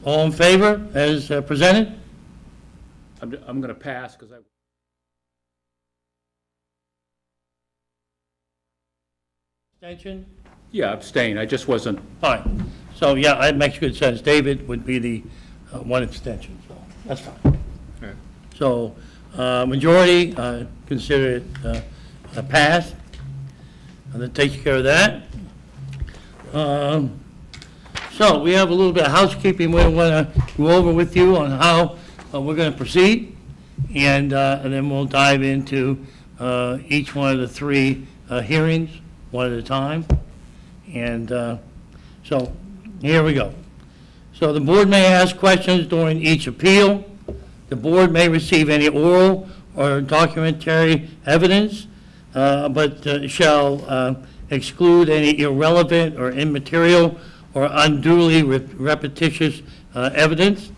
All in favor as presented? I'm going to pass because I. Abstention? Yeah, abstain. I just wasn't. Fine. So, yeah, that makes good sense. David would be the one abstention, so that's fine. Right. So, majority, consider it passed. And that takes care of that. So, we have a little bit of housekeeping we want to go over with you on how we're going to proceed. And then we'll dive into each one of the three hearings, one at a time. And so, here we go. So the board may ask questions during each appeal. The board may receive any oral or documentary evidence, but shall exclude any irrelevant or immaterial or unduly repetitious evidence.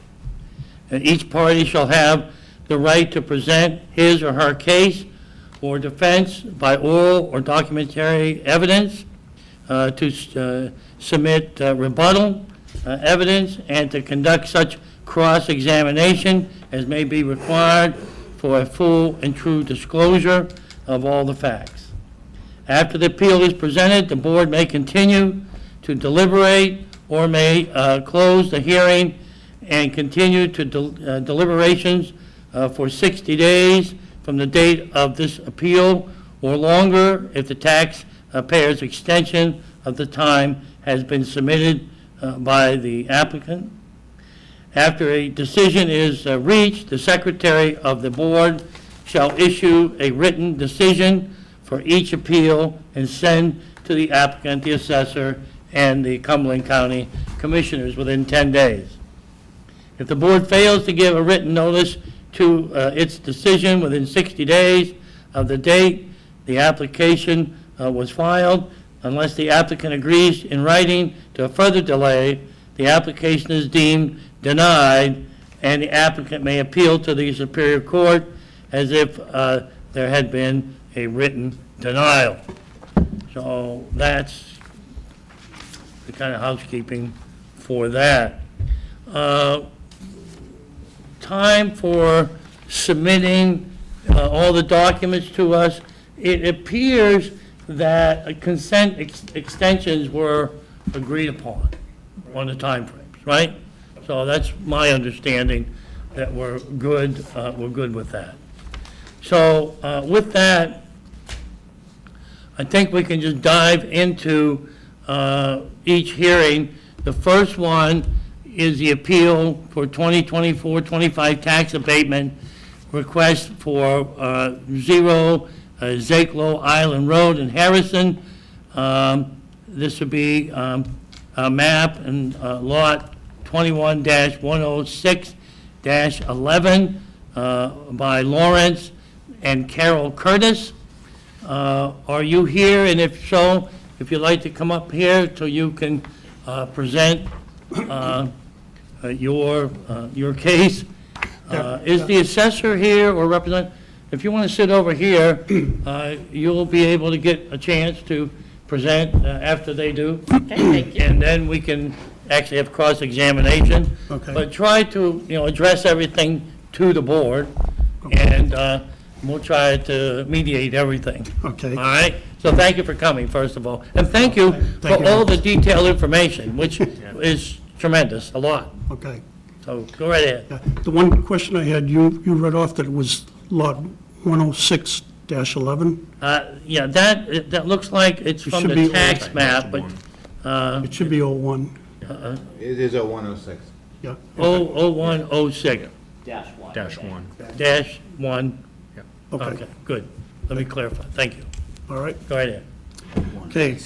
And each party shall have the right to present his or her case or defense by oral or documentary evidence, to submit rebuttal evidence, and to conduct such cross-examination as may be required for a full and true disclosure of all the facts. After the appeal is presented, the board may continue to deliberate or may close the hearing and continue to deliberations for 60 days from the date of this appeal, or longer if the taxpayer's extension of the time has been submitted by the applicant. After a decision is reached, the secretary of the board shall issue a written decision for each appeal and send to the applicant, the assessor, and the Cumberland County Commissioners within 10 days. If the board fails to give a written notice to its decision within 60 days of the date the application was filed, unless the applicant agrees in writing to a further delay, the application is deemed denied, and the applicant may appeal to the Superior Court as if there had been a written denial. So that's the kind of housekeeping for that. Time for submitting all the documents to us. It appears that consent extensions were agreed upon on the timeframes, right? So that's my understanding, that we're good with that. So with that, I think we can just dive into each hearing. The first one is the appeal for 2024-25 tax abatement request for 0 Zakelo Island Road in Harrison. This would be a map and lot 21-106-11 by Lawrence and Carol Curtis. Are you here? And if so, if you'd like to come up here so you can present your case. Is the assessor here or represent? If you want to sit over here, you'll be able to get a chance to present after they do. Okay, thank you. And then we can actually have cross-examination. Okay. But try to, address everything to the board, and we'll try to mediate everything. Okay. All right? So thank you for coming, first of all. And thank you Thank for you. all the detailed information, which is tremendous, a lot. Okay. So go right ahead. Yeah. The one question I had, you read off that it was lot 106-11? Yeah, that looks like it's It from should the be tax map, but It should be 01. It is a 106. Yeah. 0106 -1. -1. Okay. Okay, good. Let me clarify. Thank you. All right. Go right ahead. Okay.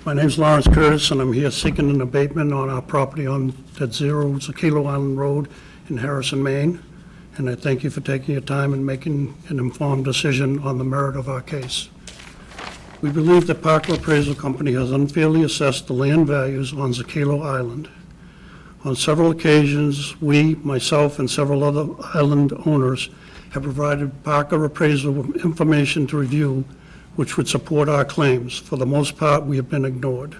My name's Lawrence Curtis, and I'm here seeking an abatement on our property on that 0 Zakelo Island Road in Harrison, Maine. And I thank you for taking your time and making an informed decision on the merit of our case. We believe that Parker Appraisal Company has unfairly assessed the land values on Zakelo Island. On several occasions, we, myself, and several other island owners have provided Parker Appraisal with information to review which would support our claims. For the most part, we have been ignored.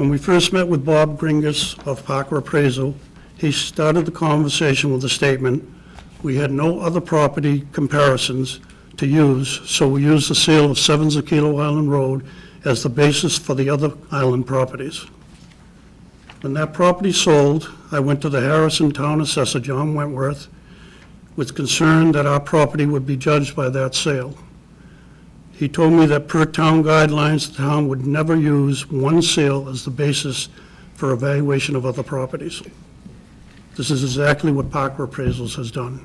When we first met with Bob Gringus of Parker Appraisal, he started the conversation with a statement, "We had no other property comparisons to use, so we used the sale of 7 Zakilo Island Road as the basis for the other island properties." When that property sold, I went to the Harrison Town Assessor, John Wentworth, with concern that our property would be judged by that sale. He told me that per town guidelines, the town would never use one sale as the basis for evaluation of other properties. This is exactly what Parker Appraisals has done.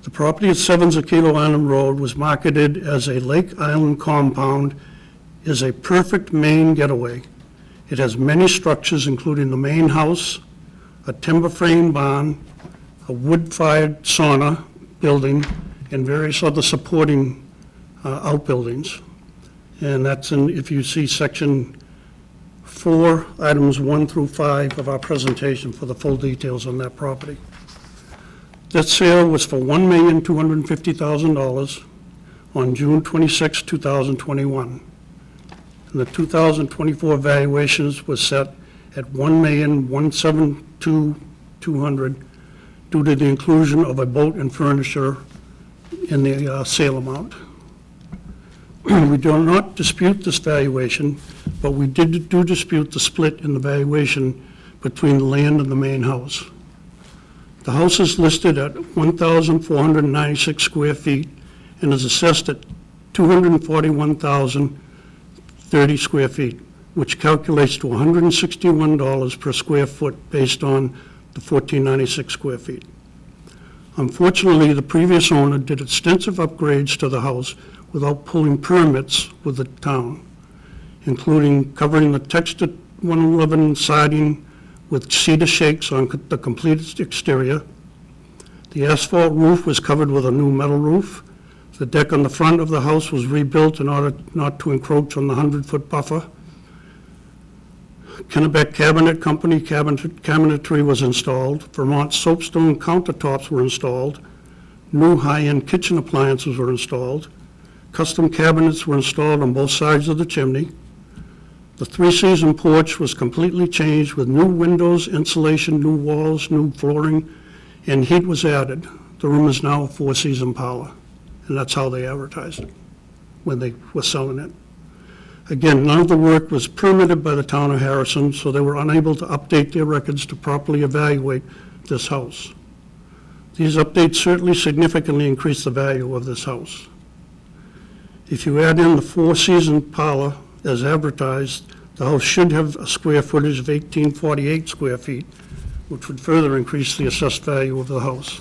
The property at 7 Zakilo Island Road was marketed as a Lake Island compound, is a perfect Maine getaway. It has many structures, including the main house, a timber frame barn, a wood-fired sauna building, and various other supporting outbuildings. And that's in, if you see section 4, items 1 through 5 of our presentation for the full details on that property. That sale was for $1,250,000 on June 26, 2021. And the 2024 valuations was set at $1,172,200 due to the inclusion of a boat and furniture in the sale amount. We do not dispute this valuation, but we do dispute the split in the valuation between the land and the main house. The house is listed at 1,496 square feet and is assessed at 241,030 square feet, which calculates to $161 per square foot based on the 1,496 square feet. Unfortunately, the previous owner did extensive upgrades to the house without pulling permits with the town, including covering the textured 111 siding with cedar shakes on the completed exterior. The asphalt roof was covered with a new metal roof. The deck on the front of the house was rebuilt in order not to encroach on the 100-foot buffer. Kennebec Cabinet Company cabinetry was installed. Vermont soapstone countertops were installed. New high-end kitchen appliances were installed. Custom cabinets were installed on both sides of the chimney. The three-season porch was completely changed with new windows, insulation, new walls, new flooring, and heat was added. The room is now a four-season parlor, and that's how they advertised it when they were selling it. Again, none of the work was permitted by the town of Harrison, so they were unable to update their records to properly evaluate this house. These updates certainly significantly increased the value of this house. If you add in the four-season parlor as advertised, the house should have a square footage of 1,848 square feet, which would further increase the assessed value of the house.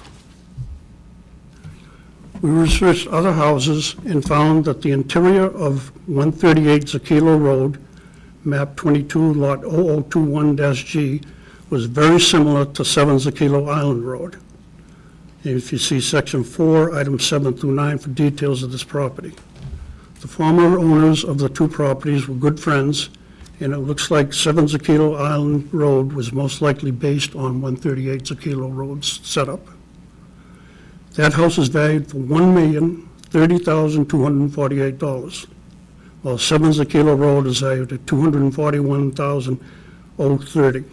We researched other houses and found that the interior of 138 Zakilo Road, map 22, lot 0021-G, was very similar to 7 Zakilo Island Road. And if you see section 4, items 7 through 9 for details of this property. The former owners of the two properties were good friends, and it looks like 7 Zakilo Island Road was most likely based on 138 Zakilo Road's setup. That house is valued for $1,030,248, while 7 Zakilo Road is valued at $241,030.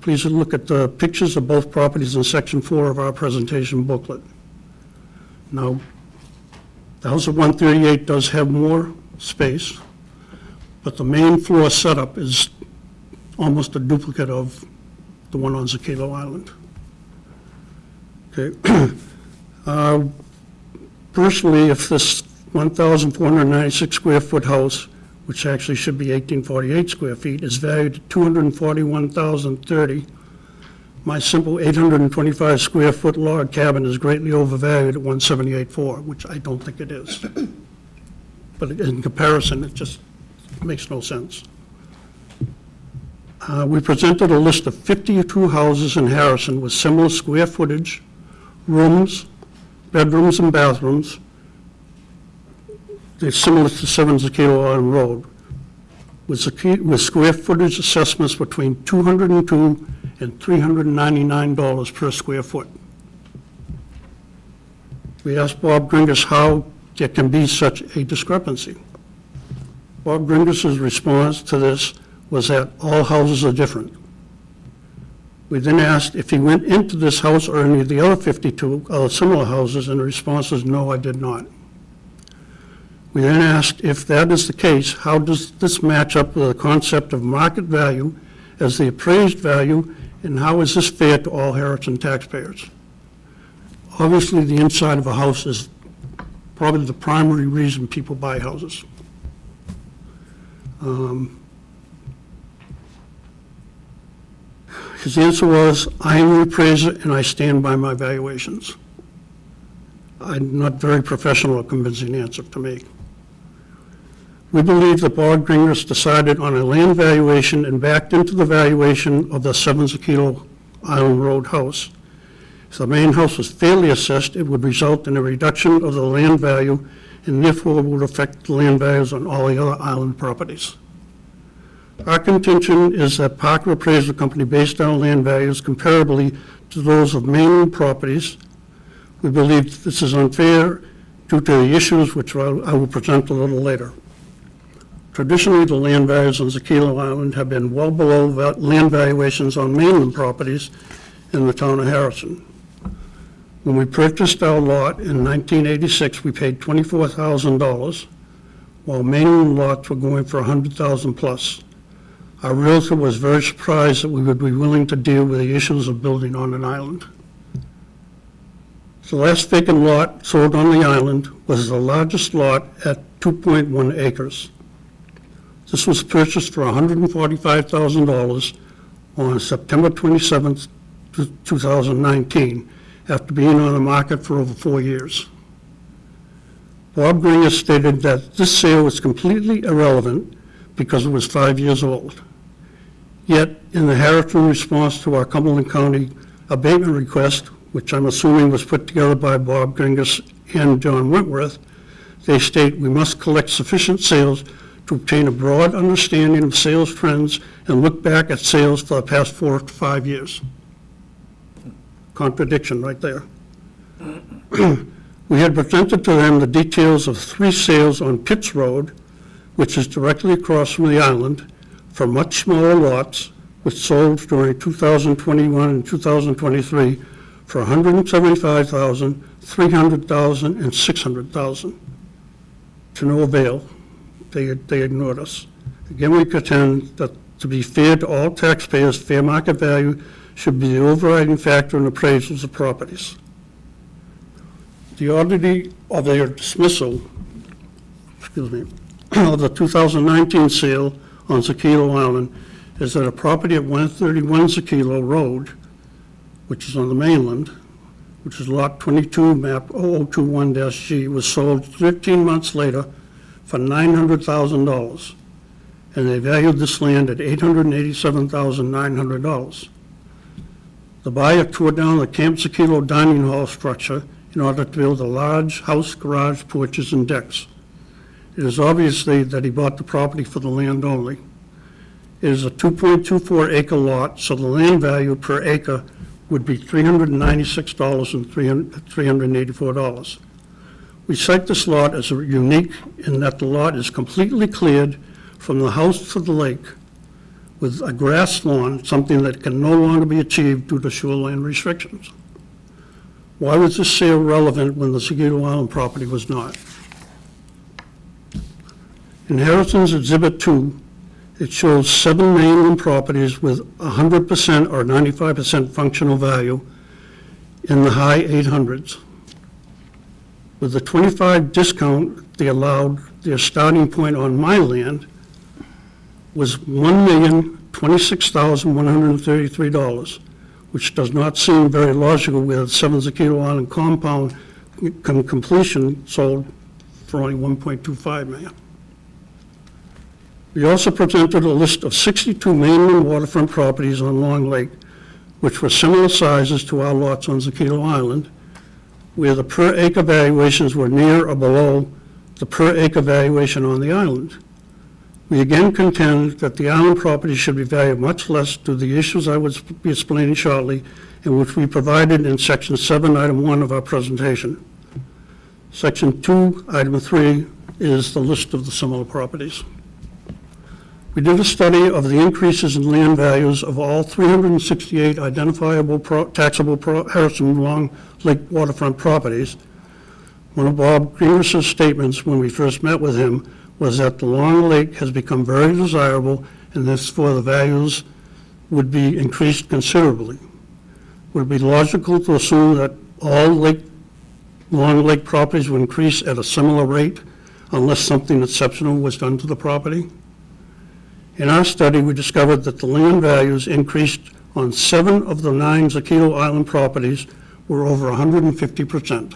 Please look at the pictures of both properties in section 4 of our presentation booklet. Now, the house at 138 does have more space, but the main floor setup is almost a duplicate of the one on Zakilo Island. Okay. Personally, if this 1,496 square foot house, which actually should be 1,848 square feet, is valued at $241,030, my simple 825 square foot log cabin is greatly overvalued at $178,400, which I don't think it is. But in comparison, it just makes no sense. We presented a list of 52 houses in Harrison with similar square footage, rooms, bedrooms and bathrooms. They're similar to 7 Zakilo Island Road, with square footage assessments between $202 and $399 per square foot. We asked Bob Gringus how there can be such a discrepancy. Bob Gringos's response to this was that all houses are different. We then asked if he went into this house or any of the other 52 other similar houses, and the response was, no, I did not. We then asked if that is the case, how does this match up with the concept of market value as the appraised value, and how is this fair to all Harrison taxpayers? Obviously, the inside of a house is probably the primary reason people buy houses. His answer was, I am the appraiser and I stand by my valuations. Not very professional or convincing answer to me. We believe that Bob Gringos decided on a land valuation and backed into the valuation of the 7 Zaquilo Island Road house. If the main house was fairly assessed, it would result in a reduction of the land value and therefore would affect the land values on all the other island properties. Our contention is that Parker Appraisal Company based our land values comparably to those of mainland properties. We believe this is unfair due to the issues which I will present a little later. Traditionally, the land values on Zaquilo Island have been well below land valuations on mainland properties in the town of Harrison. When we purchased our lot in 1986, we paid $24,000, while mainland lots were going for $100,000 plus. Our realtor was very surprised that we would be willing to deal with the issues of building on an island. The last vacant lot sold on the island was the largest lot at 2.1 acres. This was purchased for $145,000 on September 27th, 2019, after being on the market for over 4 years. Bob Gringos stated that this sale was completely irrelevant because it was 5 years old. Yet, in the Harrison response to our Cumberland County abatement request, which I'm assuming was put together by Bob Gringos and John Wentworth, they state we must collect sufficient sales to obtain a broad understanding of sales trends and look back at sales for the past 4 to 5 years. Contradiction right there. We had presented to them the details of 3 sales on Pitts Road, which is directly across from the island, for much smaller lots, which sold during 2021 and 2023 for $175,000, $300,000, and $600,000. To no avail. They ignored us. Again, we contend that to be fair to all taxpayers, fair market value should be the overriding factor in appraisals of properties. The oddity of their dismissal, of the 2019 sale on Zaquilo Island is that a property at 131 Zaquilo Road, which is on the mainland, which is lot 22, map 0021-G, was sold 13 months later for $900,000, and they valued this land at $887,900. The buyer tore down the Camp Zaquilo dining hall structure in order to build a large house, garage, porches, and decks. It is obviously that he bought the property for the land only. It is a 2.24 acre lot, so the land value per acre would be $396 and $384. We cite this lot as unique in that the lot is completely cleared from the house to the lake with a grass lawn, something that can no longer be achieved due to shoreline restrictions. Why was this sale relevant when the Zaquilo Island property was not? In Harrison's Exhibit 2, it shows 7 mainland properties with 100% or 95% functional value in the high 800s. With the 25 discount they allowed, their starting point on my land was $1,026,133, which does not seem very logical with 7 Zaquilo Island compound completion sold for only $1.25 million. We also presented a list of 62 mainland waterfront properties on Long Lake, which were similar sizes to our lots on Zaquilo Island, where the per acre valuations were near or below the per acre valuation on the island. We again contend that the island property should be valued much less due to the issues I will be explaining shortly, and which we provided in Section 7, Item 1 of our presentation. Section 2, Item 3 is the list of the similar properties. We did a study of the increases in land values of all 368 identifiable taxable Harrison Long Lake waterfront properties. One of Bob Greenris's statements when we first met with him was that the Long Lake has become very desirable, and therefore the values would be increased considerably. Would it be logical to assume that all Long Lake properties would increase at a similar rate unless something exceptional was done to the property? In our study, we discovered that the land values increased on 7 of the 9 Zaquito Island properties were over 150%.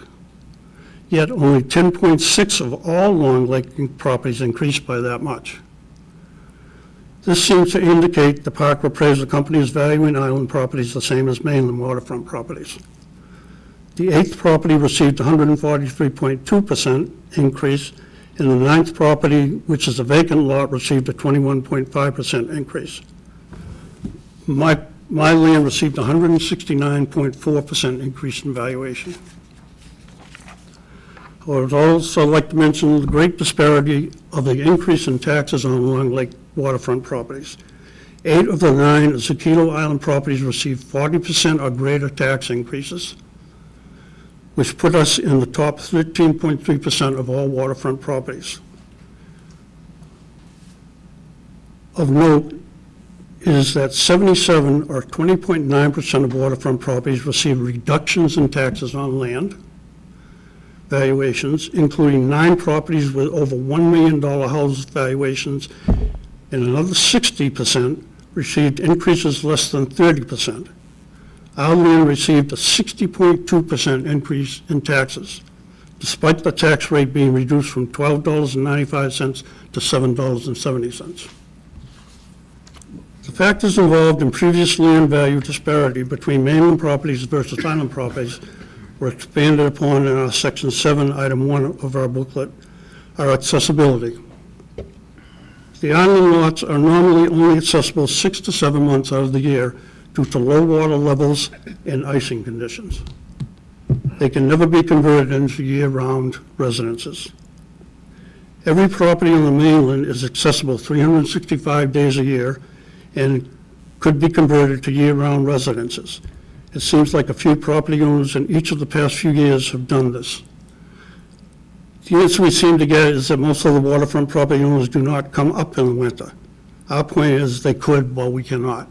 Yet only 10.6 of all Long Lake properties increased by that much. This seems to indicate the Park Appraisal Company is valuing island properties the same as mainland waterfront properties. The 8th property received 143.2% increase, and the 9th property, which is a vacant lot, received a 21.5% increase. My land received 169.4% increase in valuation. I would also like to mention the great disparity of the increase in taxes on Long Lake waterfront properties. 8 of the 9 Zaquito Island properties received 40% or greater tax increases, which put us in the top 13.3% of all waterfront properties. Of note is that 77 or 20.9% of waterfront properties received reductions in taxes on land valuations, including 9 properties with over $1 million house valuations, and another 60% received increases less than 30%. Our land received a 60.2% increase in taxes, despite the tax rate being reduced from $12.95 to $7.70. The factors involved in previous land value disparity between mainland properties versus island properties were expanded upon in our Section 7, Item 1 of our booklet, are accessibility. The island lots are normally only accessible 6 to 7 months out of the year due to low water levels and icing conditions. They can never be converted into year-round residences. Every property on the mainland is accessible 365 days a year and could be converted to year-round residences. It seems like a few property owners in each of the past few years have done this. The answer we seem to get is that most of the waterfront property owners do not come up in the winter. Our point is they could, while we cannot.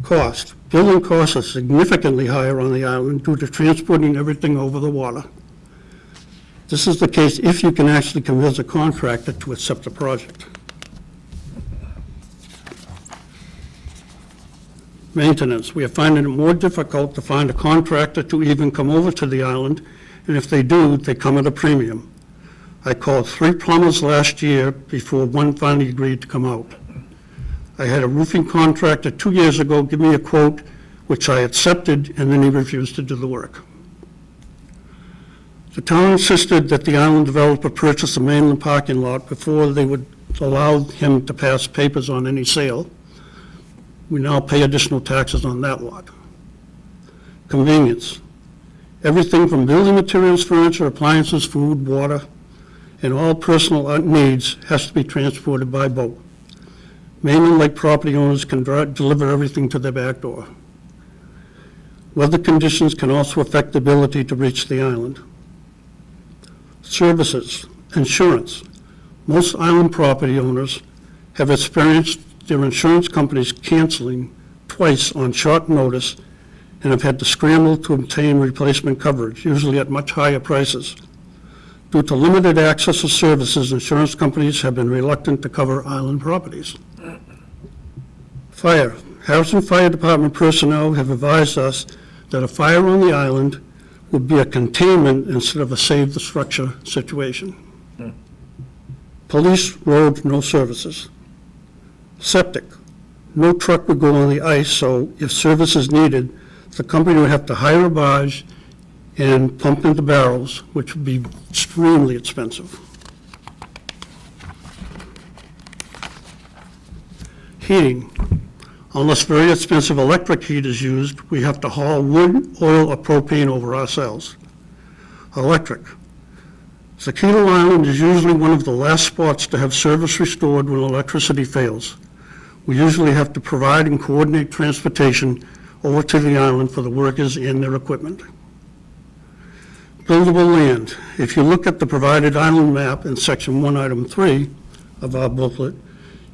Cost. Building costs are significantly higher on the island due to transporting everything over the water. This is the case if you can actually convince a contractor to accept the project. Maintenance. We are finding it more difficult to find a contractor to even come over to the island, and if they do, they come at a premium. I called 3 plumbers last year before one finally agreed to come out. I had a roofing contractor 2 years ago give me a quote, which I accepted, and then he refused to do the work. The town insisted that the island developer purchase a mainland parking lot before they would allow him to pass papers on any sale. We now pay additional taxes on that lot. Convenience. Everything from building materials, furniture, appliances, food, water, and all personal needs has to be transported by boat. Mainland Lake property owners can deliver everything to their back door. Weather conditions can also affect the ability to reach the island. Services. Insurance. Most island property owners have experienced their insurance companies canceling twice on short notice and have had to scramble to obtain replacement coverage, usually at much higher prices. Due to limited access to services, insurance companies have been reluctant to cover island properties. Fire. Harrison Fire Department personnel have advised us that a fire on the island would be a containment instead of a save the structure situation. Police, road, no services. Septic. No truck would go on the ice, so if service is needed, the company would have to hire a barge and pump into barrels, which would be extremely expensive. Heating. Unless very expensive electric heat is used, we have to haul wood, oil, or propane over ourselves. Electric. Sakilo Island is usually one of the last spots to have service restored when electricity fails. We usually have to provide and coordinate transportation over to the island for the workers and their equipment. Buildable land. If you look at the provided island map in Section 1, Item 3 of our booklet,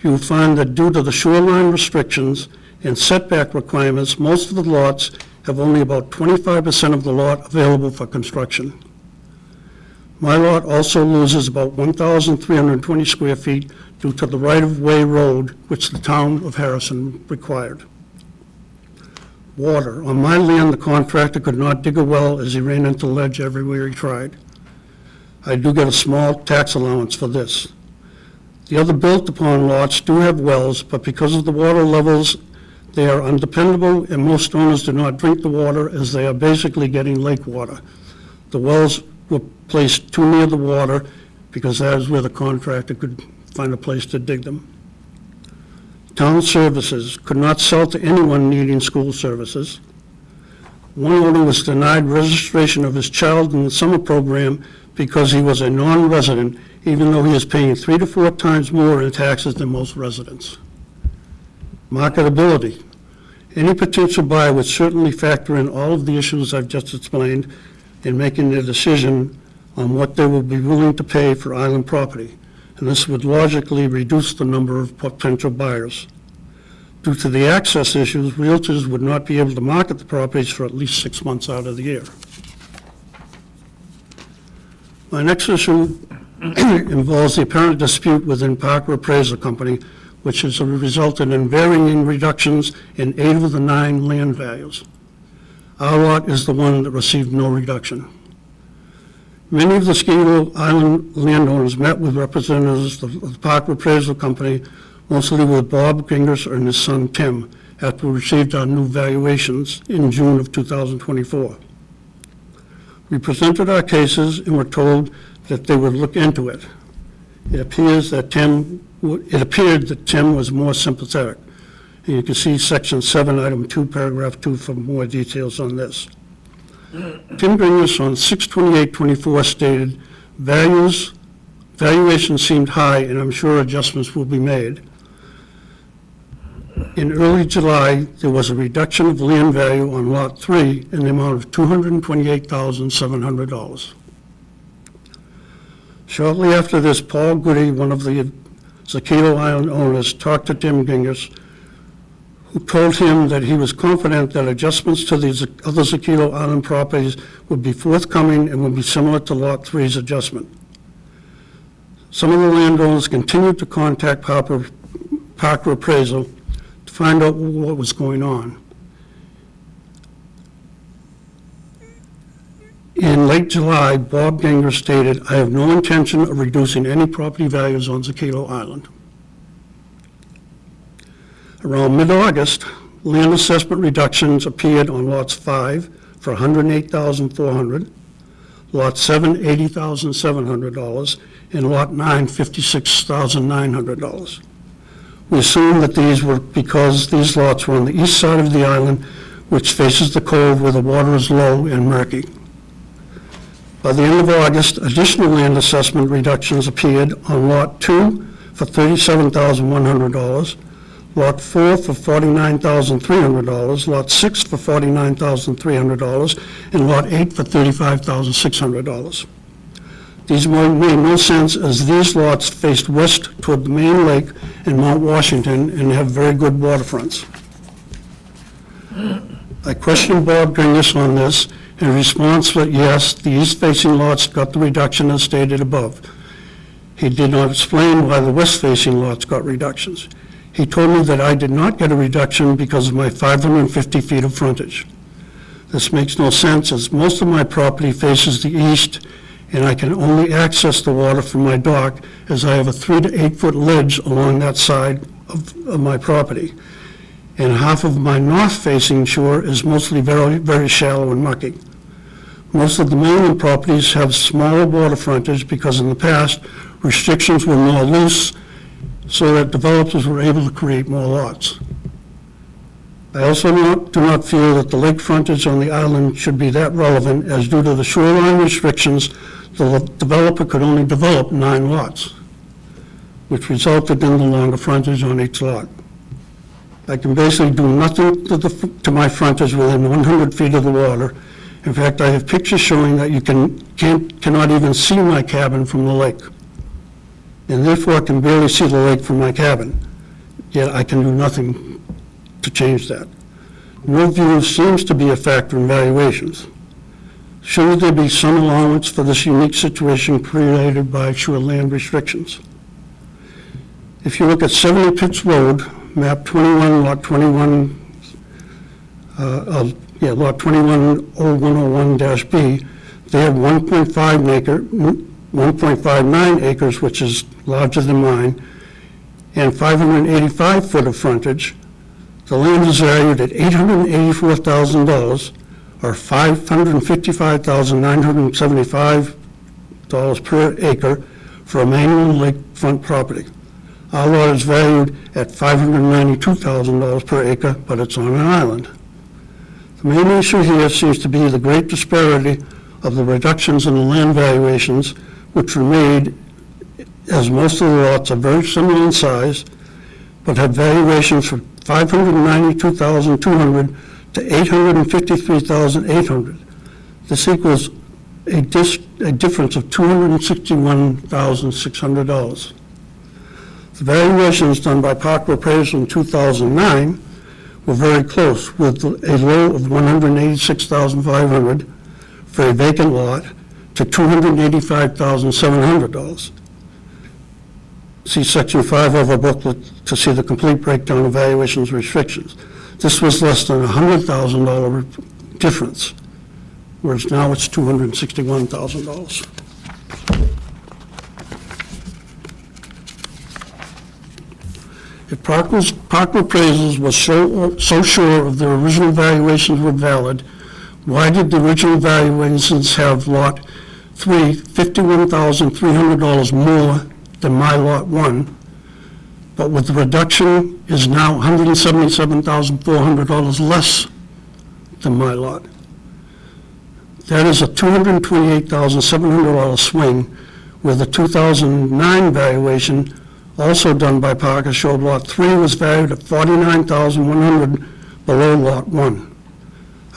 you will find that due to the shoreline restrictions and setback requirements, most of the lots have only about 25% of the lot available for construction. My lot also loses about 1,320 square feet due to the right-of-way road which the town of Harrison required. Water. On my land, the contractor could not dig a well as he ran into ledge everywhere he tried. I do get a small tax allowance for this. The other built-upon lots do have wells, but because of the water levels, they are undependable, and most owners do not drink the water as they are basically getting lake water. The wells were placed too near the water because that is where the contractor could find a place to dig them. Town services. Could not sell to anyone needing school services. One owner was denied registration of his child in the summer program because he was a non-resident, even though he is paying 3 to 4 times more in taxes than most residents. Marketability. Any potential buyer would certainly factor in all of the issues I've just explained in making their decision on what they will be willing to pay for island property, and this would logically reduce the number of potential buyers. Due to the access issues, realtors would not be able to market the properties for at least 6 months out of the year. My next issue involves the apparent dispute within Parker Appraisal Company, which has resulted in varying reductions in 8 of the 9 land values. Our lot is the one that received no reduction. Many of the Sakilo Island landowners met with representatives of the Parker Appraisal Company, mostly with Bob Gingers and his son Tim, after we received our new valuations in June of 2024. We presented our cases and were told that they would look into it. It appeared that Tim was more sympathetic. And you can see Section 7, Item 2, Paragraph 2 for more details on this. Tim Gringers on 6/28/24 stated, valuation seemed high and I'm sure adjustments will be made. In early July, there was a reduction of land value on Lot 3 in the amount of $228,700. Shortly after this, Paul Goody, one of the Sakilo Island owners, talked to Tim Gingers, who told him that he was confident that adjustments to these other Sakilo Island properties would be forthcoming and would be similar to Lot 3's adjustment. Some of the landowners continued to contact Parker Appraisal to find out what was going on. In late July, Bob Gingers stated, "I have no intention of reducing any property values on Sakilo Island." Around mid-August, land assessment reductions appeared on lots 5 for $108,400, lot 7, $80,700, and lot 9, $56,900. We assume that these were because these lots were on the east side of the island, which faces the cove where the water is low and murky. By the end of August, additional land assessment reductions appeared on Lot 2 for $37,100, Lot 4 for $49,300, Lot 6 for $49,300, and Lot 8 for $35,600. These made no sense as these lots faced west toward the main lake and Mount Washington and have very good waterfronts. I questioned Bob Gringers on this. In response, that yes, the east-facing lots got the reduction as stated above. He did not explain why the west-facing lots got reductions. He told me that I did not get a reduction because of my 550 feet of frontage. This makes no sense as most of my property faces the east and I can only access the water from my dock as I have a 3 to 8 foot ledge along that side of my property. And half of my north-facing shore is mostly very, very shallow and mucky. Most of the mainland properties have smaller water frontage because in the past, restrictions were more loose so that developers were able to create more lots. I also do not feel that the lake frontage on the island should be that relevant, as due to the shoreline restrictions, the developer could only develop 9 lots, which resulted in the longer frontage on each lot. I can basically do nothing to my frontage within 100 feet of the water. In fact, I have pictures showing that you cannot even see my cabin from the lake, and therefore I can barely see the lake from my cabin, yet I can do nothing to change that. No view seems to be a factor in valuations. Should there be some allowance for this unique situation created by shoreland restrictions? If you look at 70 Pitts Road, map 21, lot 21, lot 210101-B, they have 1.59 acres, which is larger than mine, and 585 foot of frontage. The land is valued at $884,000, or $555,975 per acre for a manual lakefront property. Our lot is valued at $592,000 per acre, but it's on an island. The main issue here seems to be the great disparity of the reductions in the land valuations, which were made, as most of the lots are very similar in size, but have valuations from $592,200 to $853,800. This equals a difference of $261,600. The valuations done by Parker Appraisal in 2009 were very close, with a low of $186,500 for a vacant lot to $285,700. See Section 5 of our booklet to see the complete breakdown of valuations restrictions. This was less than a $100,000 difference, whereas now it's $261,000. If Parker Appraisals was so sure of their original valuations were valid, why did the original valuations have Lot 3 $51,300 more than my Lot 1, but with the reduction is now $177,400 less than my lot? That is a $228,700 swing, where the 2009 valuation, also done by Parker, showed Lot 3 was valued at $49,100 below Lot 1.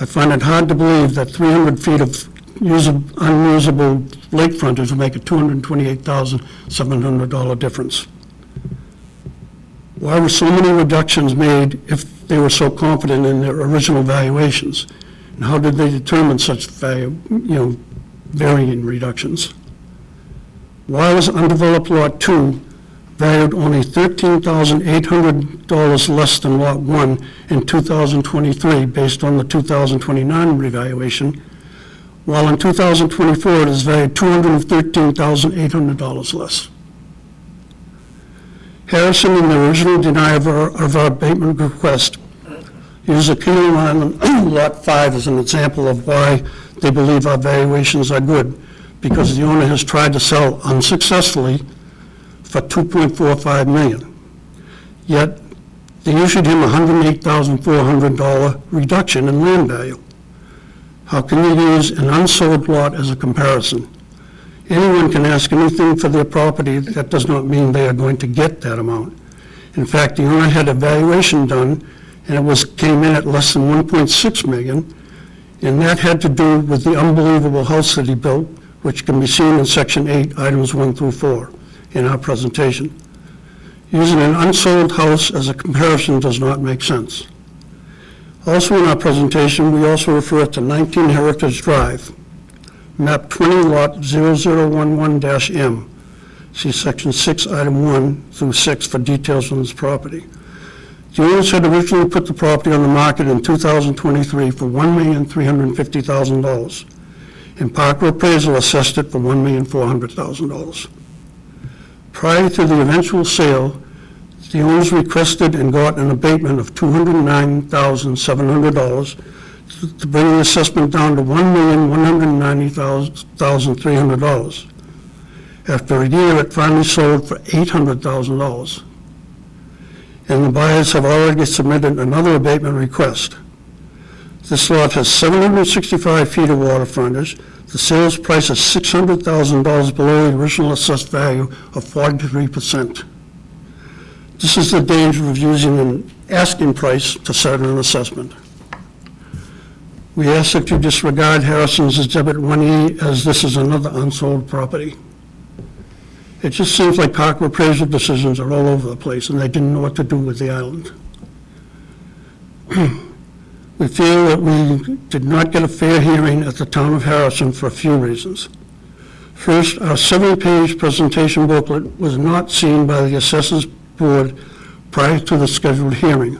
I find it hard to believe that 300 feet of unusable lake frontage will make a $228,700 difference. Why were so many reductions made if they were so confident in their original valuations? And how did they determine such varying reductions? Why was undeveloped Lot 2 valued only $13,800 less than Lot 1 in 2023 based on the 2029 revaluation, while in 2024 it is valued $213,800 less? Harrison, in the original denial of our abatement request, used Kilo Island Lot 5 as an example of why they believe our valuations are good, because the owner has tried to sell unsuccessfully for $2.45 million. Yet, they issued him a $108,400 reduction in land value. How can you use an unsold lot as a comparison? Anyone can ask anything for their property. That does not mean they are going to get that amount. In fact, the owner had a valuation done, and it came in at less than $1.6 million, and that had to do with the unbelievable house that he built, which can be seen in Section 8, items 1 through 4 in our presentation. Using an unsold house as a comparison does not make sense. Also in our presentation, we also refer to 19 Heritage Drive, map 20, lot 0011-M. See Section 6, item 1 through 6 for details on this property. The owners had originally put the property on the market in 2023 for $1,350,000, and Parker Appraisal assessed it for $1,400,000. Prior to the eventual sale, the owners requested and got an abatement of $209,700 to bring the assessment down to $1,190,300. After a year, it finally sold for $800,000. and the buyers have already submitted another abatement request. This lot has 765 feet of water frontage. The sales price is $600,000 below the original assessed value of 43%. This is the danger of using an asking price to set an assessment. We ask that you disregard Harrison's Exhibit 1E, as this is another unsold property. It just seems like Parker appraisal decisions are all over the place, and they didn't know what to do with the island. We feel that we did not get a fair hearing at the town of Harrison for a few reasons. First, our 7-page presentation booklet was not seen by the assessors board prior to the scheduled hearing.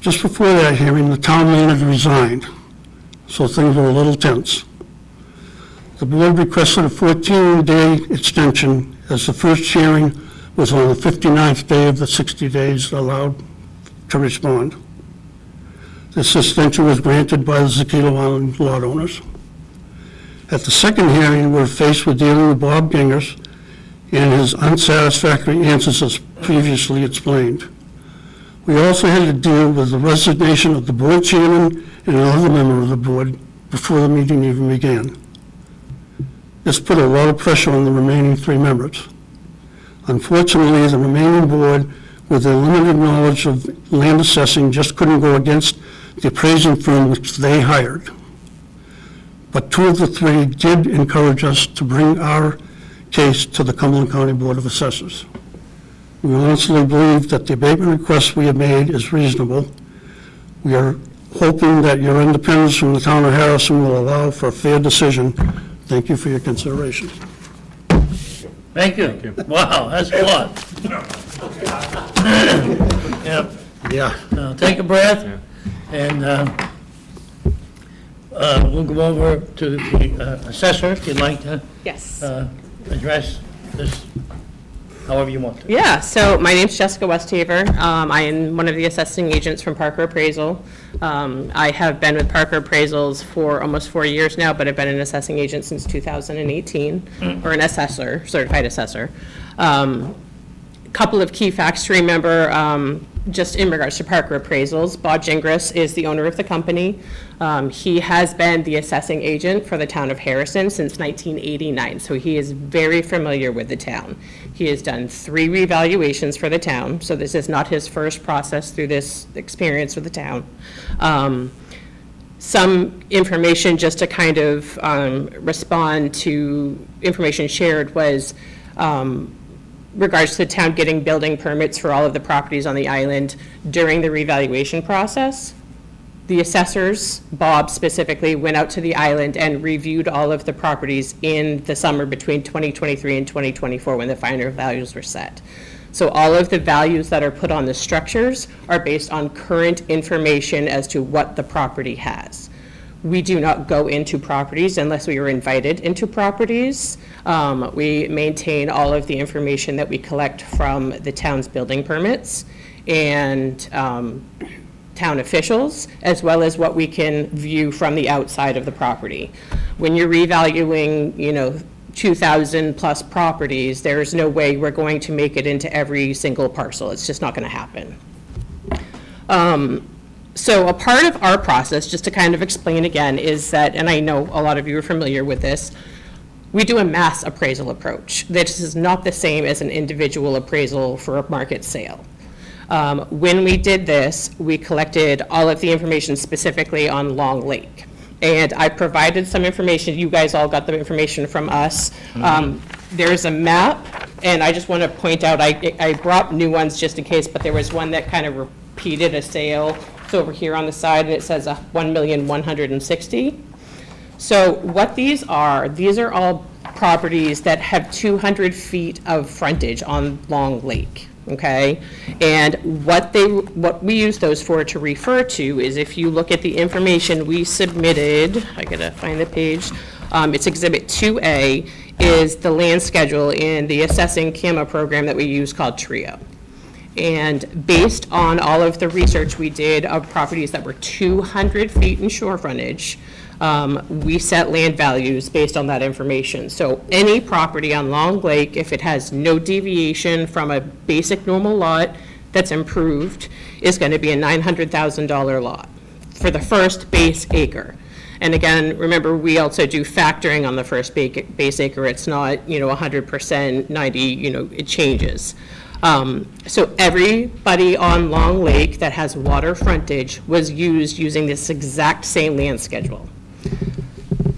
Just before that hearing, the town manager resigned, so things were a little tense. The board requested a 14-day extension, as the first hearing was on the 59th day of the 60 days allowed to respond. This extension was granted by the Zaquilo Island lot owners. At the second hearing, we were faced with dealing with Bob Gingers and his unsatisfactory answers as previously explained. We also had to deal with the resignation of the board chairman and another member of the board before the meeting even began. This put a lot of pressure on the remaining 3 members. Unfortunately, the remaining board, with their limited knowledge of land assessing, just couldn't go against the appraising firm which they hired. But 2 of the 3 did encourage us to bring our case to the Cumberland County Board of Assessors. We honestly believe that the abatement request we have made is reasonable. We are hoping that your independence from the town of Harrison will allow for a fair decision. Thank you for your consideration. Thank you. Wow, that's a lot. Yep. Yeah. Take a breath, and we'll go over to the assessor, if you'd like to Yes. address this however you want to. Yeah, so my name's Jessica Westhaver. I am one of the assessing agents from Parker Appraisal. I have been with Parker Appraisals for almost 4 years now, but I've been an assessing agent since 2018, or an assessor, certified assessor. Couple of key facts to remember, just in regards to Parker Appraisals. Bob Gingras is the owner of the company. He has been the assessing agent for the town of Harrison since 1989, so he is very familiar with the town. He has done 3 revaluations for the town, so this is not his first process through this experience with the town. Some information just to kind of respond to information shared was regards to the town getting building permits for all of the properties on the island during the revaluation process. The assessors, Bob specifically, went out to the island and reviewed all of the properties in the summer between 2023 and 2024 when the final values were set. So all of the values that are put on the structures are based on current information as to what the property has. We do not go into properties unless we are invited into properties. We maintain all of the information that we collect from the town's building permits and town officials, as well as what we can view from the outside of the property. When you're revaluing, 2,000 plus properties, there's no way we're going to make it into every single parcel. It's just not going to happen. So a part of our process, just to kind of explain again, is that, and I know a lot of you are familiar with this, we do a mass appraisal approach. This is not the same as an individual appraisal for a market sale. When we did this, we collected all of the information specifically on Long Lake. And I provided some information. You guys all got the information from us. There's a map, and I just want to point out, I brought new ones just in case, but there was one that kind of repeated a sale. It's over here on the side, and it says 1,160,000. So what these are all properties that have 200 feet of frontage on Long Lake. Okay, and what we use those for to refer to is, if you look at the information we submitted, I gotta find the page, it's Exhibit 2A, is the land schedule in the assessing CAMA program that we use called TRIO. And based on all of the research we did of properties that were 200 feet in shore frontage, we set land values based on that information. So any property on Long Lake, if it has no deviation from a basic normal lot, that's improved is going to be a $900,000 lot for the first base acre. And again, remember, we also do factoring on the first base acre. It's not, 100%, 90, it changes. So everybody on Long Lake that has water frontage was using this exact same land schedule.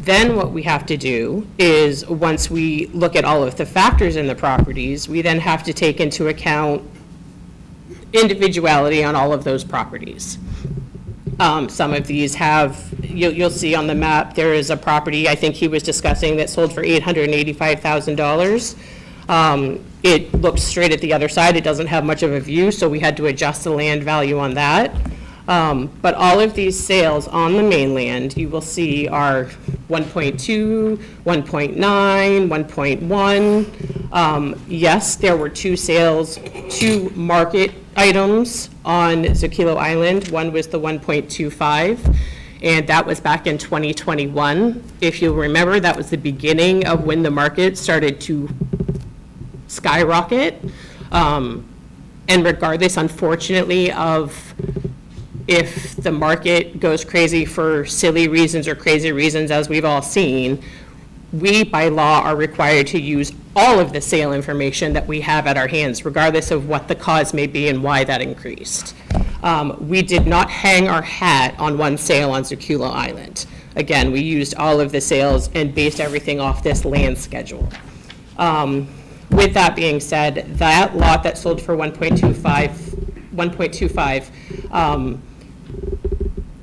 Then what we have to do is, once we look at all of the factors in the properties, we then have to take into account individuality on all of those properties. Some of these have, you'll see on the map, there is a property, I think he was discussing, that sold for $885,000. It looks straight at the other side. It doesn't have much of a view, so we had to adjust the land value on that. But all of these sales on the mainland, you will see, are 1.2, 1.9, 1.1. Yes, there were two market items on Zucchino Island. One was the 1.25, and that was back in 2021. If you remember, that was the beginning of when the market started to skyrocket. And regardless, unfortunately, of if the market goes crazy for silly reasons or crazy reasons, as we've all seen, we by law are required to use all of the sale information that we have at our hands, regardless of what the cause may be and why that increased. We did not hang our hat on one sale on Zucchino Island. Again, we used all of the sales and based everything off this land schedule. With that being said, that lot that sold for 1.25,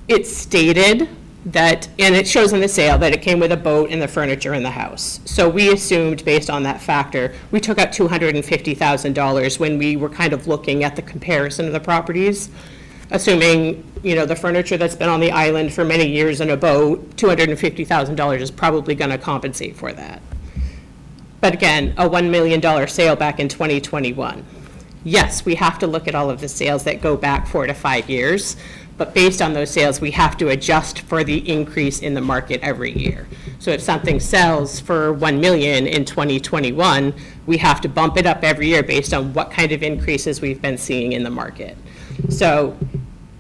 it stated that, and it shows in the sale, that it came with a boat and the furniture in the house. So we assumed, based on that factor, we took out $250,000 when we were kind of looking at the comparison of the properties, assuming, the furniture that's been on the island for many years in a boat, $250,000 is probably going to compensate for that. But again, a $1 million sale back in 2021. Yes, we have to look at all of the sales that go back 4 to 5 years, but based on those sales, we have to adjust for the increase in the market every year. So if something sells for $1 million in 2021, we have to bump it up every year based on what kind of increases we've been seeing in the market. So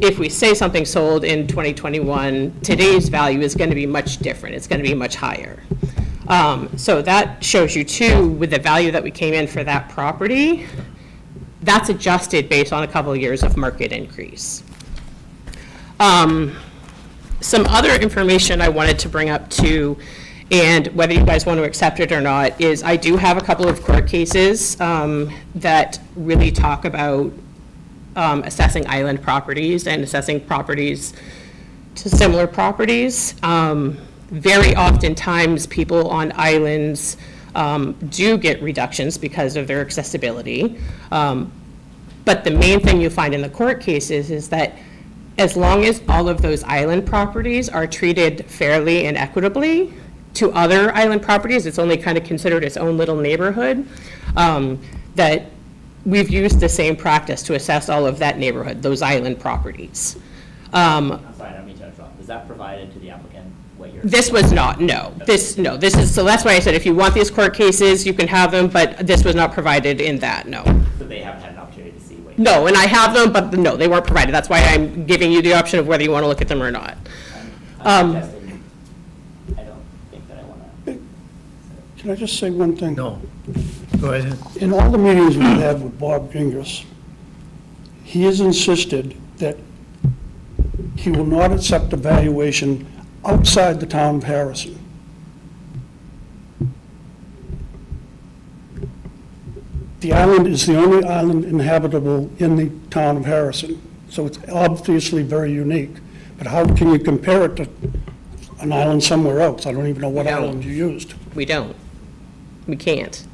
if we say something sold in 2021, today's value is going to be much different. It's going to be much higher. So that shows you too, with the value that we came in for that property, that's adjusted based on a couple of years of market increase. Some other information I wanted to bring up too, and whether you guys want to accept it or not, is I do have a couple of court cases that really talk about assessing island properties and assessing properties to similar properties. Very oftentimes, people on islands do get reductions because of their accessibility. But the main thing you find in the court cases is that as long as all of those island properties are treated fairly and equitably to other island properties, it's only kind of considered its own little neighborhood, that we've used the same practice to assess all of that neighborhood, those island properties. I'm sorry, I don't mean to interrupt. Is that provided to the applicant, what you're? This was not, no. This is, so that's why I said if you want these court cases, you can have them, but this was not provided in that, no. So they haven't had an opportunity to see what? No, and I have them, but no, they weren't provided. That's why I'm giving you the option of whether you want to look at them or not. I'm suggesting, I don't think that I want to. Can I just say one thing? No. Go ahead. In all the meetings we've had with Bob Gingras, he has insisted that he will not accept a valuation outside the town of Harrison. The island is the only island inhabitable in the town of Harrison, so it's obviously very unique. But how can you compare it to an island somewhere else? I don't even know what We don't. island you used. We don't. We can't.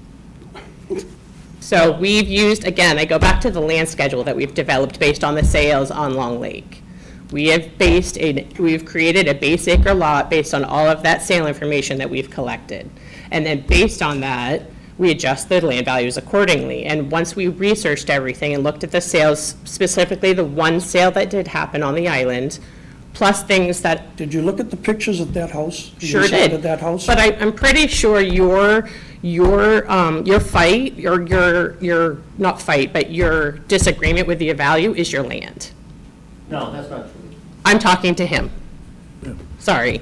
So we've used, again, I go back to the land schedule that we've developed based on the sales on Long Lake. We've created a base acre lot based on all of that sale information that we've collected. And then based on that, we adjust the land values accordingly. And once we researched everything and looked at the sales, specifically the one sale that did happen on the island, plus things that. Did you look at the pictures of that house? The Sure inside did. of that house? But I'm pretty sure your fight, your, not fight, but your disagreement with the value is your land. No, that's not true. I'm talking to him. Sorry.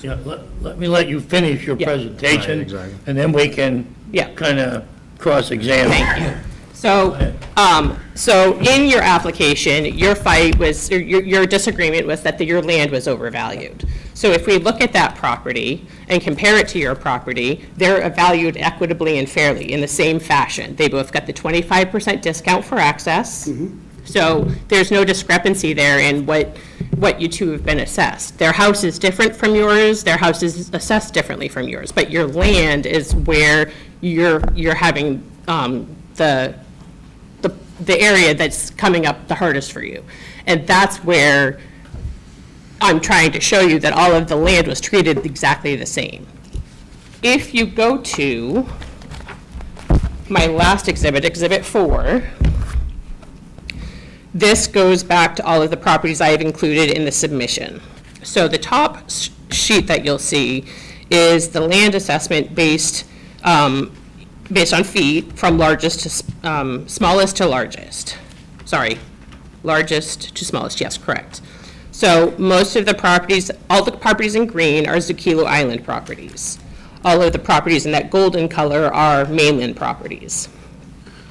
Yeah, let me let you finish your Yeah. presentation. Right, exactly. And then we can Yeah. kind of cross-examine. Thank you. So in your application, your fight was, or your disagreement was that your land was overvalued. So if we look at that property and compare it to your property, they're valued equitably and fairly in the same fashion. They both got the 25% discount for access. So there's no discrepancy there in what you two have been assessed. Their house is different from yours, their house is assessed differently from yours, but your land is where you're having the area that's coming up the hardest for you. And that's where I'm trying to show you that all of the land was treated exactly the same. If you go to my last exhibit, Exhibit 4, this goes back to all of the properties I have included in the submission. So the top sheet that you'll see is the land assessment based on feet from largest to smallest to largest. Sorry, largest to smallest, yes, correct. So most of the properties, all the properties in green are Zucchino Island properties. All of the properties in that golden color are mainland properties.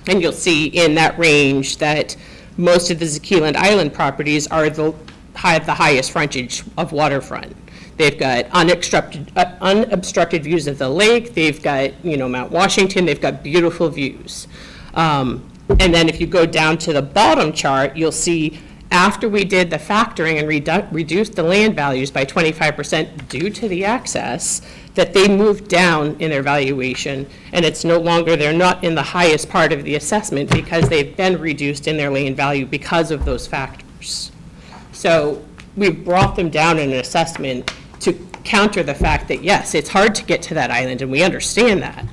And you'll see in that range that most of the Zucchino Island properties have the highest frontage of waterfront. They've got unobstructed views of the lake, they've got, Mount Washington, they've got beautiful views. And then if you go down to the bottom chart, you'll see after we did the factoring and reduced the land values by 25% due to the access, that they moved down in their valuation, and it's no longer, they're not in the highest part of the assessment because they've been reduced in their land value because of those factors. So we've brought them down in an assessment to counter the fact that, yes, it's hard to get to that island, and we understand that.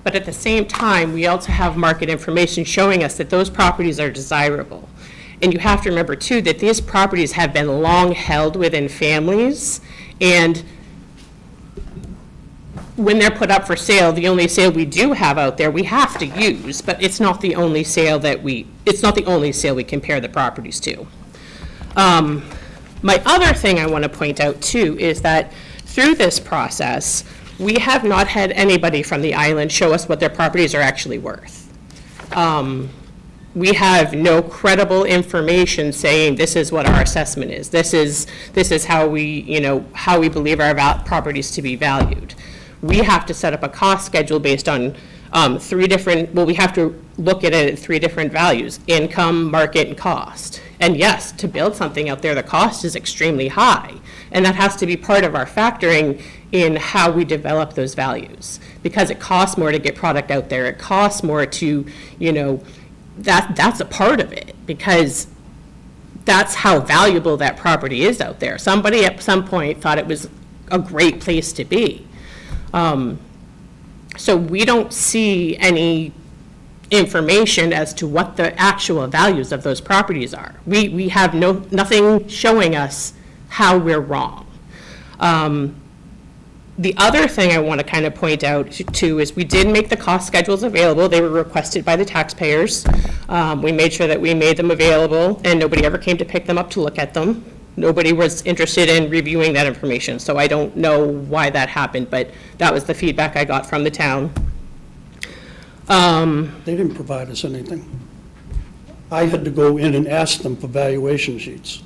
But at the same time, we also have market information showing us that those properties are desirable. And you have to remember, too, that these properties have been long held within families, and when they're put up for sale, the only sale we do have out there, we have to use, but it's not the only sale we compare the properties to. My other thing I want to point out, too, is that through this process, we have not had anybody from the island show us what their properties are actually worth. We have no credible information saying this is what our assessment is. This is how we believe our properties to be valued. We have to set up a cost schedule based on we have to look at it at 3 different values: income, market, and cost. And yes, to build something out there, the cost is extremely high. And that has to be part of our factoring in how we develop those values. Because it costs more to get product out there. It costs more to, that's a part of it. Because that's how valuable that property is out there. Somebody at some point thought it was a great place to be. So we don't see any information as to what the actual values of those properties are. We have nothing showing us how we're wrong. The other thing I want to kind of point out too is we did make the cost schedules available. They were requested by the taxpayers. We made sure that we made them available, and nobody ever came to pick them up to look at them. Nobody was interested in reviewing that information, so I don't know why that happened, but that was the feedback I got from the town. They didn't provide us anything. I had to go in and ask them for valuation sheets.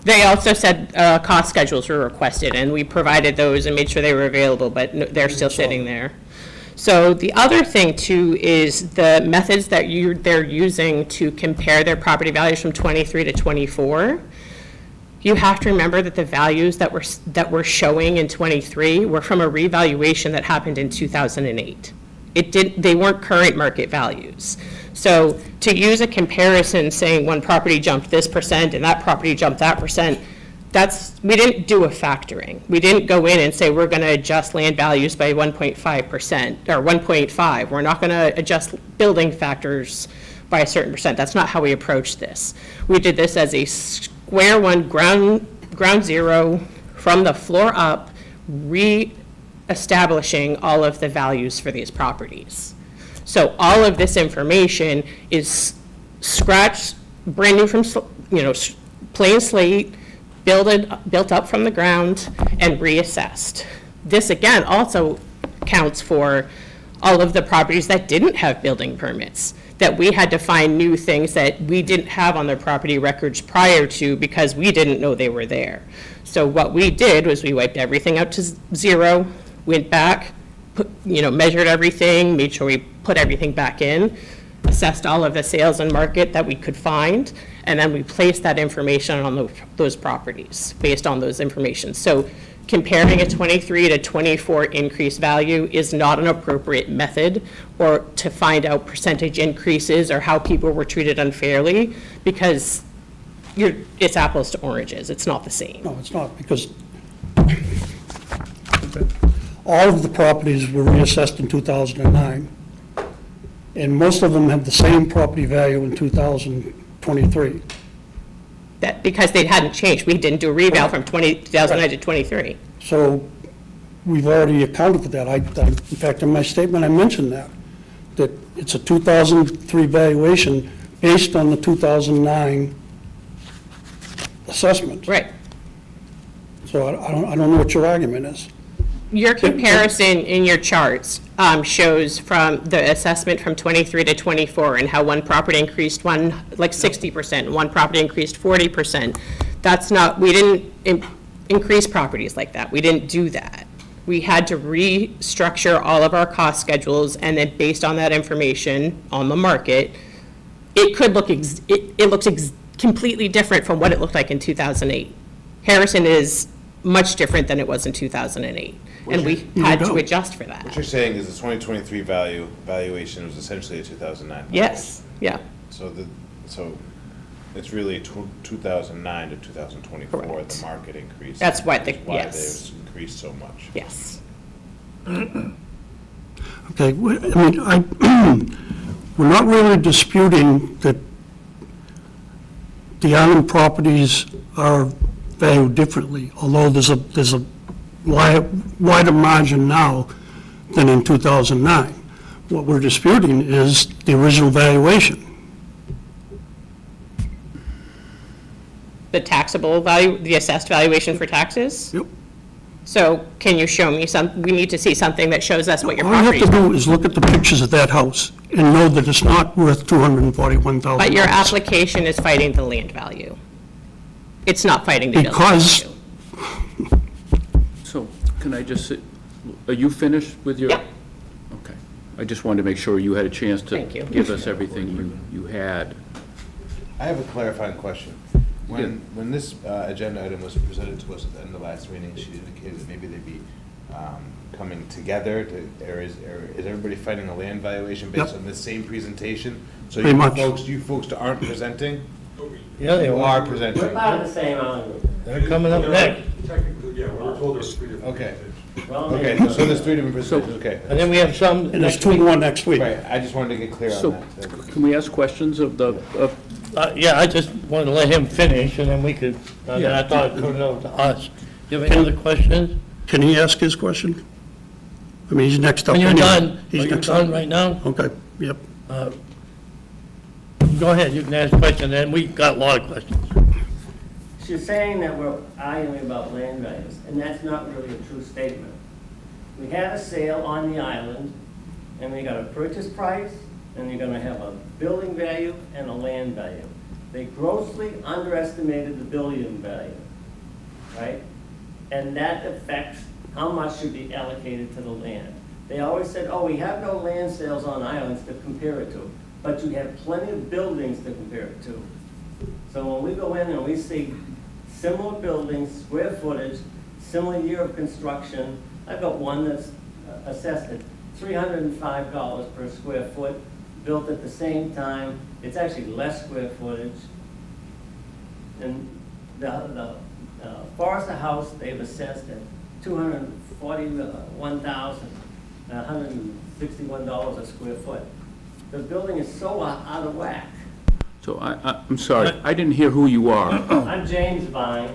They also said cost schedules were requested, and we provided those and made sure they were available, but they're still sitting there. So the other thing, too, is the methods that they're using to compare their property values from 23 to 24. You have to remember that the values that we're showing in 23 were from a revaluation that happened in 2008. They weren't current market values. So to use a comparison saying one property jumped this percent and that property jumped that percent, we didn't do a factoring. We didn't go in and say we're going to adjust land values by 1.5% or 1.5. We're not going to adjust building factors by a certain percent. That's not how we approached this. We did this as a square one, ground zero, from the floor up, reassessment establishing all of the values for these properties. So all of this information is scratched, brand new from, plain slate, built up from the ground, and reassessed. This, again, also counts for all of the properties that didn't have building permits, that we had to find new things that we didn't have on their property records prior to because we didn't know they were there. So what we did was we wiped everything out to zero, went back, measured everything, made sure we put everything back in, assessed all of the sales and market that we could find, and then we placed that information on those properties based on those information. So comparing a 23 to 24 increase value is not an appropriate method or to find out percentage increases or how people were treated unfairly, because it's apples to oranges. It's not the same. No, it's not, because all of the properties were reassessed in 2009, and most of them have the same property value in 2023. That, because they hadn't changed. We didn't do a reval from 2009 to 23. So we've already accounted for that. In fact, in my statement, I mentioned that it's a 2003 valuation based on the 2009 assessment. Right. So I don't know what your argument is. Your comparison in your charts shows from the assessment from 23 to 24 and how one property increased like 60%, one property increased 40%. That's not, we didn't increase properties like that. We didn't do that. We had to restructure all of our cost schedules, and then based on that information on the market, it could look, it looks completely different from what it looked like in 2008. Harrison is much different than it was in 2008. And we had to adjust for that. What you're saying is the 2023 valuation was essentially a 2009. Yes, yeah. So it's really 2009 to 2024, Correct. the market increase. That's why Why yes. they've increased so much. Yes. Okay, we're not really disputing that the island properties are valued differently, although there's a wider margin now than in 2009. What we're disputing is the original valuation. The taxable value, the assessed valuation for taxes? Yep. So can you show me we need to see something that shows us what your All you property have is. to do is look at the pictures of that house and know that it's not worth $241,000. But your application is fighting the land value. It's not fighting the building Because- value. So, can I just, are you finished with your? Yeah. Okay. I just wanted to make sure you had a chance to Thank you. give us everything you had. I have a clarifying question. When this agenda item was presented to us at the end of the last meeting, she indicated that maybe they'd be coming together, or is everybody fighting a land valuation based Yep. on this same presentation? So Pretty much. you folks aren't presenting? Yeah, they You are. are presenting. We're part of the same island group. They're coming up next. Technically, yeah, we were told there was 3 different. Okay, Well, okay, maybe- so there's 3 different presentations, okay. And then we have some And there's next 2 week. more next week. Right, I just wanted to get clear So, on that. can we ask questions of the, Yeah, I just wanted to let him finish, and then we could, then I thought I'd put it over to us. Do you have any other questions? Can he ask his question? I mean, he's next up When you're anyway. done, are He's you next done up. right now? Okay, yep. Go ahead, you can ask a question, and we got a lot of questions. She's saying that we're arguing about land values, and that's not really a true statement. We had a sale on the island, and we got a purchase price, and you're gonna have a building value and a land value. They grossly underestimated the building value, right? And that affects how much should be allocated to the land. They always said, oh, we have no land sales on islands to compare it to, but you have plenty of buildings to compare it to. So when we go in and we see similar buildings, square footage, similar year of construction, I've got one that's assessed at $305 per square foot, built at the same time. It's actually less square footage. And the Forrester House, they've assessed at $241,161 a square foot. The building is so out of whack. so I'm sorry, I didn't hear who you are. I'm James Vine,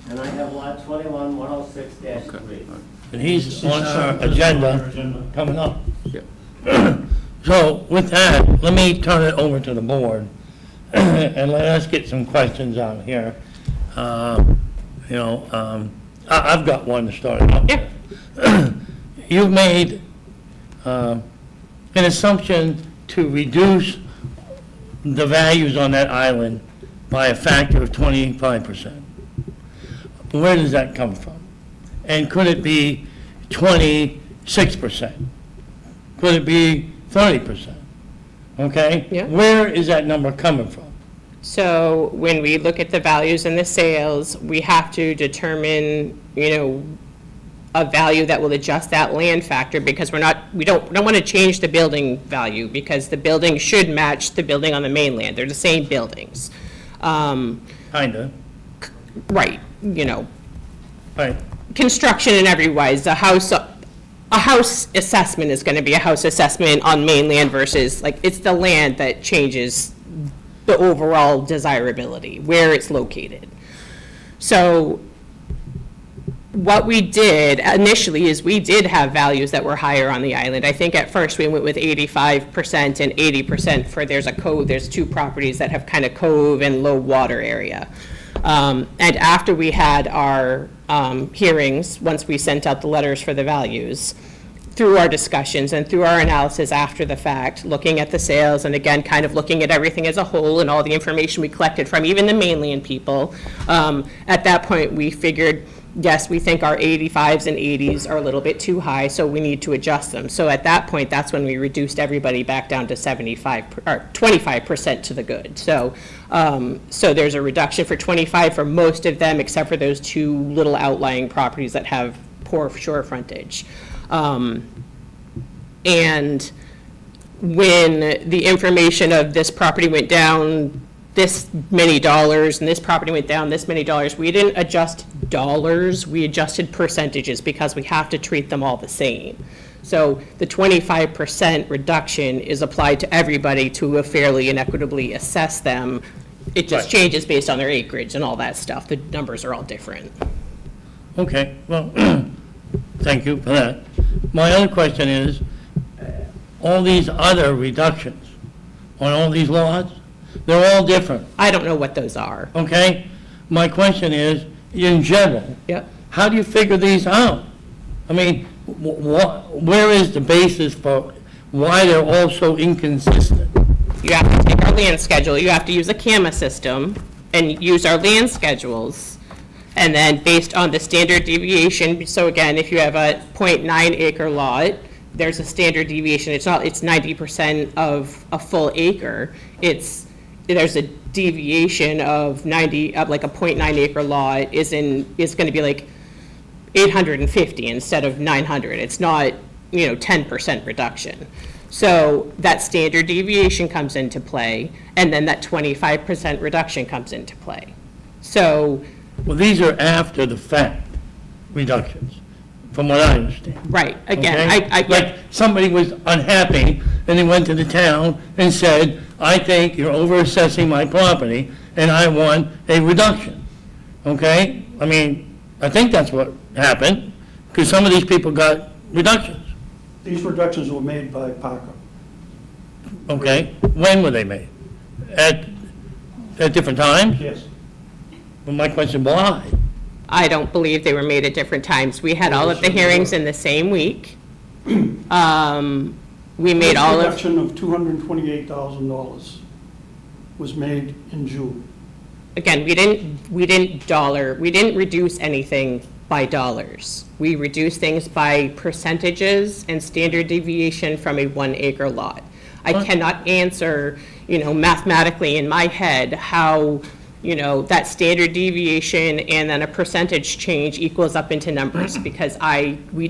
and I have lot 21-106-3. Okay. and he's on our agenda coming up. Yeah. So with that, let me turn it over to the board and let us get some questions out here. I've got one to start out with. You've made an assumption to reduce the values on that island by a factor of 25%. Where does that come from? And could it be 26%? Could it be 30%? Okay? Yeah. Where is that number coming from? So when we look at the values and the sales, we have to determine, a value that will adjust that land factor, because we don't want to change the building value, because the building should match the building on the mainland. They're the same buildings. Kinda. Right, Right. construction in every wise, a house assessment is going to be a house assessment on mainland versus, it's the land that changes the overall desirability, where it's located. So what we did initially is we did have values that were higher on the island. I think at first we went with 85% and 80% for there's two properties that have kind of cove and low water area. And after we had our hearings, once we sent out the letters for the values, through our discussions and through our analysis after the fact, looking at the sales and again, kind of looking at everything as a whole and all the information we collected from even the mainland people, at that point we figured, yes, we think our 85s and 80s are a little bit too high, so we need to adjust them. So at that point, that's when we reduced everybody back down to 25% to the good. So there's a reduction for 25 for most of them, except for those two little outlying properties that have poor shore frontage. And when the information of this property went down this many dollars and this property went down this many dollars, we didn't adjust dollars, we adjusted percentages, because we have to treat them all the same. So the 25% reduction is applied to everybody to fairly and equitably assess them. It just Right. changes based on their acreage and all that stuff. The numbers are all different. Okay, well, thank you for that. My other question is, all these other reductions on all these lots, they're all different, I don't know what those are. okay? My question is, in general, Yep. how do you figure these out? I mean, where is the basis for why they're all so inconsistent? You have to take our land schedule, you have to use a CAMA system and use our land schedules. And then based on the standard deviation, so again, if you have a 0.9 acre lot, there's a standard deviation. It's 90% of a full acre. There's a deviation of like a 0.9 acre lot is going to be like 850 instead of 900. It's not, 10% reduction. So that standard deviation comes into play, and then that 25% reduction comes into play. So, Well, these are after the fact reductions, from what I understand. right, again, Okay? Like, somebody was unhappy, and they went to the town and said, I think you're over-assessing my property, and I want a reduction. Okay? I mean, I think that's what happened, because some of these people got reductions. These reductions were made by Parker. Okay? When were they made? At different times? Yes. Well, my question, why? I don't believe they were made at different times. We had all of the hearings in the same week. We made all This of, reduction of $228,000 was made in June. again, we didn't reduce anything by dollars. We reduced things by percentages and standard deviation from a 1 acre lot. I cannot answer, mathematically in my head how, that standard deviation and then a percentage change equals up into numbers, because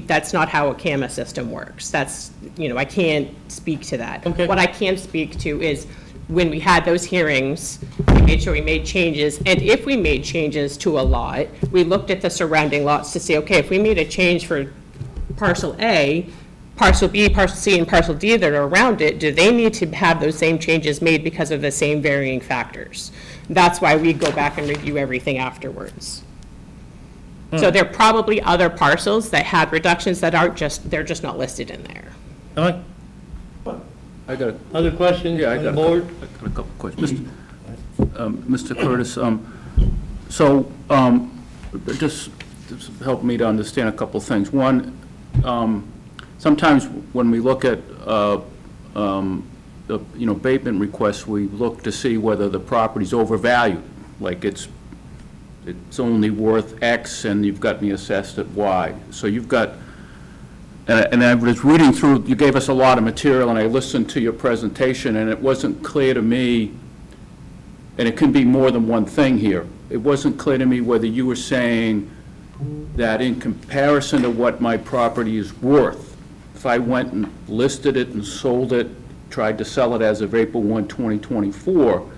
that's not how a CAMA system works. That's, I can't speak to that. Okay. What I can speak to is when we had those hearings, we made sure we made changes, and if we made changes to a lot, we looked at the surrounding lots to see, okay, if we made a change for parcel A, parcel B, parcel C, and parcel D that are around it, do they need to have those same changes made because of the same varying factors? That's why we go back and review everything afterwards. So there are probably other parcels that had reductions that aren't just, they're just not listed in there. All right, I got, other questions yeah, I on got the board? I got a couple questions. Mr. Curtis, just help me to understand a couple things. One, sometimes when we look at, abatement requests, we look to see whether the property's overvalued, like it's only worth X and you've got me assessed at Y. So you've got, and I was reading through, you gave us a lot of material, and I listened to your presentation, and it wasn't clear to me, and it can be more than one thing here. It wasn't clear to me whether you were saying that in comparison to what my property is worth, if I went and listed it and sold it, tried to sell it as of April 1, 2024,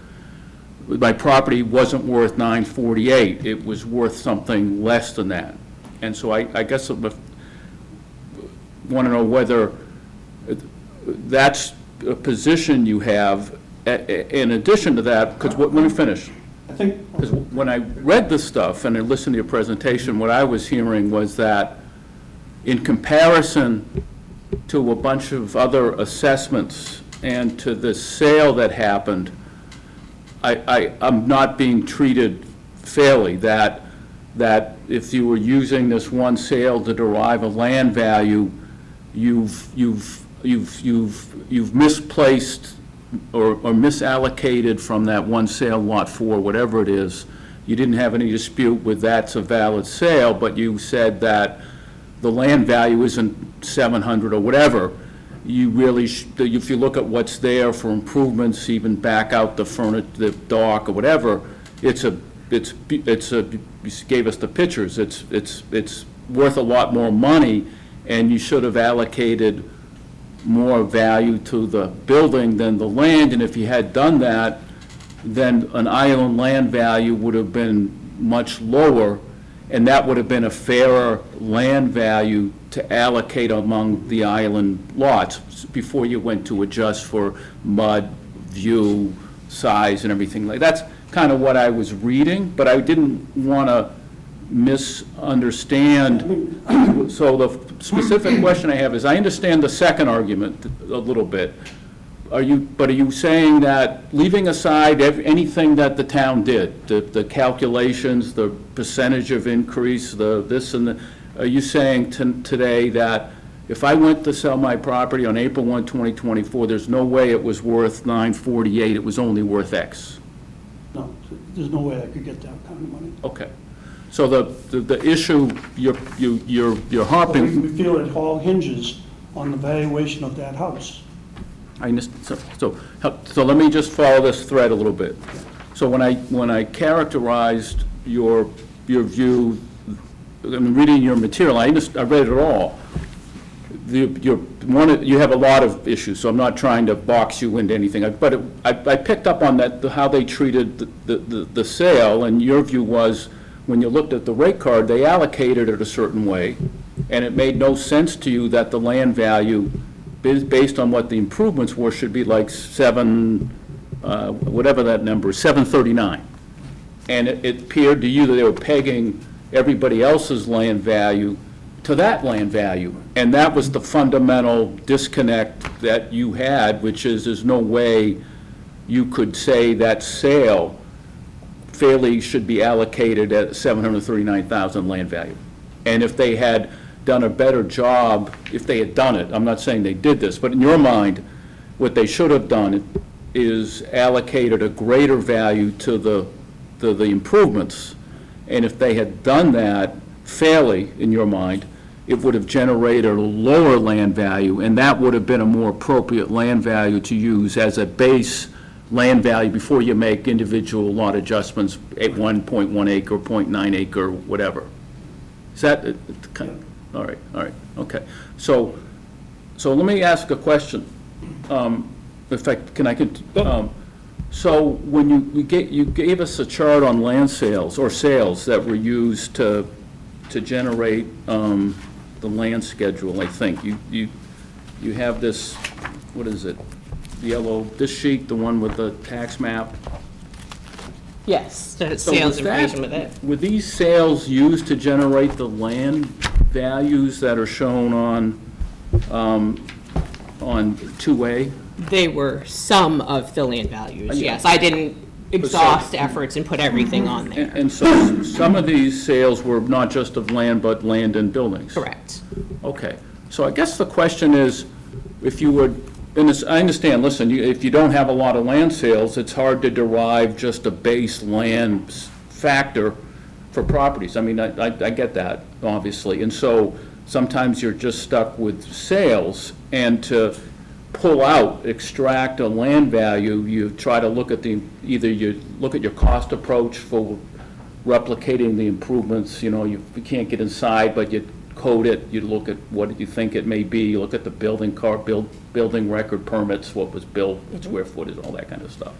my property wasn't worth $948. It was worth something less than that. And so I guess I want to know whether that's a position you have. In addition to that, because let me finish. I think, Because when I read this stuff and I listened to your presentation, what I was hearing was that in comparison to a bunch of other assessments and to the sale that happened, I'm not being treated fairly, that if you were using this one sale to derive a land value, you've misplaced or misallocated from that one sale, lot 4, whatever it is. You didn't have any dispute with that's a valid sale, but you said that the land value isn't 700 or whatever. You really, if you look at what's there for improvements, even back out the furniture, the dock or whatever, you gave us the pictures, it's worth a lot more money, and you should have allocated more value to the building than the land, and if you had done that, then an island land value would have been much lower, and that would have been a fairer land value to allocate among the island lots before you went to adjust for mud, view, size, and everything like that. That's kind of what I was reading, but I didn't want to misunderstand. So the specific question I have is, I understand the second argument a little bit. Are you saying that, leaving aside anything that the town did, the calculations, the percentage of increase, the this and the, are you saying today that if I went to sell my property on April 1, 2024, there's no way it was worth $948, it was only worth X? no, there's no way I could get that kind of money. Okay. So the issue you're harping. We feel it all hinges on the valuation of that house. I understand. So let me just follow this thread a little bit. So when I characterized your view, I'm reading your material, I read it all. You have a lot of issues, so I'm not trying to box you into anything. But I picked up on that, how they treated the sale, and your view was, when you looked at the rate card, they allocated it a certain way, and it made no sense to you that the land value, based on what the improvements were, should be like whatever that number is, 739. And it appeared to you that they were pegging everybody else's land value to that land value. And that was the fundamental disconnect that you had, which is there's no way you could say that sale fairly should be allocated at 739,000 land value. And if they had done a better job, if they had done it, I'm not saying they did this, but in your mind, what they should have done is allocated a greater value to the improvements. And if they had done that fairly, in your mind, it would have generated a lower land value, and that would have been a more appropriate land value to use as a base land value before you make individual lot adjustments at 1.1 acre, 0.9 acre, whatever. Is that, all right, okay. So let me ask a question. If I, can I, so when you gave us a chart on land sales, or sales that were used to generate the land schedule, I think. You have this, what is it? Yellow, this sheet, the one with the tax map. Yes, the So sales was that- information with it. Were these sales used to generate the land values that are shown on 2A? They were some of the land values, Yeah. yes. I didn't exhaust efforts and put everything on there. And so some of these sales were not just of land, but land and buildings? Correct. Okay, so I guess the question is, if you would, and this, I understand, listen, if you don't have a lot of land sales, it's hard to derive just a base land factor for properties. I mean, I get that, obviously, and so sometimes you're just stuck with sales, and to pull out, extract a land value, you try to look at either you look at your cost approach for replicating the improvements, you can't get inside, but you code it, you look at what you think it may be, you look at the building record permits, what was built, square footage, all that kind of stuff.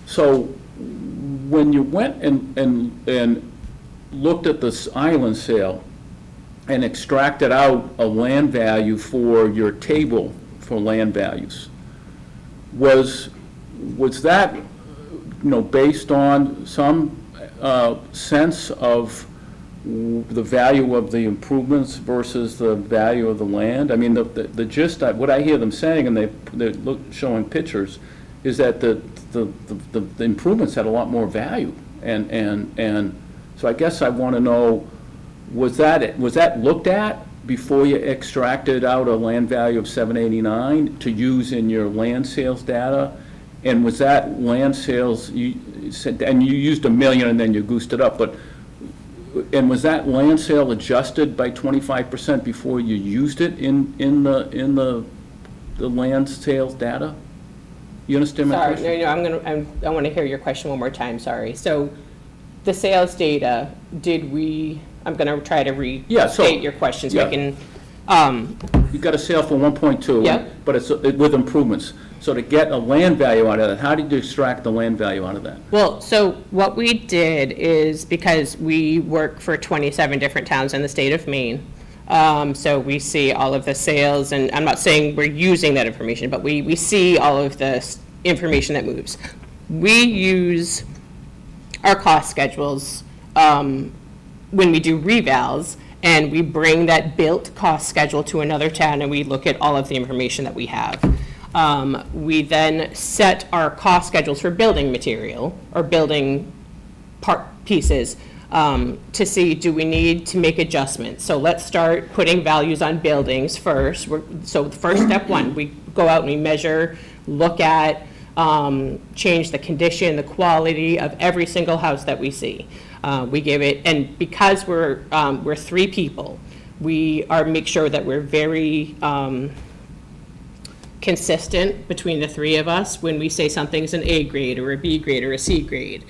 So when you went and looked at this island sale and extracted out a land value for your table for land values, was that, based on some sense of the value of the improvements versus the value of the land? I mean, the gist, what I hear them saying, and they're showing pictures, is that the improvements had a lot more value. And so I guess I want to know, was that looked at before you extracted out a land value of 789 to use in your land sales data? And was that land sales, you said, and you used $1 million and then you goosed it up, and was that land sale adjusted by 25% before you used it in the land sales data? You understand my Sorry, question? I want to hear your question one more time, sorry. So the sales data, I'm going to try to Yeah, so- restate your question so I yeah. can, You got a sale for 1.2. Yeah. But it's with improvements. So to get a land value out of that, how did you extract the land value out of that? well, so what we did is, because we work for 27 different towns in the state of Maine, so we see all of the sales, and I'm not saying we're using that information, but we see all of the information that moves. We use our cost schedules when we do revals, and we bring that built cost schedule to another town, and we look at all of the information that we have. We then set our cost schedules for building material or building pieces to see, do we need to make adjustments? So let's start putting values on buildings first. So first step one, we go out and we measure, look at, change the condition, the quality of every single house that we see. We give it, and because we're 3 people, we make sure that we're very consistent between the 3 of us. When we say something's an A grade or a B grade or a C grade,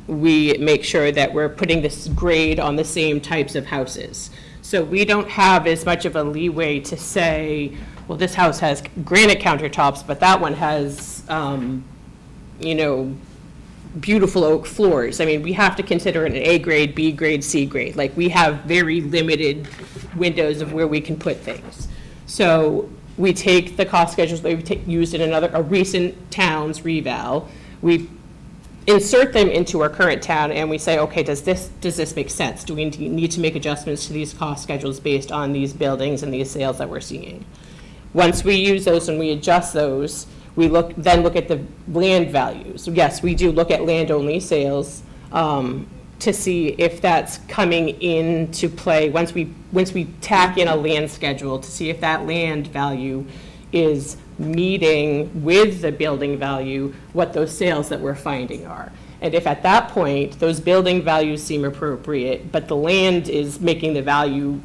we make sure that we're putting this grade on the same types of houses. So we don't have as much of a leeway to say, well, this house has granite countertops, but that one has, beautiful oak floors. I mean, we have to consider it an A grade, B grade, C grade. Like, we have very limited windows of where we can put things. So we take the cost schedules that we've used in a recent town's reval, we insert them into our current town, and we say, okay, does this make sense? Do we need to make adjustments to these cost schedules based on these buildings and these sales that we're seeing? Once we use those and we adjust those, we then look at the land values. Yes, we do look at land-only sales to see if that's coming into play. Once we tack in a land schedule to see if that land value is meeting with the building value what those sales that we're finding are. And if at that point those building values seem appropriate, but the land is making the value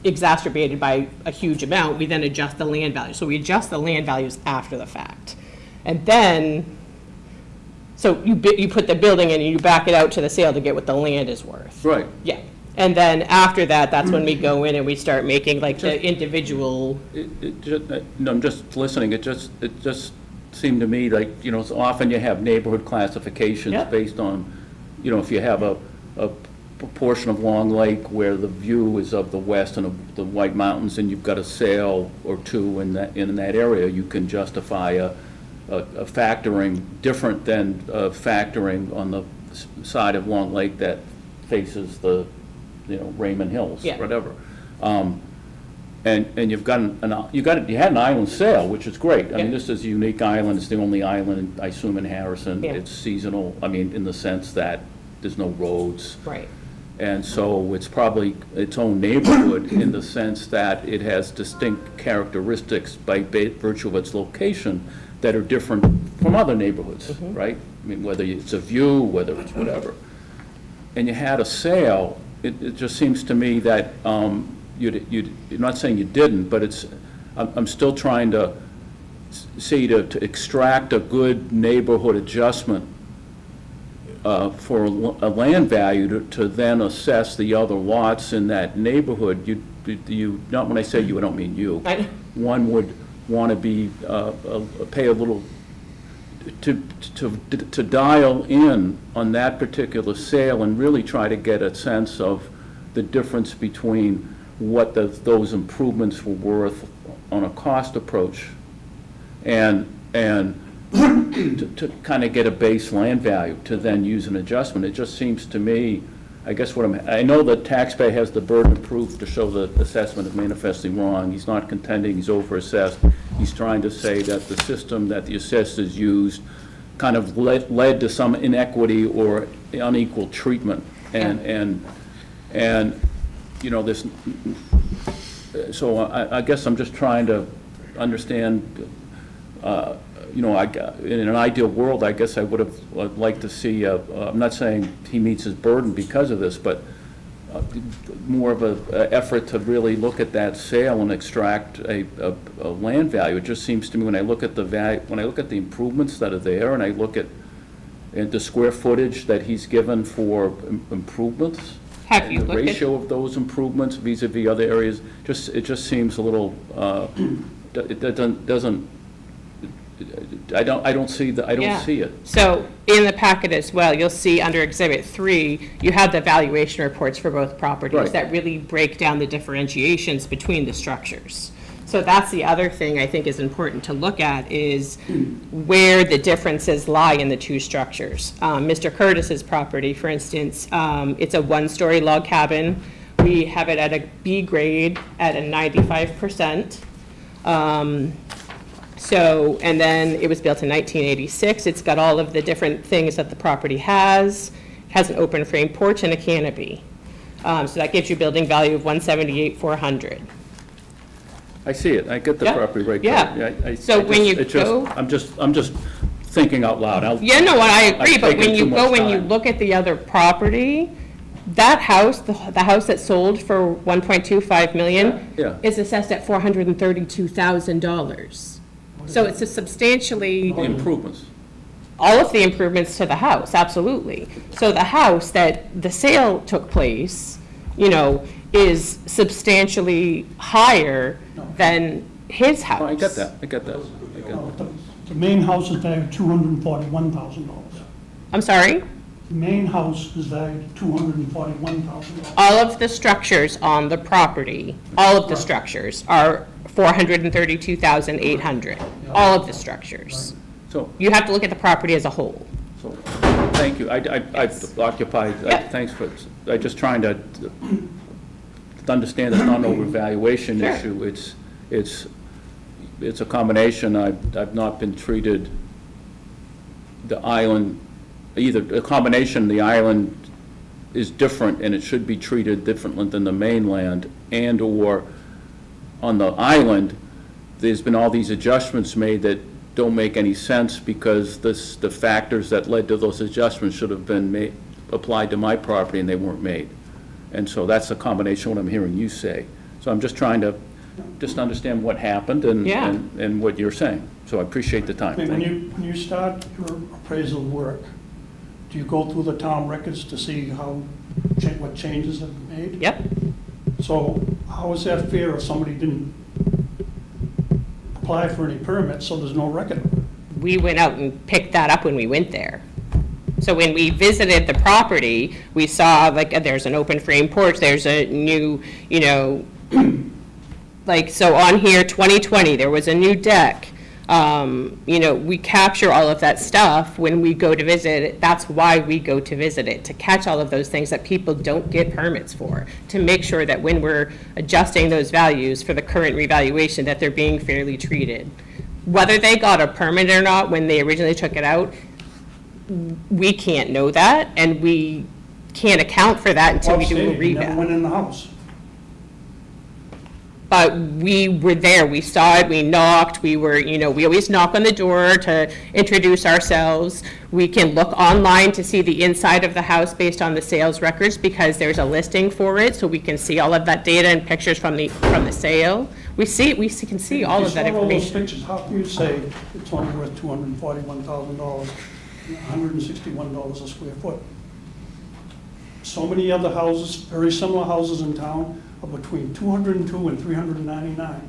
exacerbated by a huge amount, we then adjust the land value. So we adjust the land values after the fact. And then, so you put the building in and you back it out to the sale to get what the land is worth. Right. Yeah. And then after that, that's when we go in and we start making like the individual. I'm just listening, it just seemed to me like, so often you have neighborhood classifications Yep. based on, if you have a portion of Long Lake where the view is of the west and of the White Mountains, and you've got a sale or two in that area, you can justify a a factoring different than factoring on the side of Long Lake that faces the, Raymond Hills, Yeah. whatever. And you've got you had an island sale, which is great. I mean, Yeah. this is a unique island, it's the only island, I assume, in Harrison. Yeah. It's seasonal, I mean, in the sense that there's no roads. Right. And so it's probably its own neighborhood in the sense that it has distinct characteristics by virtue of its location that are different from other neighborhoods, right? I mean, whether it's a view, whether it's whatever. And you had a sale, it just seems to me that you're not saying you didn't, but I'm still trying to see to extract a good neighborhood adjustment for a land value to then assess the other lots in that neighborhood. You, not when I say you, I don't mean you. One would want to be, pay a little, to dial in on that particular sale and really try to get a sense of the difference between what those improvements were worth on a cost approach and to kind of get a base land value to then use an adjustment. It just seems to me, I guess I know the taxpayer has the burden of proof to show the assessment is manifestly wrong. He's not contending he's overassessed. He's trying to say that the system that the assessors used kind of led to some inequity or unequal treatment. And this, so I guess I'm just trying to understand, in an ideal world, I guess I would have liked to see, I'm not saying he meets his burden because of this, but more of a effort to really look at that sale and extract a land value. It just seems to me when I look at the value, when I look at the improvements that are there, and I look at the square footage that he's given for improvements, Have you the looked at? ratio of those improvements vis-à-vis other areas, it just seems a little, it doesn't, I don't see Yeah. it. So in the packet as well, you'll see under Exhibit 3, you have the valuation reports for both properties Right. that really break down the differentiations between the structures. So that's the other thing I think is important to look at is where the differences lie in the two structures. Mr. Curtis's property, for instance, it's a one-story log cabin. We have it at a B grade at a 95%. So, and then it was built in 1986. It's got all of the different things that the property has. It has an open frame porch and a canopy. So that gives you building value of $178,400. I see it, I get the Yeah, property right yeah. there. So when you go- I'm just thinking out loud. Yeah, no, I agree, I've but taken when you too go much and you time. look at the other property, that house, the house that sold for $1.25 million Yeah. is assessed at $432,000. So it's a substantially, Improvements. all of the improvements to the house, absolutely. So the house that the sale took place, is substantially higher than his house. Oh, I get that. The main house is valued at $241,000. I'm sorry? The main house is valued at $241,000. All of the structures on the property, all of the structures are $432,800. All of the structures. So, You have to look at the property as a whole. thank you. I've occupied, Yeah. thanks for, I'm just trying to understand it's not an overvaluation Sure. issue. It's a combination. I've not been treated, the island, either, a combination, the island is different and it should be treated differently than the mainland, and/or on the island, there's been all these adjustments made that don't make any sense because the factors that led to those adjustments should have been applied to my property and they weren't made. And so that's a combination of what I'm hearing you say. So I'm just trying to understand what happened Yeah. and what you're saying. So I appreciate the time. When Thank you. you start your appraisal work, do you go through the town records to see what changes have been made? Yep. So how is that fair if somebody didn't apply for any permits, so there's no record of it? We went out and picked that up when we went there. So when we visited the property, we saw like there's an open frame porch, there's a new, so on here, 2020, there was a new deck. We capture all of that stuff when we go to visit it. That's why we go to visit it, to catch all of those things that people don't get permits for, to make sure that when we're adjusting those values for the current revaluation, that they're being fairly treated. Whether they got a permit or not when they originally took it out, we can't know that, and we can't account for that until we do a He never went reval. in the house. But we were there, we saw it, we knocked, we always knock on the door to introduce ourselves. We can look online to see the inside of the house based on the sales records, because there's a listing for it, so we can see all of that data and pictures from the sale. We can see all of that You saw all those information. pictures, how can you say it's only worth $241,000, $161 a square foot? So many other houses, very similar houses in town, are between 202 and 399.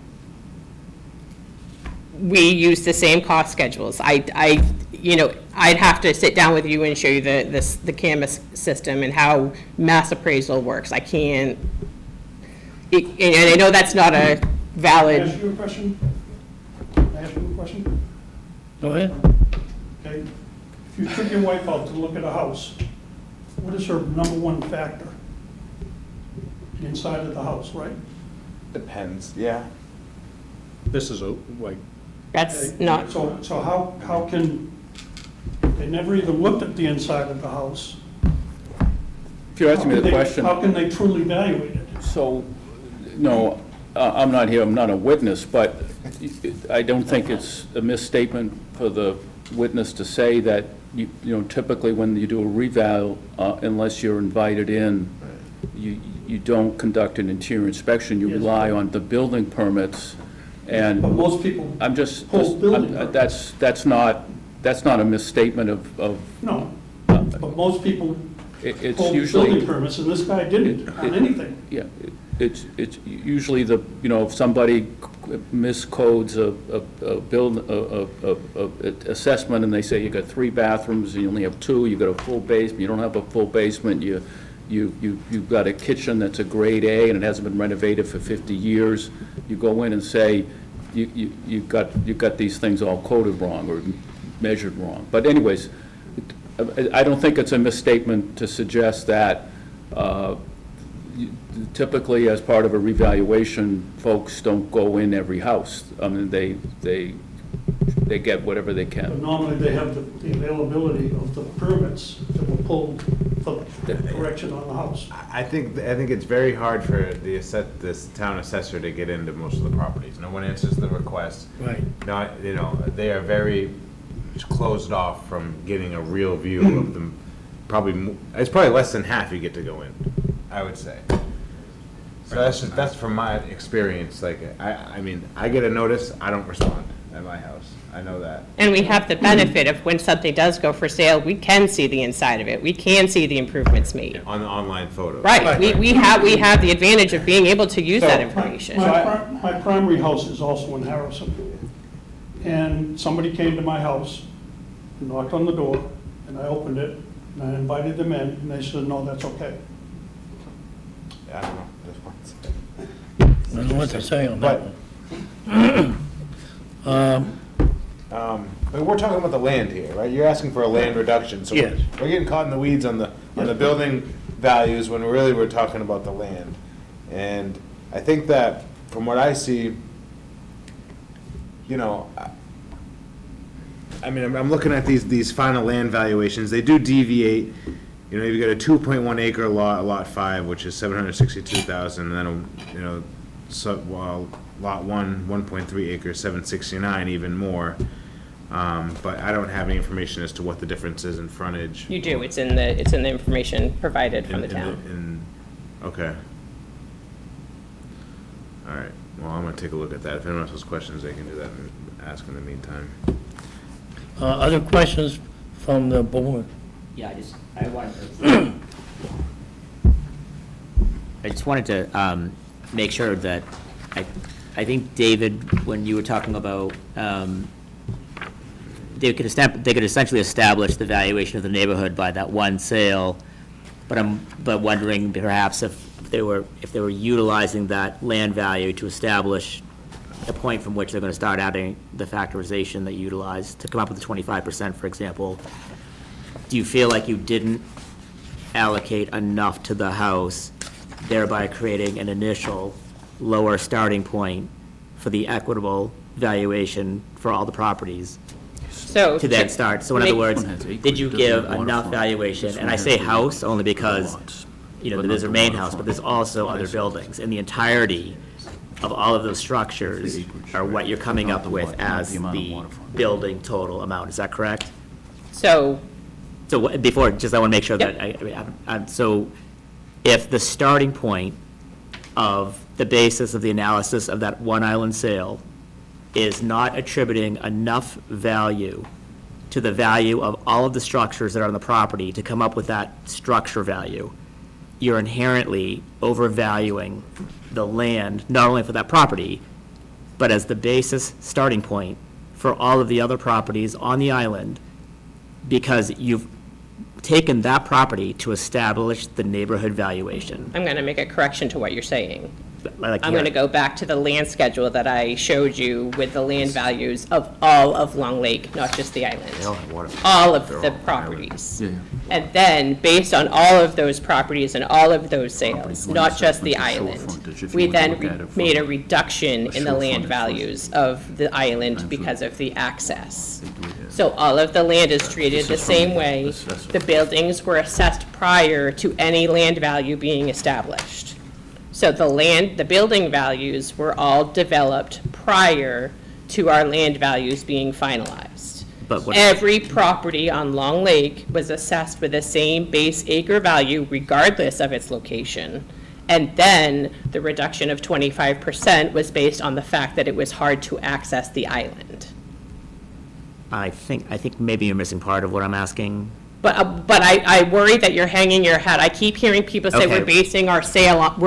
We use the same cost schedules. I'd have to sit down with you and show you the Canvas system and how mass appraisal works. I can't, and I know that's not a Can I valid, ask you a question? Can I ask you a question? Go ahead. Okay, if you took your wife out to look at a house, what is her number one factor? The inside of the house, right? Depends, yeah. This is like, that's Okay, not, So how can, they never even looked at the inside of the house. If you're asking me the question. How can they truly evaluate it? So, no, I'm not here, I'm not a witness, but I don't think it's a misstatement for the witness to say that, typically when you do a reval, unless you're invited in, you don't conduct an interior inspection, you Yes. rely on the building permits, and But most people, I'm just, Whole building permits. that's not a misstatement of, no, but most people it's pull usually. building permits, and this guy didn't on anything. Yeah, it's usually if somebody miscodes a assessment and they say you got 3 bathrooms and you only have 2, you got a full basement, you don't have a full basement, you've got a kitchen that's a grade A and it hasn't been renovated for 50 years, you go in and say, you've got these things all coded wrong or measured wrong. But anyways, I don't think it's a misstatement to suggest that typically, as part of a revaluation, folks don't go in every house. I mean, they get whatever they But can. normally they have the availability of the permits that were pulled for correction on the house. I think it's very hard for this town assessor to get into most of the properties. No one answers the request. Right. They are very closed off from getting a real view of them. It's probably less than half you get to go in, I would say. So that's from my experience. Like, I mean, I get a notice, I don't respond at my house. I know that. and we have the benefit of when something does go for sale, we can see the inside of it. We can see the improvements made. On the online photos. Right, we have the advantage of being able to use that So- information. My primary house is also in Harrison. And somebody came to my house, knocked on the door, and I opened it, and I invited them in, and they said, no, that's okay. I don't know. This one's- I don't know what to say on that But- one. But we're talking about the land here, right? You're asking for a land reduction, so Yes. we're getting caught in the weeds on the building values when really we're talking about the land. And I think that, from what I see, I mean, I'm looking at these final land valuations, they do deviate. You've got a 2.1 acre lot, lot 5, which is 762,000, and then, lot 1, 1.3 acres, 769, even more. But I don't have any information as to what the difference is in frontage. You do, it's in the information provided from the town. Okay. All right, well, I'm gonna take a look at that. If anyone else has questions, they can do that and ask in the meantime. Other questions from the board? Yeah, I wanted to make sure that, I think, David, when you were talking about, they could essentially establish the valuation of the neighborhood by that one sale, but wondering perhaps if they were utilizing that land value to establish a point from which they're gonna start adding the factorization that you utilize to come up with the 25%, for example, do you feel like you didn't allocate enough to the house, thereby creating an initial lower starting point for the equitable valuation for all the properties So. to then start? So in other make- words, did you give enough valuation? And I say house only because, there's a main house, but there's also other buildings. And the entirety of all of those structures are what you're coming up with as the building total amount. Is that correct? So, So before, just I want to make sure that, so if the starting point of the basis of the analysis of that one island sale is not attributing enough value to the value of all of the structures that are on the property to come up with that structure value, you're inherently overvaluing the land, not only for that property, but as the basis starting point for all of the other properties on the island, because you've taken that property to establish the neighborhood valuation. I'm going to make a correction to what you're saying. Like I'm going to here. go back to the land schedule that I showed you with the land values of all of Long Lake, not just the island. All of the properties. And then, based on all of those properties and all of those sales, not just the island, we then made a reduction in the land values of the island because of the access. So all of the land is treated the same way. The buildings were assessed prior to any land value being established. So the building values were all developed prior to our land values being finalized. But what- Every property on Long Lake was assessed with the same base acre value regardless of its location. And then the reduction of 25% was based on the fact that it was hard to access the island. I think maybe you're missing part of what I'm asking. But I worry that you're hanging your hat. I keep hearing people say Okay. we're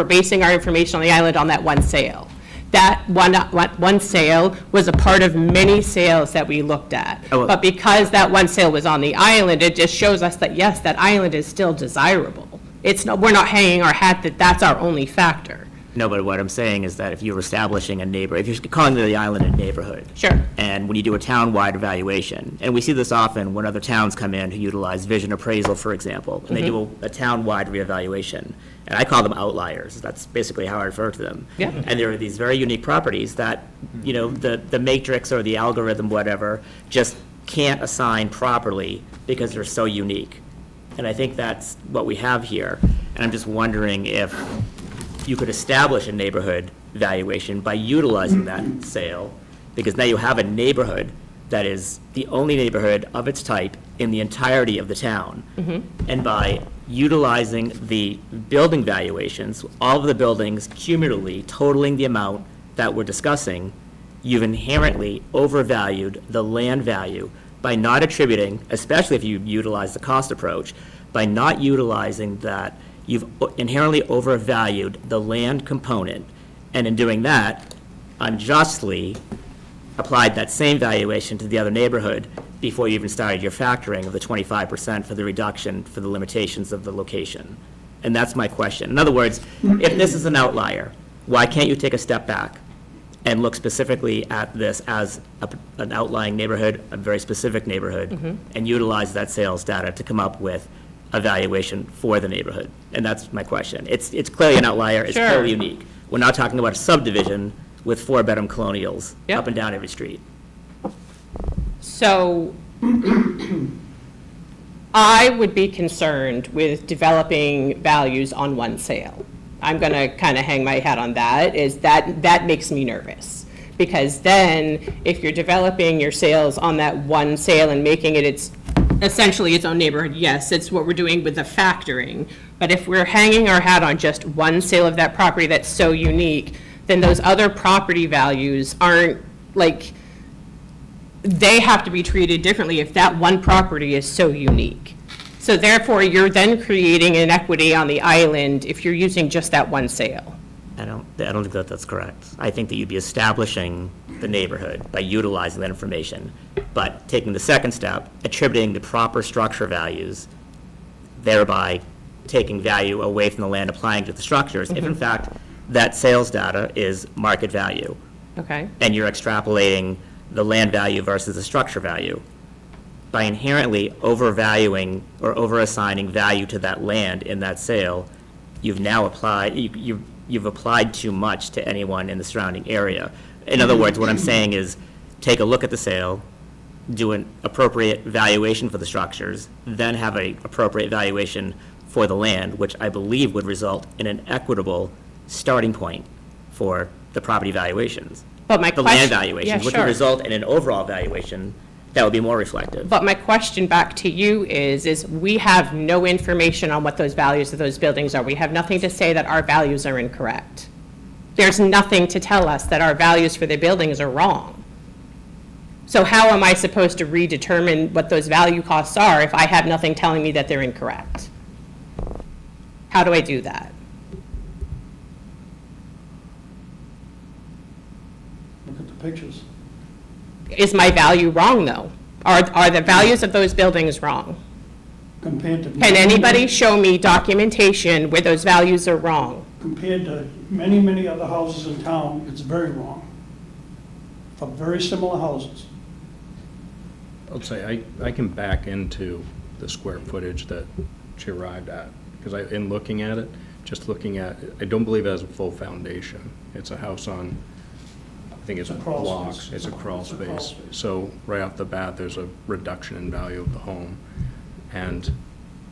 basing our information on the island on that one sale. That one sale was a part of many sales that we looked at. Oh. But because that one sale was on the island, it just shows us that, yes, that island is still desirable. We're not hanging our hat that that's our only factor. No, but what I'm saying is that if you're establishing if you're calling the island a neighborhood. Sure. And when you do a town-wide evaluation, and we see this often when other towns come in who utilize vision appraisal, for example, and they do a town-wide reevaluation, and I call them outliers, that's basically how I refer to them. Yeah. And there are these very unique properties that, the matrix or the algorithm, whatever, just can't assign properly because they're so unique. And I think that's what we have here. And I'm just wondering if you could establish a neighborhood valuation by utilizing that sale, because now you have a neighborhood that is the only neighborhood of its type in the entirety of the town. And by utilizing the building valuations, all of the buildings cumulatively totaling the amount that we're discussing, you've inherently overvalued the land value by not attributing, especially if you utilize the cost approach, by not utilizing that, you've inherently overvalued the land component, and in doing that, unjustly applied that same valuation to the other neighborhood before you even started your factoring of the 25% for the reduction for the limitations of the location. And that's my question. In other words, if this is an outlier, why can't you take a step back and look specifically at this as an outlying neighborhood, a very specific neighborhood, and utilize that sales data to come up with a valuation for the neighborhood? And that's my question. It's clearly an outlier, it's Sure. clearly unique. We're not talking about a subdivision with 4-bedroom colonials Yep. up and down every street. So I would be concerned with developing values on one sale. I'm going to kind of hang my hat on that, is that makes me nervous. Because then, if you're developing your sales on that one sale and making it essentially its own neighborhood, yes, it's what we're doing with the factoring. But if we're hanging our hat on just one sale of that property that's so unique, then those other property values aren't, they have to be treated differently if that one property is so unique. So therefore, you're then creating inequity on the island if you're using just that one sale. I don't think that that's correct. I think that you'd be establishing the neighborhood by utilizing that information, but taking the second step, attributing the proper structure values, thereby taking value away from the land, applying to the structures, if in fact that sales data is market value. Okay. and you're extrapolating the land value versus the structure value. By inherently overvaluing or overassigning value to that land in that sale, you've now applied, you've applied too much to anyone in the surrounding area. In other words, what I'm saying is, take a look at the sale, do an appropriate valuation for the structures, then have an appropriate valuation for the land, which I believe would result in an equitable starting point for the property valuations. But my The land question- valuations, yeah, which would sure. result in an overall valuation that would be more reflective. But my question back to you is we have no information on what those values of those buildings are. We have nothing to say that our values are incorrect. There's nothing to tell us that our values for the buildings are wrong. So how am I supposed to redetermine what those value costs are if I have nothing telling me that they're incorrect? How do I do that? Look at the pictures. Is my value wrong, though? Are the values of those buildings wrong? Compared to. Can anybody show me documentation where those values are wrong? Compared to many, many other houses in town, it's very wrong. For very similar houses. I'll say, I can back into the square footage that she arrived at, because in looking at it, just looking at, I don't believe it has a full foundation. It's a house on, I think it's It's a crawl blocks, space. it's a crawl It's a crawl space. space. So right off the bat, there's a reduction in value of the home. And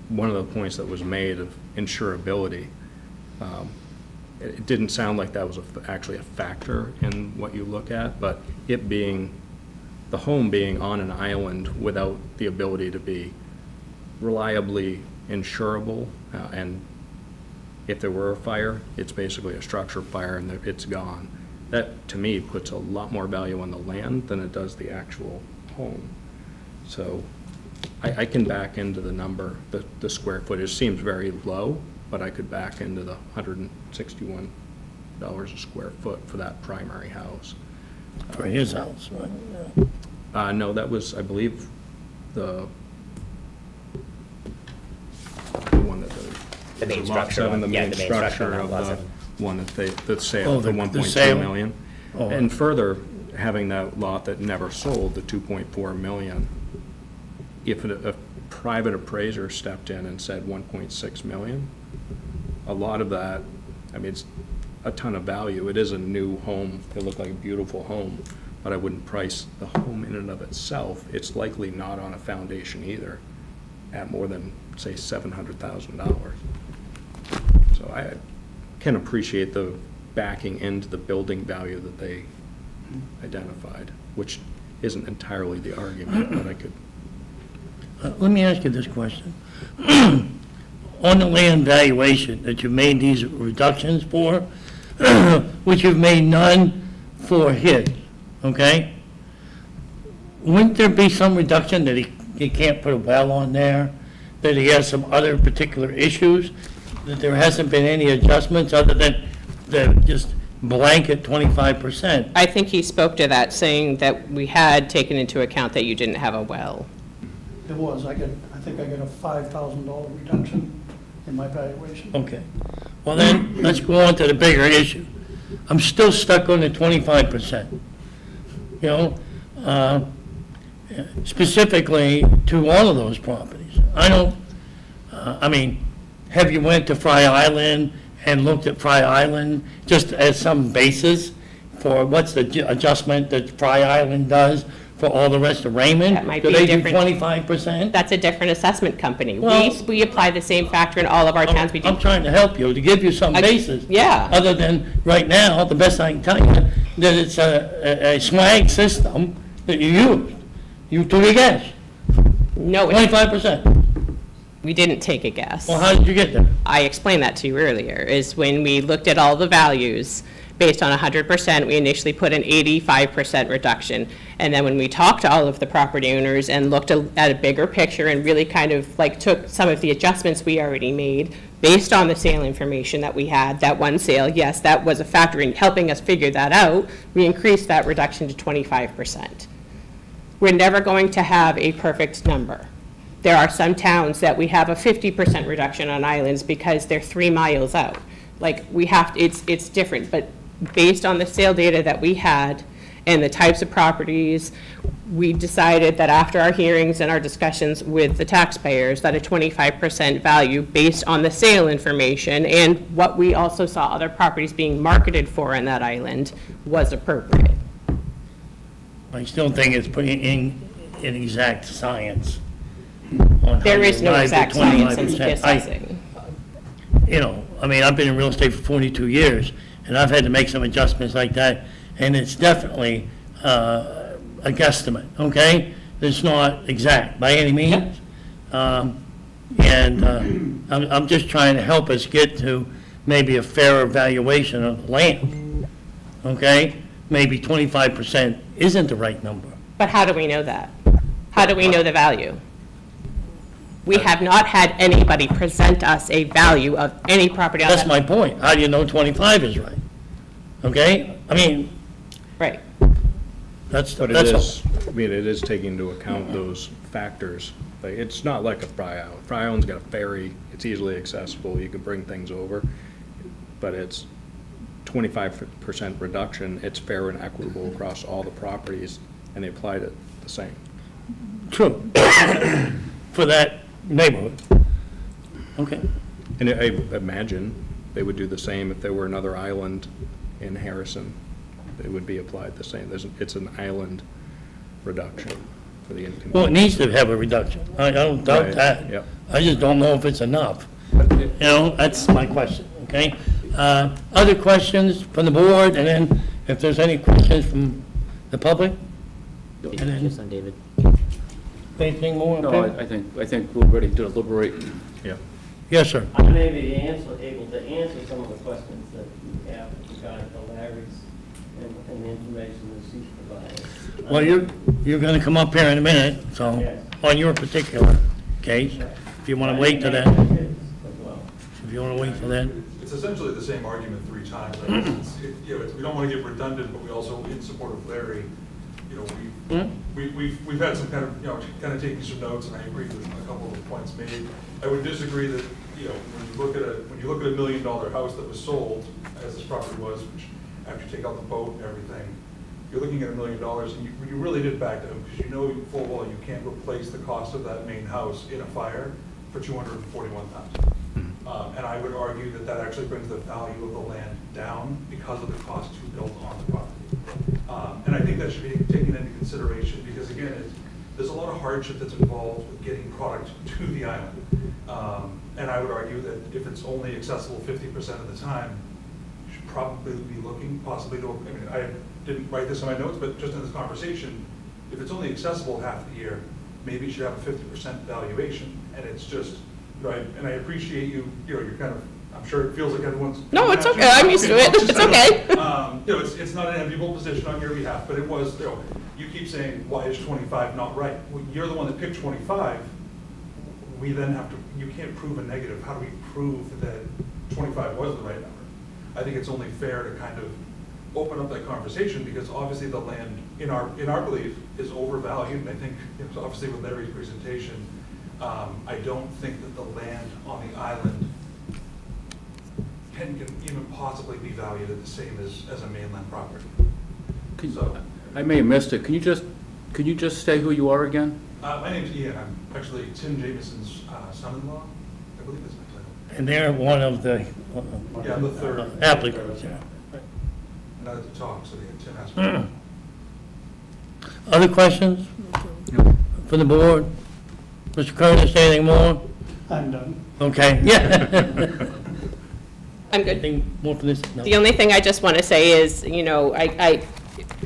one of the points that was made of insurability, it didn't sound like that was actually a factor in what you look at, but it being, the home being on an island without the ability to be reliably insurable, and if there were a fire, it's basically a structure fire and it's gone. That, to me, puts a lot more value on the land than it does the actual home. So I can back into the number, the square footage seems very low, but I could back into the $161 a square foot for that primary house. For his house, right? No, that was, I believe, the one that The main Lot structure 7, one, the yeah, main the main structure structure on of Lot the 7. one that the Oh, sale, the the 1.2 sale? million. Oh. And further, having that lot that never sold, the 2.4 million, if a private appraiser stepped in and said 1.6 million, a lot of that, I mean, it's a ton of value. It is a new home. It looked like a beautiful home, but I wouldn't price the home in and of itself. It's likely not on a foundation either at more than, say, $700,000. So I can appreciate the backing into the building value that they identified, which isn't entirely the argument, but I could. Let me ask you this question. On the land valuation that you made these reductions for, which you've made none for his, okay? Wouldn't there be some reduction that he can't put a well on there, that he has some other particular issues, that there hasn't been any adjustments other than the just blanket 25%? I think he spoke to that, saying that we had taken into account that you didn't have a well. It was, I think I got a $5,000 reduction in my valuation. Okay. Well then, let's go on to the bigger issue. I'm still stuck on the 25%. You know, specifically to all of those properties. I don't, I mean, have you went to Fry Island and looked at Fry Island just as some basis for what's the adjustment that Fry Island does for all the rest of Raymond? That might Do be they do different. 25%? That's a different assessment company. Well- We apply the same factor in all of our towns. We do. I'm trying to help you, to give you some basis. yeah. Other than, right now, the best I can tell you, that it's a swag system that you use. You took a guess, No, it's- 25%. we didn't take a guess. Well, how did you get there? I explained that to you earlier, is when we looked at all the values, based on 100%, we initially put an 85% reduction. And then when we talked to all of the property owners and looked at a bigger picture and really kind of like took some of the adjustments we already made based on the sale information that we had, that one sale, yes, that was a factor in helping us figure that out, we increased that reduction to 25%. We're never going to have a perfect number. There are some towns that we have a 50% reduction on islands because they're 3 miles out. Like, we have, it's different, but based on the sale data that we had and the types of properties, we decided that after our hearings and our discussions with the taxpayers, that a 25% value based on the sale information and what we also saw other properties being marketed for on that island was appropriate. I still think it's putting in exact science. on how There you is no arrive at exact science in 25%. assessing. You know, I mean, I've been in real estate for 42 years, and I've had to make some adjustments like that, and it's definitely a guesstimate, okay? It's not exact by any means. I'm just trying to help us get to maybe a fairer valuation of the land, okay? Maybe 25% isn't the right number. But how do we know that? How do we know the value? We have not had anybody present us a value of any property on that. That's my point. How do you know 25 is right? Okay? I mean, Right. that's But it all. is, I mean, it is taking into account those factors. Like, it's not like a Frye Island. Frye Island's got a ferry, it's easily accessible, you can bring things over, but it's 25% reduction, it's fair and equitable across all the properties, and they applied it the same. True. For that neighborhood. Okay. And I imagine they would do the same if there were another island in Harrison. It would be applied the same. It's an island reduction for the income. Well, it needs to have a reduction. I don't doubt Right, that. yep. I just don't know if it's enough. You know, that's my question, okay? Other questions from the board, and then if there's any questions from the public? And then- Yes, on David. Anything more? No, I think we're ready to deliberate. Yeah. Yes, sir. I may be able to answer some of the questions that you have regarding the Larry's and the information that she's provided. Well, you're going to come up here in a minute, so, Yes. on your particular case, if you want to wait till then, As well. if you want to wait till then. It's essentially the same argument three times. I guess we don't want to get redundant, but we also, in support of Larry, you know, we've had some kind of taking some notes, and I agree with a couple of the points made. I would disagree that, you know, when you look at a $1 million house that was sold, as this property was, which after you take out the boat and everything, you're looking at $1 million, and you really did back down, because you know full well you can't replace the cost of that main house in a fire for $241,000. And I would argue that that actually brings the value of the land down because of the cost to build on the property. And I think that should be taken into consideration, because again, there's a lot of hardship that's involved with getting product to the island. And I would argue that if it's only accessible 50% of the time, you should probably be looking possibly to, I mean, I didn't write this in my notes, but just in this conversation, if it's only accessible half the year, maybe you should have a 50% valuation. And it's just, you know, and I appreciate you know, you're kind of, I'm sure it feels like everyone's. No, it's okay. I'm used to it. It's okay. You know, it's not an enviable position on your behalf, but it was, you know, you keep saying, why is 25 not right? Well, you're the one that picked 25. We then have to, you can't prove a negative. How do we prove that 25 was the right number? I think it's only fair to kind of open up that conversation, because obviously the land, in our belief, is overvalued. And I think, you know, obviously with Larry's presentation, I don't think that the land on the island can even possibly be valued at the same as a mainland property. So, I may have missed it. Can you just say who you are again? my name's Ian. I'm actually Tim Jameson's son-in-law. I believe that's my title. And they're one of the Yeah, I'm the third. applicants, yeah. And I had to talk, so Tim asked me. Other questions from the board? Mr. Curtis, anything more? I'm done. Okay, yeah. I'm good. Anything more from this? No. The only thing I just want to say is, you know, I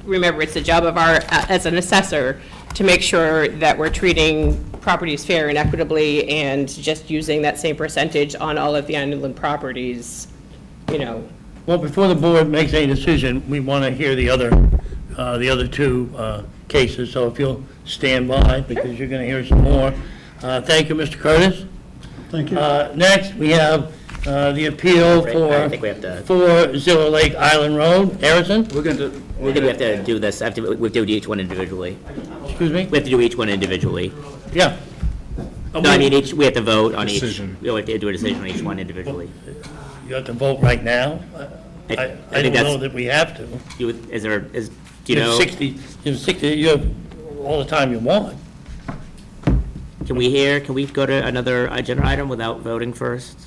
remember it's the job of our, as an assessor, to make sure that we're treating properties fair and equitably, and just using that same percentage on all of the inland properties, you know. Well, before the board makes any decision, we want to hear the other two cases, so if you'll stand by, because you're going to hear some more. Thank you, Mr. Curtis. Thank you. Next, we have the appeal I think we have to- for Zillow Lake Island Road. Harrison, I think we have to do this, we have to do each one individually. excuse me? We have to do each one individually. Yeah. No, I mean, we have to vote on each. Decision. We have to do a decision on each one individually. You have to vote right now? I think don't know that's, that we have to. is there, is, do you You have know? 60, you have 60, you have all the time you want. Can we go to another agenda item without voting first?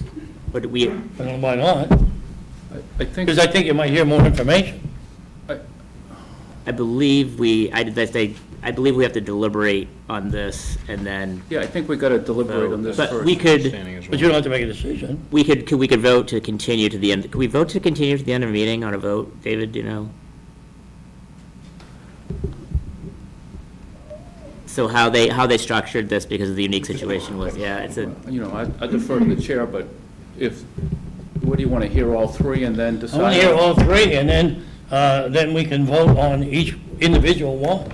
Or do we, I don't know why not, I think, because I think you might hear more information. I believe I believe we have to deliberate on this and then, yeah, I think we got to deliberate on this first. but we could, Standing as But well. you don't have to make a decision. we could vote to continue to the end. Could we vote to continue to the end of the meeting on a vote? David, do you know? So how they structured this because of the unique situation was, yeah, it's a, You know, I defer to the chair, but if, what do you want to hear, all three and then I decide? want to hear all three, and then we can vote on each individual one.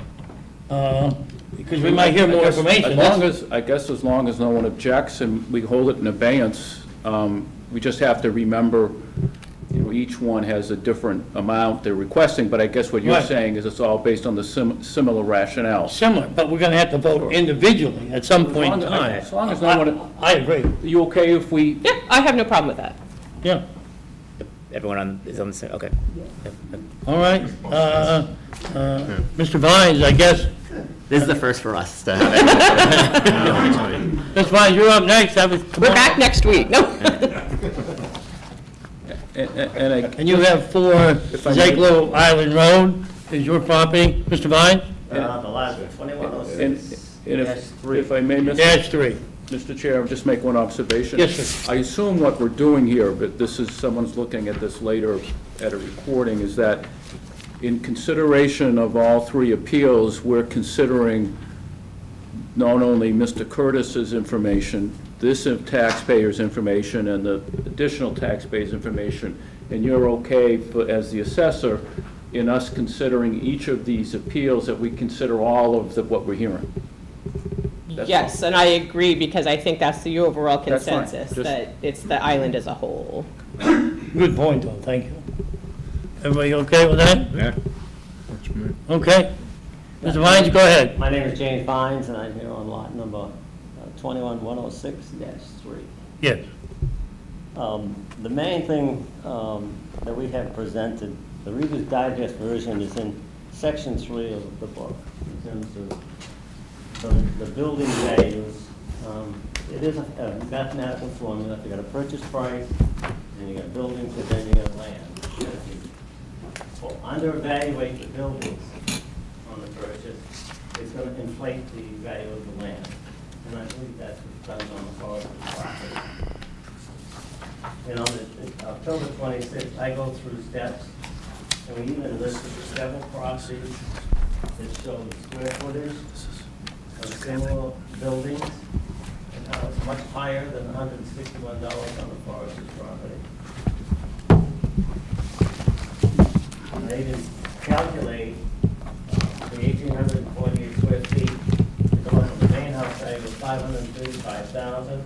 Because we might hear more I guess information. I guess as long as no one objects and we hold it in abeyance, we just have to remember, you know, each one has a different amount they're requesting, but I guess what you're Right. saying is it's all based on the similar rationale. Similar, but we're going to have to vote individually at some point in time. As long as no one, I agree, are you okay if we, Yeah, I have no problem with that. yeah. everyone is on the same, okay. All right, Mr. Vines, I guess, This is the first for us to have it. Ms. Vines, you're up next. We're back next week. No. And you have 4 Zeglo Island Road is your property, Mr. Vines? The last one, and 2106. if I may, Dash 3. Mr. Chair, I'll just make one observation. Yes, sir. I assume what we're doing here, but this is, someone's looking at this later at a recording, is that in consideration of all 3 appeals, we're considering not only Mr. Curtis's information, this taxpayer's information, and the additional taxpayer's information, and you're okay, as the assessor, in us considering each of these appeals, that we consider all of what we're hearing? That's Yes, and I agree, because I think that's the overall That's fine. consensus, Just- that it's the island as a whole. Good point, though, thank you. Everybody okay with that? Yeah. Works for me. Okay. Mr. Vines, go ahead. My name is James Vines, and I'm here on lot number 21106-3. Yes. The main thing that we have presented, the Reader's Digest version is in section 3 of the book, in terms of the building values. It is a mathematical formula. You got a purchase price, and you got buildings, and then you got land. Well, under-evaluate the buildings on the purchase, it's going to inflate the value of the land. And I believe that's what's done on the forest property. And on the October 26th, I go through steps, and we even listed several properties that show the square footage of similar buildings, and how it's much higher than $161 on the forest's property. And they didn't calculate the 1,848 square feet, going from the main house value of 535,000,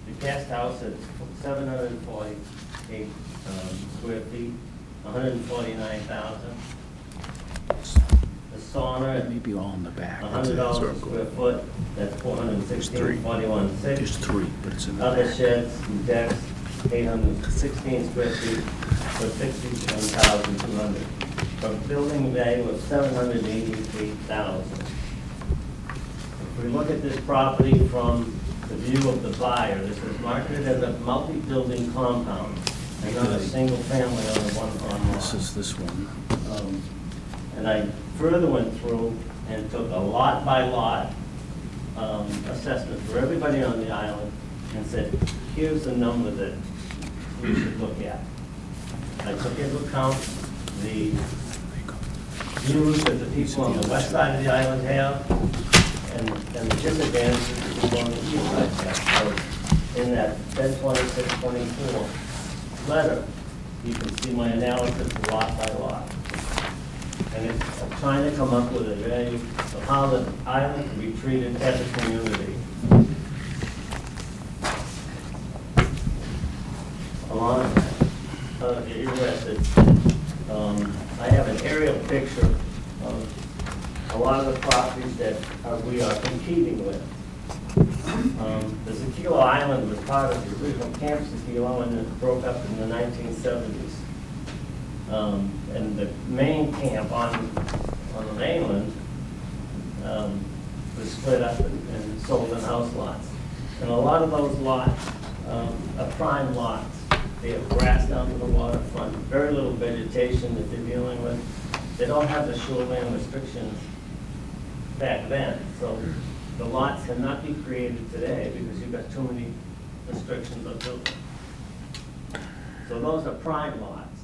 the guest house at 748 square feet, 149,000. The sauna Maybe all in the back. at $100 a square foot, that's 416, 41.6. There's 3, but it's in the Other back. sheds and decks, 816 square feet for 61,200. For a building value of 783,000. If we look at this property from the view of the buyer, this is marketed as a multi-building compound, and not a single family on one This lot. is this one. And I further went through and took a lot by lot assessment for everybody on the island and said, here's the number that we should look at. I took into account the views that the people on the west side of the island have and the disadvantages that the people on the east side have. So in that 10/26/24 letter, you can see my analysis lot by lot. And it's trying to come up with a value of how the island can be treated as a community. Along, if you're interested, I have an aerial picture of a lot of the properties that we are competing with. The Sakilo Island was part of the original Camp Sakilo, and it broke up in the 1970s. And the main camp on the mainland was split up and sold in house lots. And a lot of those lots are prime lots. They have grass down to the waterfront, very little vegetation that they're dealing with. They don't have the shoreline restrictions back then. So the lots cannot be created today because you've got too many restrictions on building. So those are prime lots.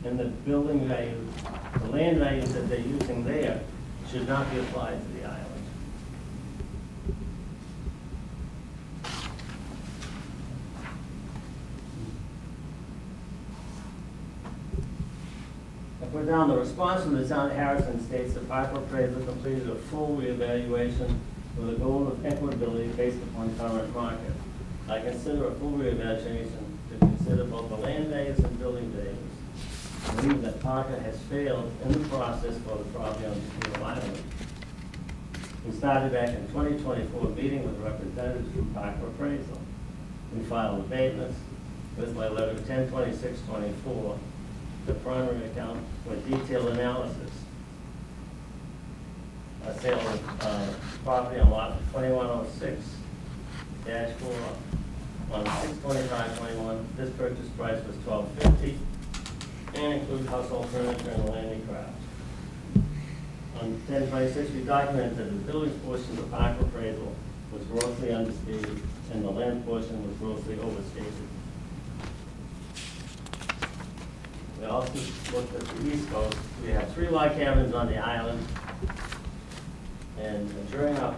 And the building value, the land values that they're using there should not be applied to the island. I put down the response from the town of Harrison states the Parker appraiser completed a full reevaluation with a goal of equitability based upon current market. I consider a full reevaluation to consider both the land values and building values. I believe that Parker has failed in the process for the property on Tequila Island. We started back in 2024 meeting with representatives from Parker Appraisal. We filed abatements with my letter 10/26/24, the primary account with detailed analysis. A sale of property on lot 2106-4 on 6/25/21. This purchase price was $12.50 and include household furniture and landing craft. On 10/26, we documented that the building portion of the Parker appraisal was grossly understated and the land portion was grossly overstated. We also looked at the East Coast. We have 3 log cabins on the island. And during our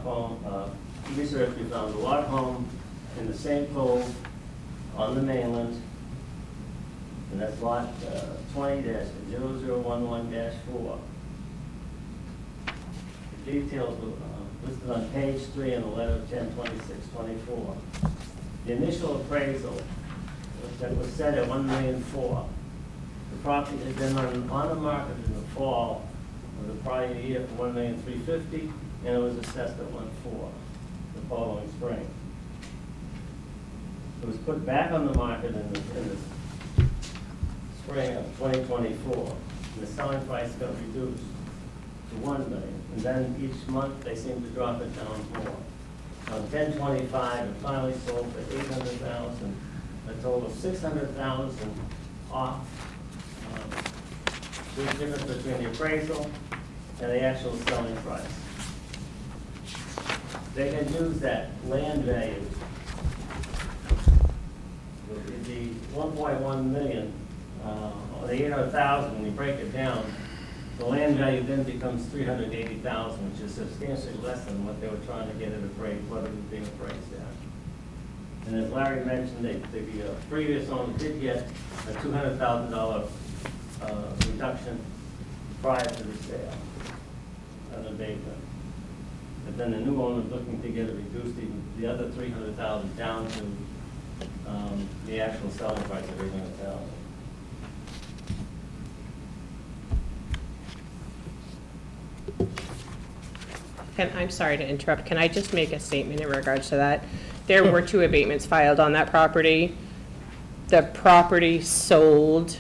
research, we found a log home in the same cove on the mainland. And that's lot 20-0011-4. The details were listed on page 3 in the letter of 10/26/24. The initial appraisal that was set at $1,000,004. The property had been on the market in the fall of the prior year for $1,350,000, and it was assessed at $1,400,000 the following spring. It was put back on the market in the spring of 2024. The selling price got reduced to $1,000,000, and then each month they seemed to drop it down more. On 10/25, it finally sold for $800,000, a total of $600,000 off. The difference between the appraisal and the actual selling price. They had used that land value. The 1.1 million, or the 800,000, when you break it down, the land value then becomes 380,000, which is substantially less than what they were trying to get it appraised, what it was being appraised at. And as Larry mentioned, the previous owner did get a $200,000 reduction prior to the sale, an abatement. But then the new owner is looking to get it reduced, even the other 300,000 down to the actual selling price of 800,000. I'm sorry to interrupt. Can I just make a statement in regards to that? There were 2 abatements filed on that property. The property sold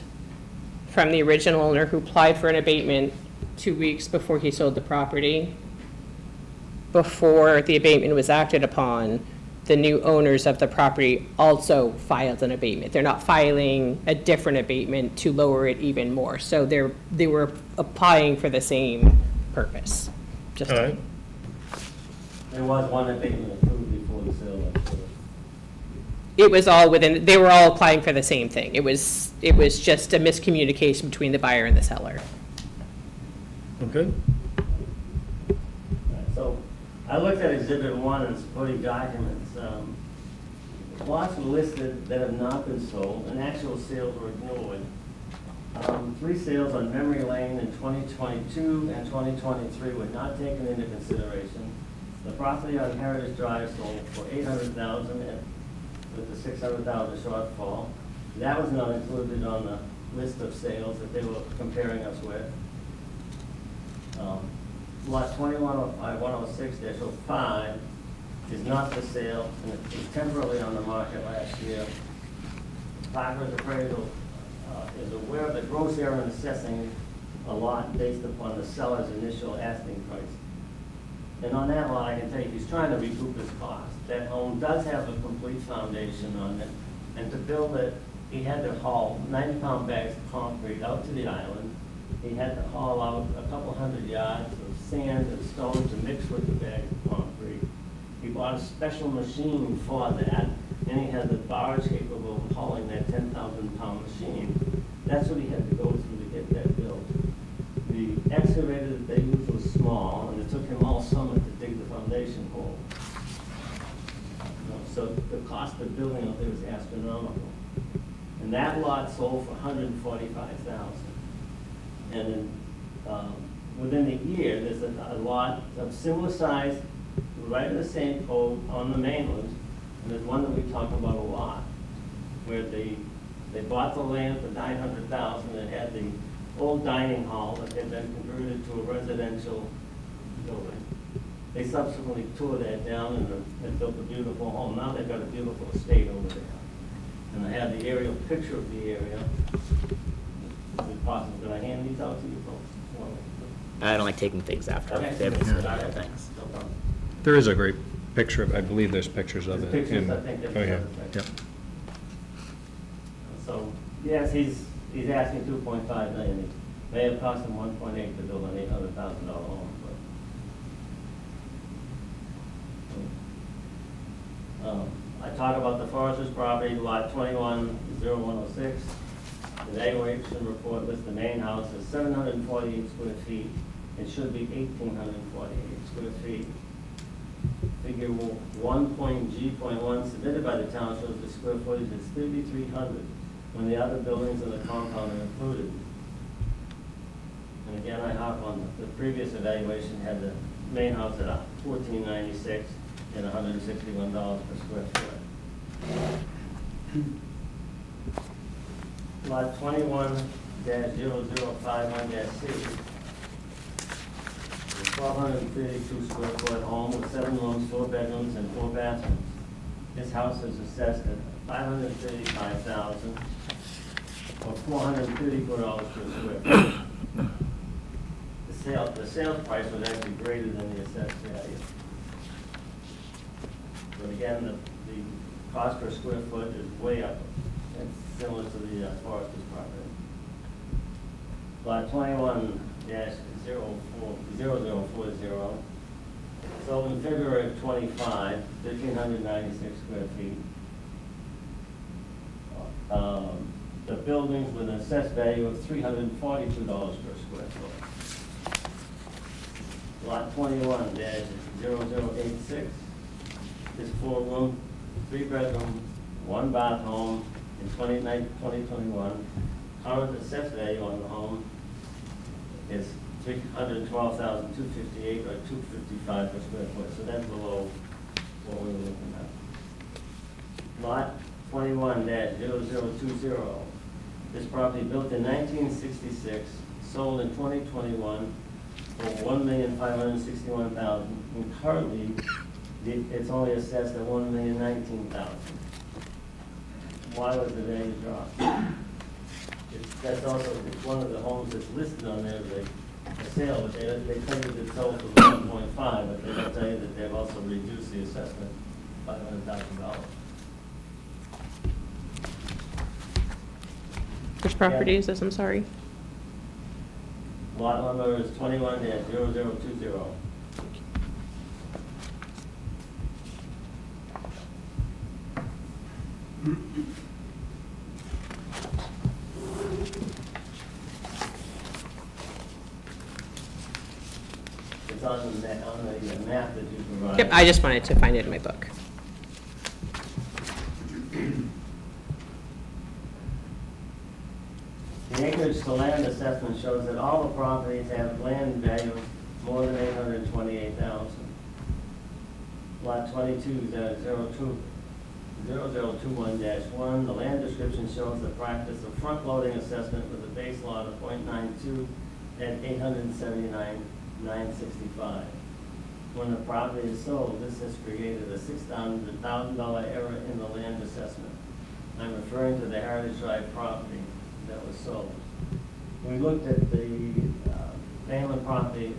from the original owner who applied for an abatement 2 weeks before he sold the property. Before the abatement was acted upon, the new owners of the property also filed an abatement. They're not filing a different abatement to lower it even more. So they were applying for the same purpose. Just All right. There was one abatement approved before the sale went through. It was all within, they were all applying for the same thing. It was just a miscommunication between the buyer and the seller. Okay. So I looked at Exhibit 1 and supporting documents. Lots were listed that have not been sold, and actual sales were ignored. 3 sales on Memory Lane in 2022 and 2023 were not taken into consideration. The property on Heritage Drive sold for $800,000 with the $600,000 shortfall. That was not included on the list of sales that they were comparing us with. Lot 2105-106-05 is not for sale, and it was temporarily on the market last year. Parker's appraisal is aware of the gross error in assessing a lot based upon the seller's initial asking price. And on that lot, I can tell you, he's trying to recoup his cost. That home does have a complete foundation on it, and to build it, he had to haul 90-pound bags of concrete out to the island. He had to haul out a couple 100 yards of sand and stone to mix with the bags of concrete. He bought a special machine for that, and he had the barge capable of hauling that 10,000-pound machine. That's what he had to go through to get that built. The excavator that they used was small, and it took him all summer to dig the foundation hole. So the cost of building out there was astronomical. And that lot sold for $145,000. And then, within a year, there's a lot of similar size, right in the same code on the mainland. And there's one that we talk about a lot, where they bought the land for $900,000 and had the old dining hall that had been converted to a residential building. They subsequently tore that down and built a beautiful home. Now they've got a beautiful estate over there. And I have the aerial picture of the area. Is it possible, can I hand these out to you folks? I don't like taking things after. Okay. They've been- Yeah. Thanks. No problem. There is a great picture, I believe there's pictures of There's it. pictures, in- I think there's Oh, yeah, pictures. yep. So, yes, he's asking 2.5 million. It may have cost him 1.8 to build an $800,000 home, but. I talk about the Forester's property, lot 210106. The valuation report lists the main house as 748 square feet. It should be 1,848 square feet. Figure 1.G.1 submitted by the town shows the square footage is 3,300 when the other buildings in the compound are included. And again, I hop on the previous evaluation had the main house at $1,496 and $161 per square foot. Lot 21-0051-C. 1,232 square foot home with 7 rooms, 4 bedrooms, and 4 bathrooms. This house is assessed at $535,000 or $434 per square foot. The sales price was actually greater than the assessed value. But again, the cost per square foot is way up. It's similar to the Forester's property. Lot 21-0040, sold in February of 25, 1,596 square feet. The buildings with an assessed value of $342 per square foot. Lot 21-0086 is 4-room, 3-bedroom, 1-bath home in 2021. Current assessed value on the home is $312,258 or $255 per square foot, so that's below what we were looking at. Lot 21-0020, this property built in 1966, sold in 2021 for $1,561,000, and currently it's only assessed at $1,019,000. Why was the value drop? That's also, it's one of the homes that's listed on there as a sale, but they tell you that it sold for 1.5, but they don't tell you that they've also reduced the assessment $500,000. Which property is this, I'm sorry? Lot number is 21-0020. It's on the map that you provided. Yep, I just wanted to find it in my book. The acreage to land assessment shows that all the properties have land values more than $828,000. Lot 22-0021-1, the land description shows the practice of front-loading assessment with a base lot of .92 at $879,965. When the property is sold, this has created a $600,000 error in the land assessment. I'm referring to the Heritage Drive property. that was sold. We looked at the family property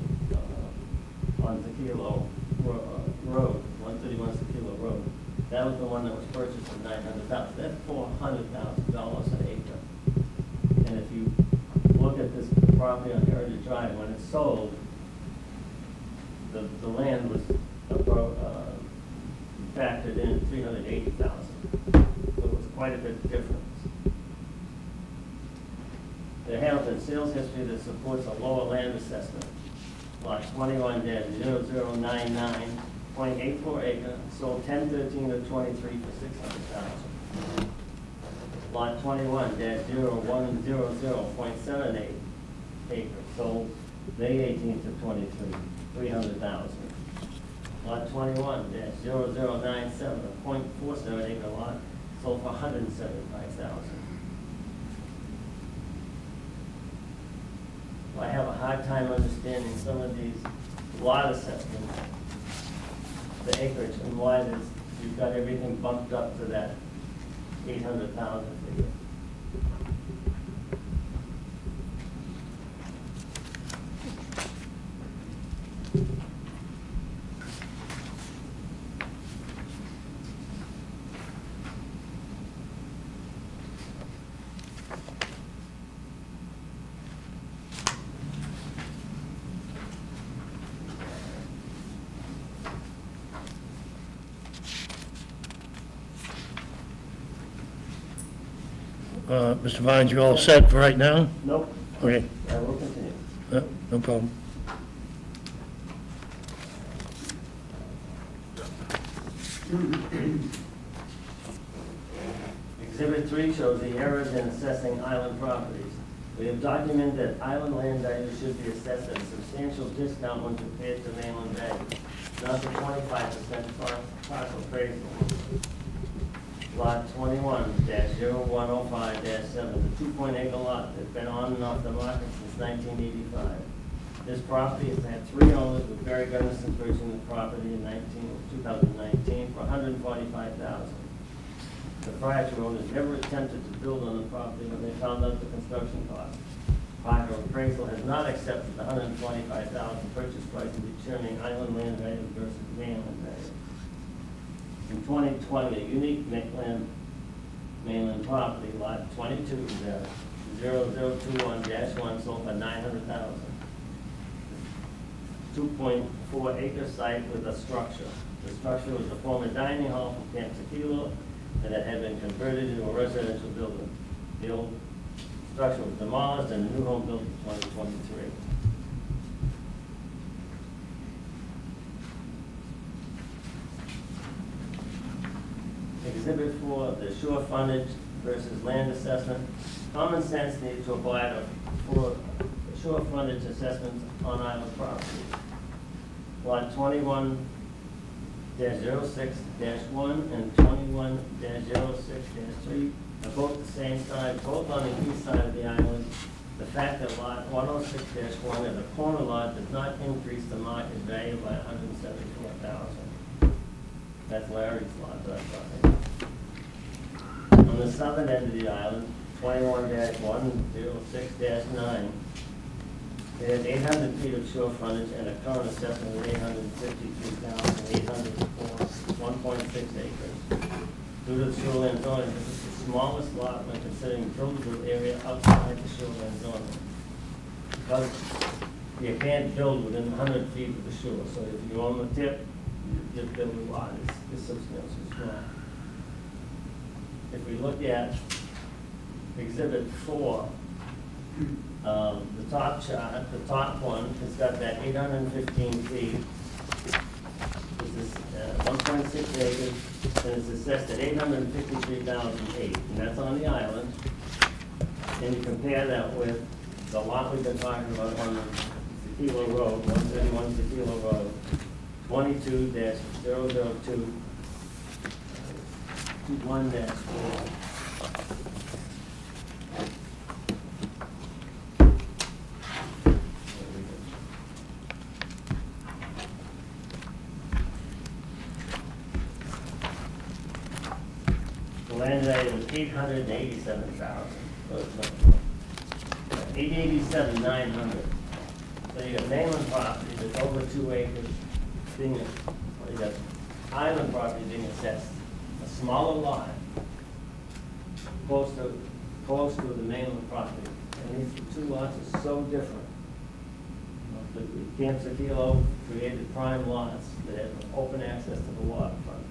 on Tequila Road, 131 Tequila Road. That was the one that was purchased for $900,000. That's $400,000 an acre. And if you look at this property on Heritage Drive, when it's sold, the land was factored in at $380,000. So it was quite a bit of difference. There has been sales history that supports a lower land assessment. Lot 21-0099.84 acre, sold 10/13 of 23 for $600,000. Lot 21-0100.78 acres, sold May 18th of 23, $300,000. Lot 21-0097, a .47 acre lot, sold for $175,000. I have a hard time understanding some of these lot assessments, the acreage, and why you've got everything bumped up to that 800,000 figure. Mr. Vines, you all set for right now? Nope, Okay, I will continue. no problem. Exhibit 3 shows the errors in assessing island properties. We have documented that island land value should be assessed at a substantial discount when compared to mainland value, not the 25% partial appraisal. Lot 21-0105-7, the 2-acre lot that's been on and off the market since 1985. This property has had 3 owners with Barry Gunnison purchasing the property in 2019 for $145,000. The prior 2 owners never attempted to build on the property when they found out the construction cost. Parker Appraisal has not accepted the $125,000 purchase price in determining island land value versus mainland value. In 2020, a unique mainland property, lot 22-0021-1, sold for $900,000. 2.4 acre site with a structure. The structure was the former dining hall for Camp Tequila, and it had been converted into a residential building. The old structure was demolished and a new home built in 2023. Exhibit 4, the shore frontage versus land assessment. Common sense needs to apply for shore frontage assessments on island property. Lot 21-06-1 and 21-06-3 are both the same size, both on the east side of the island. The fact that lot 106-1 is a corner lot does not increase the market value by $174,000. That's Larry's lot that I'm talking about. On the southern end of the island, 21-106-9, it has 800 feet of shore frontage and a current assessment of $853,800 for 1.6 acres. Due to the shoreline zoning, this is the smallest lot when considering buildable area outside the shoreline zoning. Because you can't build within 100 feet of the shore, so if you're on the tip, your buildable lot is substantially small. If we look at Exhibit 4, the top chart, the top one, has got that 815 feet. This is 1.6 acres, and it's assessed at $853,008, and that's on the island. And you compare that with the lot we've been talking about on Tequila Road, 131 Tequila Road, 22-002-1-4. The land value was $887,000, so it's not 887,900. So you got mainland property that's over 2 acres being, you got island property being assessed, a smaller lot, close to the mainland property. And these two lots are so different. The Camp Sakilo created prime lots that have open access to the waterfront.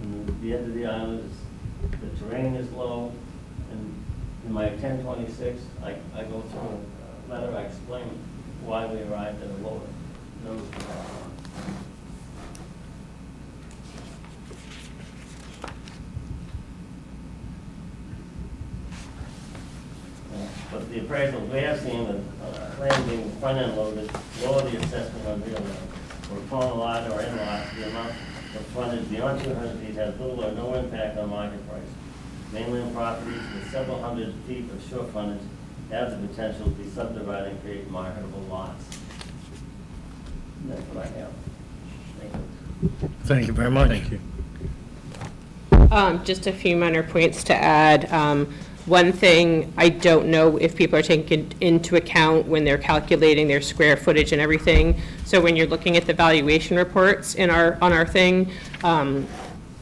And the end of the island is, the terrain is low, and in my 1026, I go through a letter, I explain why we arrived at a lower number. But the appraisal, we have seen the land being front-end loaded, lower the assessment on real land. For a corner lot or in-lot, the amount of frontage beyond 200 feet has little or no impact on market price. Mainland properties with several hundred feet of shore frontage have the potential to be subdivided and create marketable lots. And that's what I have. Thank you. Thank you very much. Thank you. Just a few minor points to add. One thing, I don't know if people are taking into account when they're calculating their square footage and everything. So when you're looking at the valuation reports on our thing,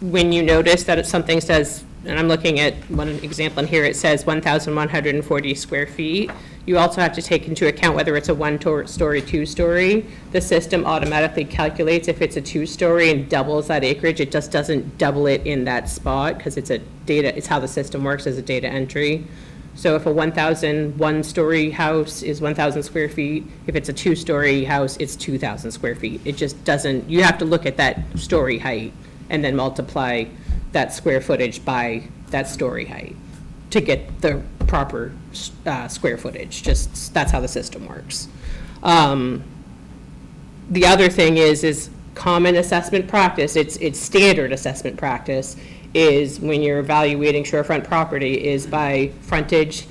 when you notice that something says, and I'm looking at one example in here, it says 1,140 square feet. You also have to take into account whether it's a one-story, two-story. The system automatically calculates if it's a two-story and doubles that acreage. It just doesn't double it in that spot because it's how the system works as a data entry. So if a 1,001-story house is 1,000 square feet, if it's a two-story house, it's 2,000 square feet. It just doesn't, you have to look at that story height and then multiply that square footage by that story height to get the proper square footage. Just, that's how the system works. The other thing is common assessment practice, it's standard assessment practice, is when you're evaluating shorefront property is by frontage,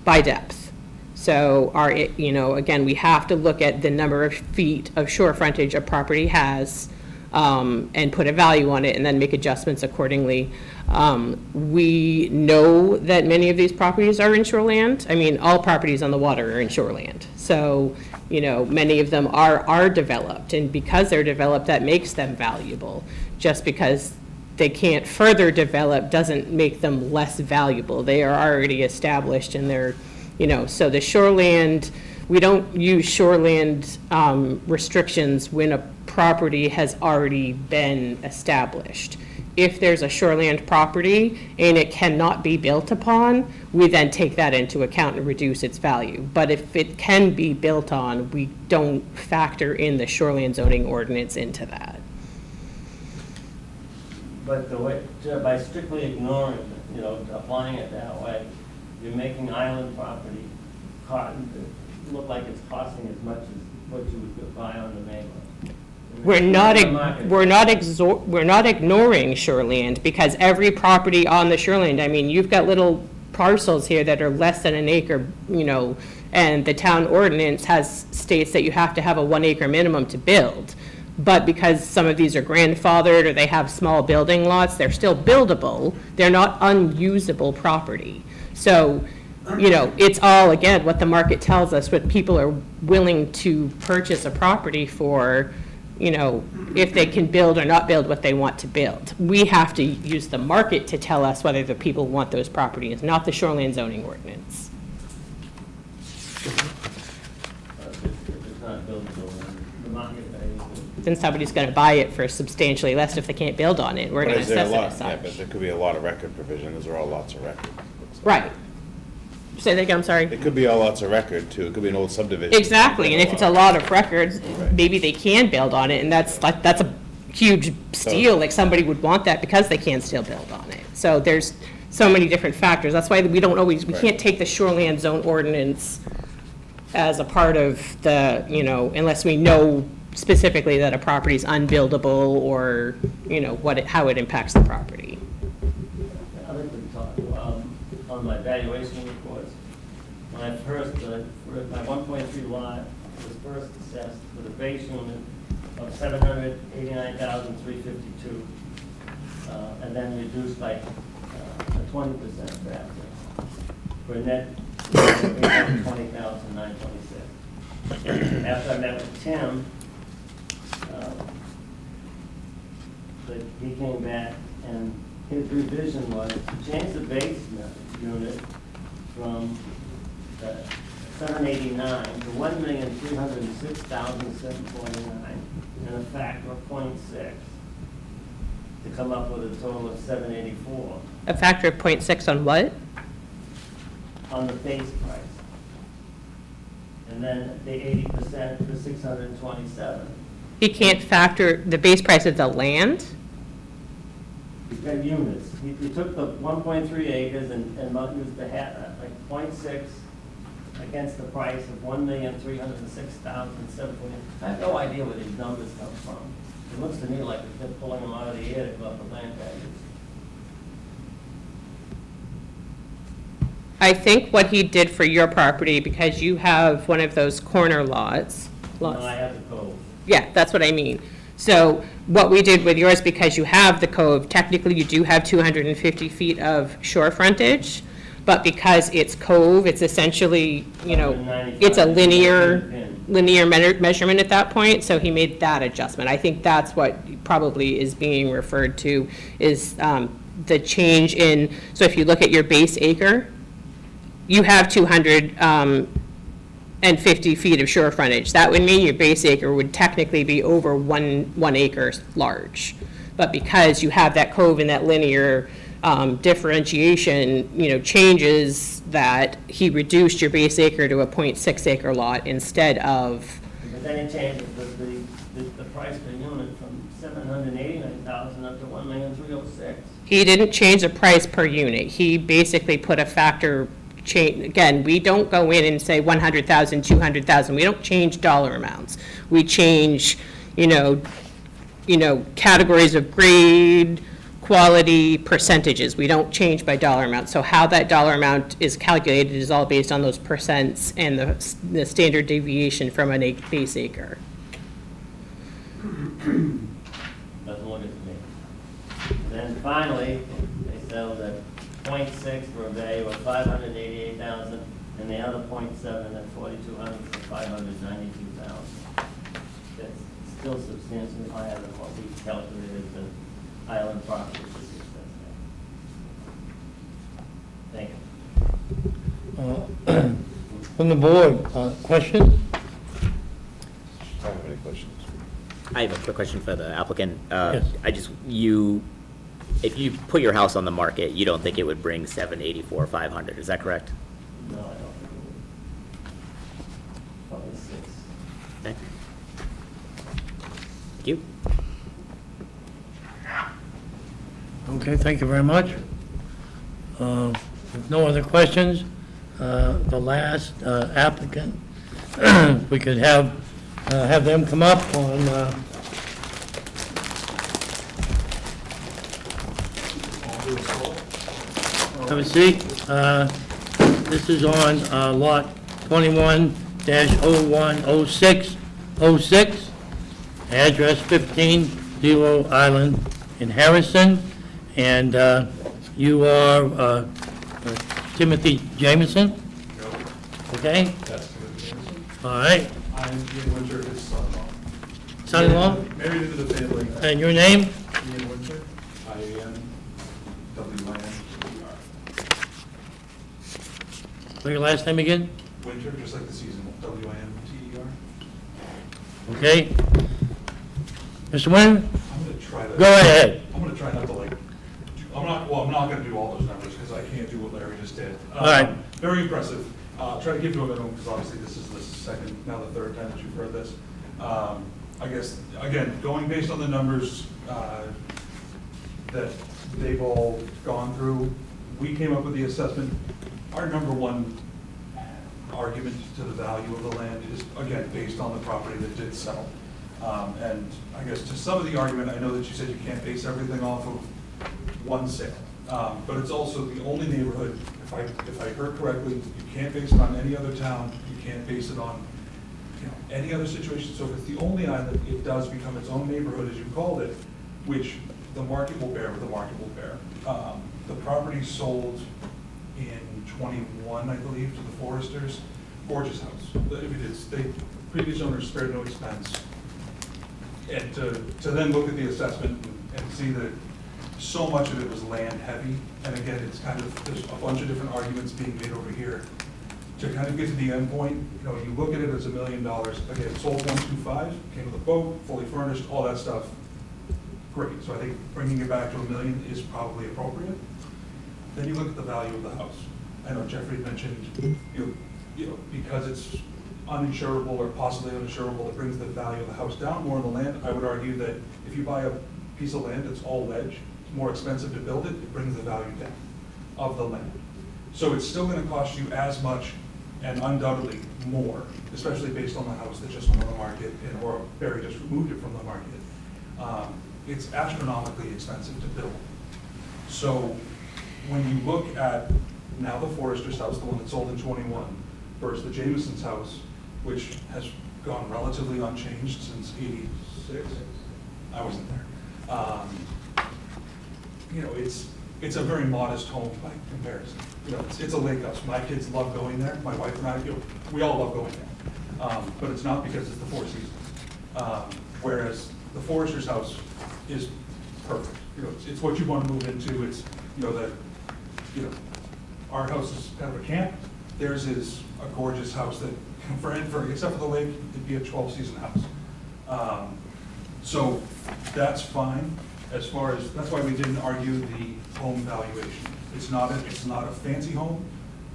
by depth. So again, we have to look at the number of feet of shore frontage a property has, and put a value on it and then make adjustments accordingly. We know that many of these properties are in shoreland. I mean, all properties on the water are in shoreland. So, many of them are developed, and because they're developed, that makes them valuable. Just because they can't further develop doesn't make them less valuable. They are already established and they're, so the shoreland, we don't use shoreland restrictions when a property has already been established. If there's a shoreland property and it cannot be built upon, we then take that into account and reduce its value. But if it can be built on, we don't factor in the shoreland zoning ordinance into that. But by strictly ignoring, applying it that way, you're making island property look like it's costing as much as what you would buy on the mainland. We're not ignoring shoreland, because every property on the shoreland, I mean, you've got little parcels here that are less than an acre, and the town ordinance states that you have to have a 1 acre minimum to build. But because some of these are grandfathered or they have small building lots, they're still buildable. They're not unusable property. So, it's all, again, what the market tells us, what people are willing to purchase a property for, if they can build or not build what they want to build. We have to use the market to tell us whether the people want those properties, not the shoreline zoning ordinance. If it's not buildable, the market value. Then somebody's gonna buy it for substantially less if they can't build on it. We're But gonna is there a assess it lot? as Yeah, but such. there could be a lot of record provision. Those are all lots of record. Right. Say that again, I'm sorry. It could be all lots of record too. It could be an old subdivision. Exactly, and if it's a lot of records, maybe they can build on it, and that's a huge steal, like somebody would want that because they can still build on it. So there's so many different factors, that's why we can't take the shoreline zone ordinance as a part of the, unless we know specifically that a property is unbuildable or, how it impacts the property. I think we talked, on my valuation reports, when I my 1.3 lot was first assessed with a base unit of 789,352, and then reduced by 20% factor, for a net $820,926. After I met with Tim, he came back and his revision was to change the base unit from 789 to 1,306,749 and a factor of 0.6 to come up with a total of 784 A factor of 0.6 on what? on the base price. And then the 80% for 627. He can't factor the base price of the land? He's got units. He took the 1.3 acres and used the like 0.6 against the price of 1,306,740. I have no idea where these numbers come from. It looks to me like they're pulling them out of the air to go up the land values. I think what he did for your property, because you have one of those corner lots. No, I have the code. Yeah, that's what I mean. So what we did with yours, because you have the cove, technically you do have 250 feet of shore frontage, but because it's cove, it's essentially, you know, it's a linear measurement at that point, so he made that adjustment. I think that's what probably is being referred to, is the change in, so if you look at your base acre, you have 250 feet of shore frontage. That would mean your base acre would technically be over one acre large. But because you have that cove and that linear differentiation, you know, changes that he reduced your base acre to a 0.6 acre lot instead of, But then he changed the price per unit from 789,000 up to 1,306,000. he didn't change the price per unit. He basically put a factor change. Again, we don't go in and say 100,000, 200,000. We don't change dollar amounts. We change, you know, categories of grade, quality, percentages. We don't change by dollar amount. So how that dollar amount is calculated is all based on those percents and the standard deviation from a base acre. Doesn't look at me. And then finally, they settled at 0.6 for a value of 588,000, and the other 0.7 at 4,200 for 592,000. That's still substantially higher than what we calculated the island property to be assessed at. Thank you. From the board, question? I don't have any questions. I have a quick question for the applicant. Yes. If you put your house on the market, you don't think it would bring 784,500, is that correct? No, I don't think it would. Probably 6. Okay. Thank you. Okay, thank you very much. If no other questions, the last applicant, we could have them come up on, have a seat. This is on lot 21-010606, address 15 Zero Island in Harrison. And you are Timothy Jameson? Okay? That's good. All right. I'm Ian Winter, his son-in-law. Son-in-law? Married into the family. And your name? Ian Winter, IAN-WINTER. What's your last name again? Winter, just like the season, WINTER. Okay. Mr. Wynn? I'm gonna try to. Go ahead. I'm gonna try not to like, I'm not gonna do all those numbers because I can't do what Larry just did. All right. Very impressive. Try to keep to a minimum because obviously this is the second, now the third time that you've heard this. I guess, again, going based on the numbers that they've all gone through, we came up with the assessment. Our number one argument to the value of the land is, again, based on the property that did sell. And I guess to some of the argument, I know that you said you can't base everything off of one sale, but it's also the only neighborhood, if I heard correctly, you can't base it on any other town, you can't base it on, you know, any other situation. So if it's the only island, it does become its own neighborhood, as you called it, which the market will bear what the market will bear. The property sold in 21, I believe, to the Foresters. Gorgeous house. The previous owners spared no expense. And to then look at the assessment and see that so much of it was land heavy, and again, it's kind of, there's a bunch of different arguments being made over here. To kind of get to the end point, you look at it as $1 million. Again, sold 125, came with a boat, fully furnished, all that stuff. Great. So I think bringing it back to $1 million is probably appropriate. Then you look at the value of the house. I know Jeffrey mentioned, because it's uninsurable or possibly uninsurable, it brings the value of the house down more than the land. I would argue that if you buy a piece of land that's all ledge, it's more expensive to build it, it brings the value down of the land. So it's still gonna cost you as much and undoubtedly more, especially based on the house that just went on the market or Barry just removed it from the market. It's astronomically expensive to build. So when you look at now the Forester's house, the one that sold in 21, versus the Jameson's house, which has gone relatively unchanged since '86. I wasn't there. It's a very modest home by comparison. It's a lake house. My kids love going there. My wife and I, we all love going there. But it's not because it's the Four Seasons. Whereas the Forester's house is perfect. It's what you want to move into. It's, our house is kind of a camp. Theirs is a gorgeous house that, except for the lake, it'd be a 12-season house. So that's fine. As far as, that's why we didn't argue the home valuation. It's not a fancy home,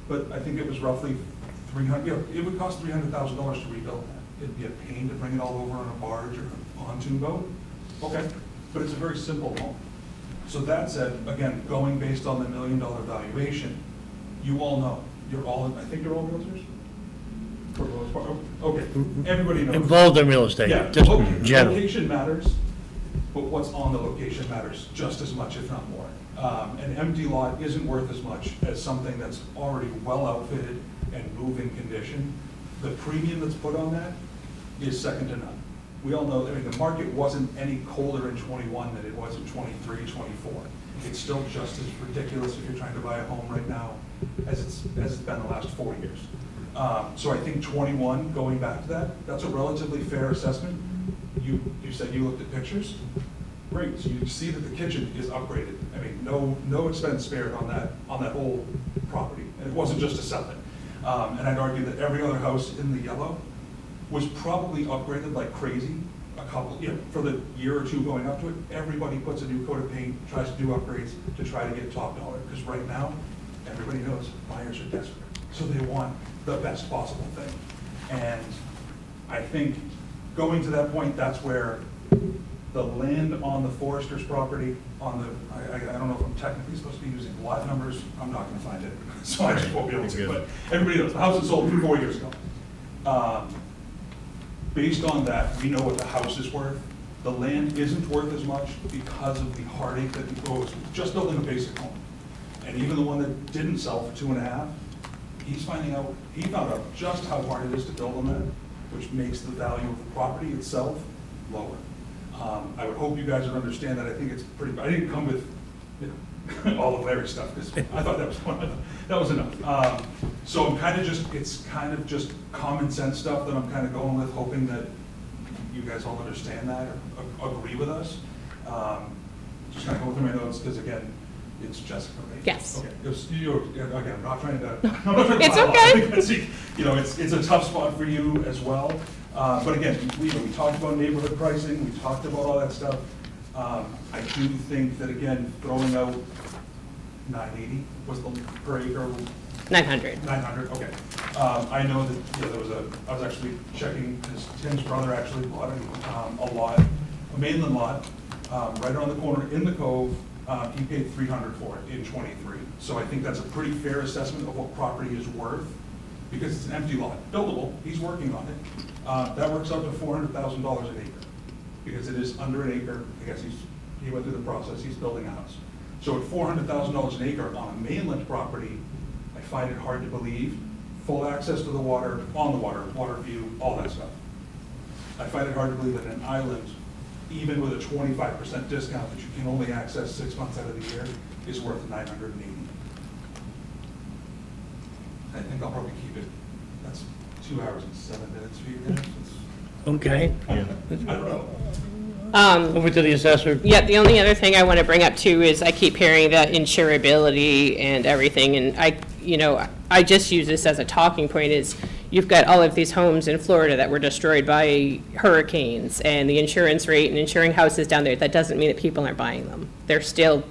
but I think it was roughly it would cost $300,000 to rebuild that. It'd be a pain to bring it all over on a barge or a pontoon boat. Okay, but it's a very simple home. So that said, again, going based on the $1 million valuation, you all know, I think you're all realtors? For the most part, okay, everybody knows. Involved in real estate, Yeah, just general. location matters, but what's on the location matters just as much, if not more. An empty lot isn't worth as much as something that's already well outfitted and move-in condition. The premium that's put on that is second to none. We all know, the market wasn't any colder in 21 than it was in 23, 24. It's still just as ridiculous if you're trying to buy a home right now as it's been the last 4 years. So I think 21, going back to that, that's a relatively fair assessment. You said you looked at pictures. Great, so you see that the kitchen is upgraded. No expense spared on that whole property. And it wasn't just to sell it. And I'd argue that every other house in the yellow was probably upgraded like crazy. For the year or two going up to it, everybody puts a new coat of paint, tries to do upgrades to try to get top dollar. Because right now, everybody knows buyers are desperate. So they want the best possible thing. And I think going to that point, that's where the land on the Forester's property, I don't know if I'm technically supposed to be using lot numbers, I'm not gonna find it, so I just won't be able to, but everybody knows, the house was sold 4 years ago. Based on that, we know what the house is worth. The land isn't worth as much because of the heartache that it goes, just building a basic home. And even the one that didn't sell for 2.5, he found out just how hard it is to build on that, which makes the value of the property itself lower. I would hope you guys would understand that. I think it's pretty, I didn't come with all of Larry's stuff, because I thought that was enough. So I'm kind of just, it's kind of just common sense stuff that I'm kind of going with, hoping that you guys all understand that or agree with us. Just kind of go through my notes, because again, it's Jessica, right? Yes. Okay, again, I'm not trying to. It's pile on. okay. I think it's a tough spot for you as well. But again, we talked about neighborhood pricing, we talked about all that stuff. I do think that, again, throwing out 980 was the per acre. 900. 900, okay. I know that, I was actually checking, Tim's brother actually bought a lot, a mainland lot, right around the corner in the Cove. He paid 300 for it in 23. So I think that's a pretty fair assessment of what property is worth, because it's an empty lot, buildable, he's working on it. That works out to $400,000 an acre, because it is under an acre. I guess he went through the process, he's building a house. So at $400,000 an acre on a mainland property, I find it hard to believe, full access to the water, on the water view, all that stuff. I find it hard to believe that an island, even with a 25% discount that you can only access 6 months out of the year, is worth 980. I think I'll probably keep it, that's 2 hours and 7 minutes for you guys. Okay. I don't know. Over to the assessor. Yeah, the only other thing I want to bring up too is I keep hearing that insurability and everything, and I just use this as a talking point, is you've got all of these homes in Florida that were destroyed by hurricanes, and the insurance rate and insuring houses down there, that doesn't mean that people aren't buying them.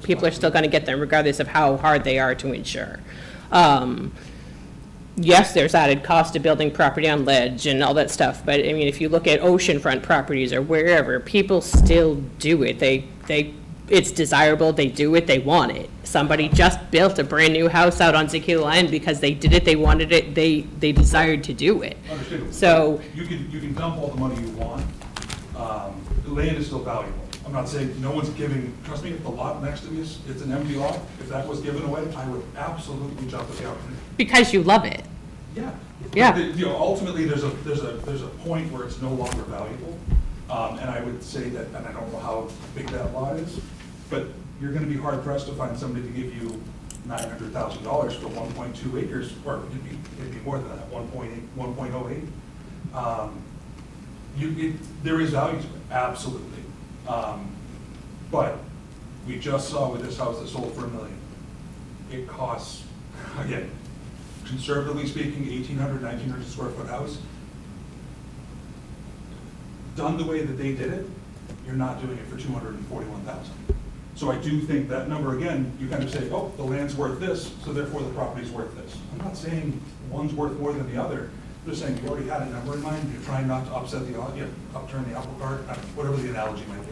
People are still going to get them regardless of how hard they are to insure. Yes, there's added cost of building property on ledge and all that stuff, but I mean, if you look at oceanfront properties or wherever, people still do it. It's desirable, they do it, they want it. Somebody just built a brand-new house out on Zaquila Island because they did it, they wanted it, they desired to do it. Understandable. So, You can dump all the money you want. The land is still valuable. I'm not saying no one's giving, trust me, if the lot next to me it's an empty lot, if that was given away, I would absolutely jump at the opportunity. because you love it. Yeah. Yeah. But ultimately, there's a point where it's no longer valuable. And I would say that, and I don't know how big that lot is, but you're gonna be hard pressed to find somebody to give you $900,000 for 1.2 acres, or it'd be more than that, 1.08. There is value to it, absolutely. But we just saw with this house that sold for $1 million. It costs, again, conservatively speaking, 1,800, 1,900 square foot house. Done the way that they did it, you're not doing it for 241,000. So I do think that number, again, you kind of say, oh, the land's worth this, so therefore the property's worth this. I'm not saying one's worth more than the other. I'm just saying you already had a number in mind. You're trying not to upturn the apple cart, whatever the analogy might be.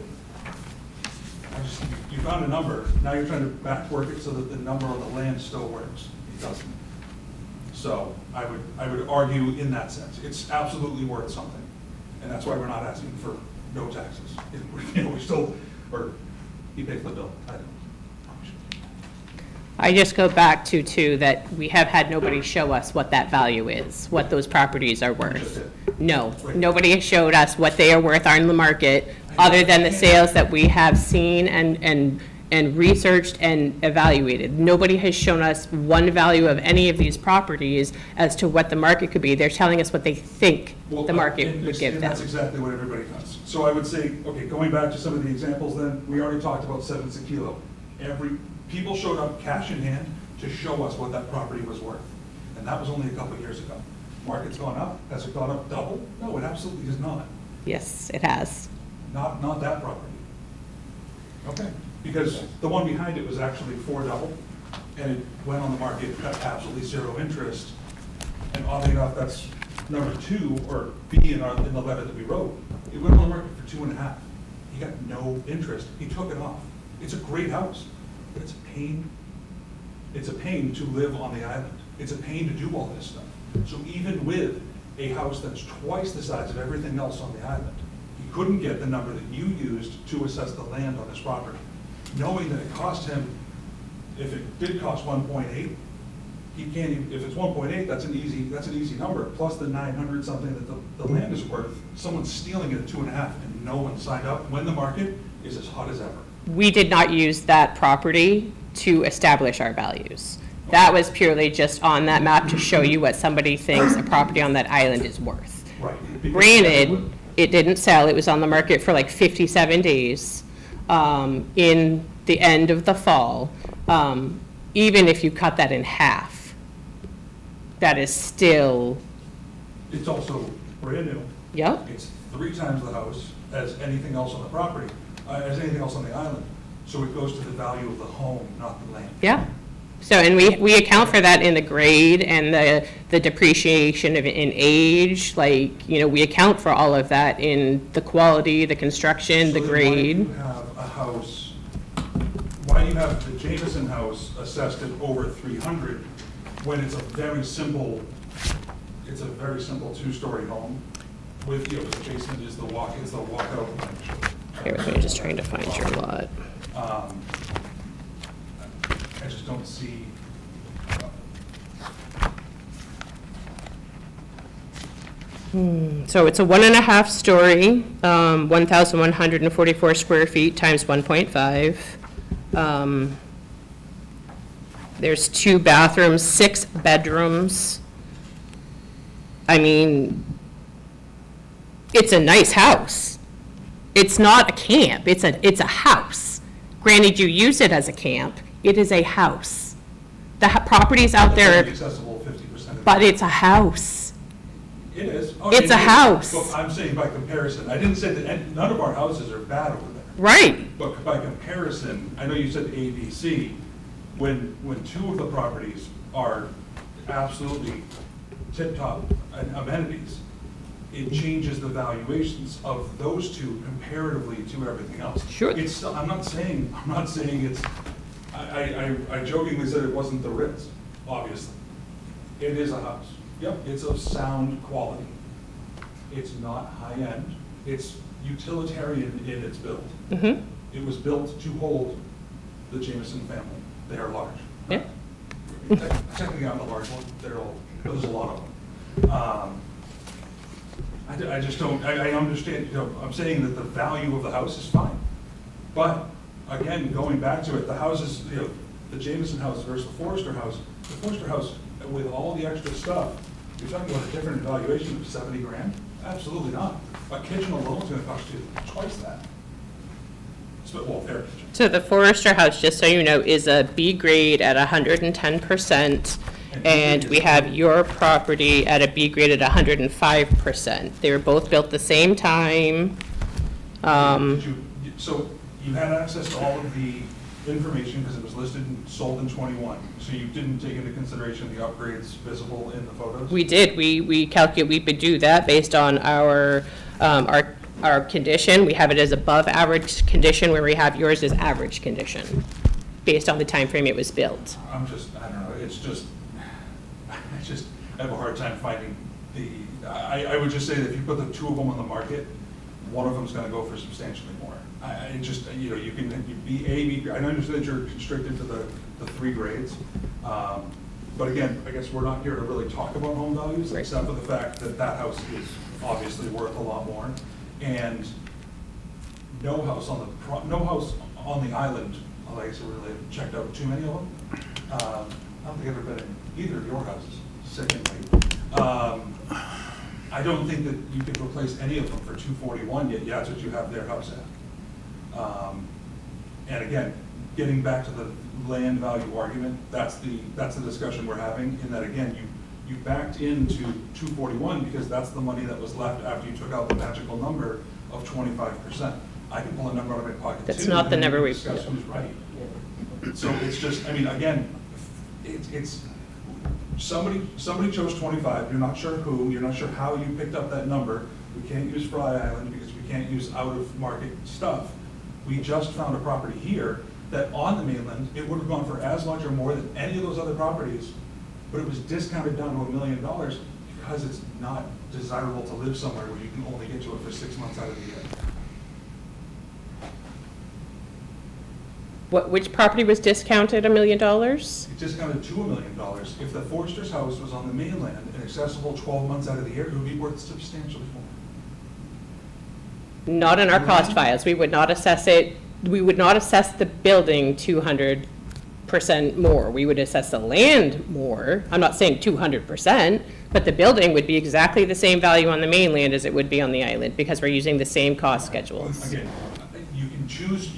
You found a number, now you're trying to back work it so that the number on the land still works. It doesn't. So I would argue in that sense, it's absolutely worth something. And that's why we're not asking for no taxes. We still, or he pays the bill, I don't. I just go back to that we have had nobody show us what that value is, what those properties are worth. No, nobody has showed us what they are worth on the market, other than the sales that we have seen and researched and evaluated. Nobody has shown us one value of any of these properties as to what the market could be. They're telling us what they think the market would give them. That's exactly what everybody does. So I would say, okay, going back to some of the examples then, we already talked about 7 Zaquila. People showed up cash in hand to show us what that property was worth. And that was only a couple of years ago. Market's gone up. Has it gone up double? No, it absolutely has not. Yes, it has. Not that property. Okay, because the one behind it was actually 4 double, and it went on the market at absolutely 0 interest. And oddly enough, that's number 2, or B in the letter that we wrote. It went on the market for 2.5. He got no interest. He took it off. It's a great house, but it's a pain. It's a pain to live on the island. It's a pain to do all this stuff. So even with a house that's twice the size of everything else on the island, he couldn't get the number that you used to assess the land on his property. Knowing that it cost him, if it did cost 1.8, he can't even, if it's 1.8, that's an easy number, plus the 900 something that the land is worth. Someone's stealing it at 2.5 and no one signed up when the market is as hot as ever. We did not use that property to establish our values. That was purely just on that map to show you what somebody thinks a property on that island is worth. Right. Granted, it didn't sell. It was on the market for like 57 days in the end of the fall. Even if you cut that in half, that is still, It's also brand new. yep. It's 3 times the house as anything else on the property, as anything else on the island. So it goes to the value of the home, not the land. Yeah. So, and we account for that in the grade and the depreciation in age, like, we account for all of that in the quality, the construction, the grade. So then why do you have a house, why do you have the Jameson house assessed at over 300 when it's a very simple 2-story home with, the basement is the walkout. Here with me, just trying to find your lot. I just don't see. So it's a 1.5 story, 1,144 square feet times 1.5. There's 2 bathrooms, 6 bedrooms, I mean, it's a nice house. It's not a camp, it's a house. Granted, you use it as a camp, it is a house. The properties out It's there, only accessible 50%. but it's a house. It is. Oh, It's it a is. house. But I'm saying by comparison, I didn't say that, none of our houses are bad over there. Right, But by comparison, I know you said A, B, C, when two of the properties are absolutely tip-top amenities, it changes the valuations of those two comparatively to everything else. Sure. It's still, I'm not saying it's, I jokingly said it wasn't the Ritz, obviously. It is a house. Yep, it's of sound quality. It's not high-end, it's utilitarian in its build. It was built to hold the Jameson family. They are large. yeah. Checking out the large one, they're old, but there's a lot of them. I just don't, I understand, you know, I'm saying that the value of the house is fine. But, again, going back to it, the houses, you know, the Jameson house versus the Forrester house, with all the extra stuff, you're talking about a different evaluation of 70 grand? Absolutely not. A kitchen alone is gonna cost you twice that. Well, fair kitchen. So the Forrester house, just so you know, is a B grade at 110%, and we have your property at a B grade at 105%. They were both built the same time. So you had access to all of the information because it was listed and sold in '21. So you didn't take into consideration the upgrades visible in the photos? We did, we calculate, we would do that based on our condition. We have it as above average condition, where we have yours as average condition, based on the time frame it was built. I don't know, I have a hard time finding I would just say that if you put the two of them on the market, one of them's gonna go for substantially more. You know, you can be A, B, I understand that you're constricted to the three grades. But again, I guess we're not here to really talk about home values, Right. except for the fact that that house is obviously worth a lot more. And no house on the island, like I said, really checked out too many of them. I don't think I've ever been in either of your houses, secondly. I don't think that you could replace any of them for 241, yet that's what you have their house at. And again, getting back to the land value argument, that's the discussion we're having, in that, again, you backed into 241 because that's the money that was left after you took out the magical number of 25%. I can pull a number out of my pocket too. That's not the number we- Discuss who's right. So it's just, I mean, again, it's, somebody chose 25, you're not sure who, you're not sure how you picked up that number. We can't use Fry Island because we can't use out-of-market stuff. We just found a property here that on the mainland, it would have gone for as much or more than any of those other properties, but it was discounted down to $1 million because it's not desirable to live somewhere where you can only get to it for 6 months out of the year. Which property was discounted $1 million? It's discounted to $1 million. If the Forster's house was on the mainland and accessible 12 months out of the year, it would be worth substantially more. Not in our cost files. We would not assess it, we would not assess the building 200% more. We would assess the land more. I'm not saying 200%, but the building would be exactly the same value on the mainland as it would be on the island, because we're using the same cost schedules. Again, you can choose,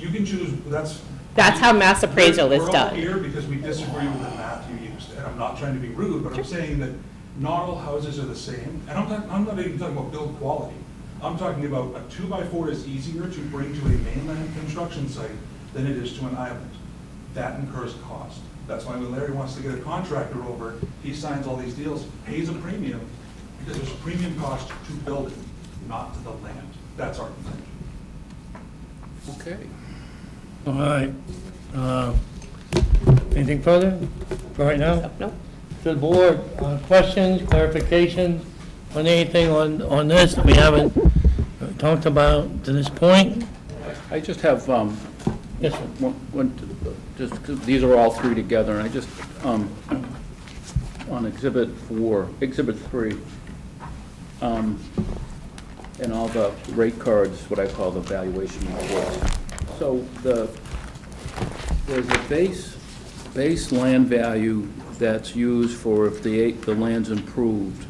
That's how mass appraisal is We're all done. here because we disagree with the math you used, and I'm not trying to be rude, but I'm saying that not all houses are the same, and I'm not even talking about build quality. I'm talking about a 2x4 is easier to bring to a mainland construction site than it is to an island. That incurs cost. That's why when Larry wants to get a contractor over, he signs all these deals, pays a premium, because there's a premium cost to build it, not to the land. That's our contention. Okay. All right. Anything further for right now? No? To the board, questions, clarifications on anything on this that we haven't talked about to this point? I just have, Yes, sir. just, 'cause these are all three together, and I just, on Exhibit 3, and all the rate cards, what I call the valuation reports. So there's a base land value that's used for if the land's improved.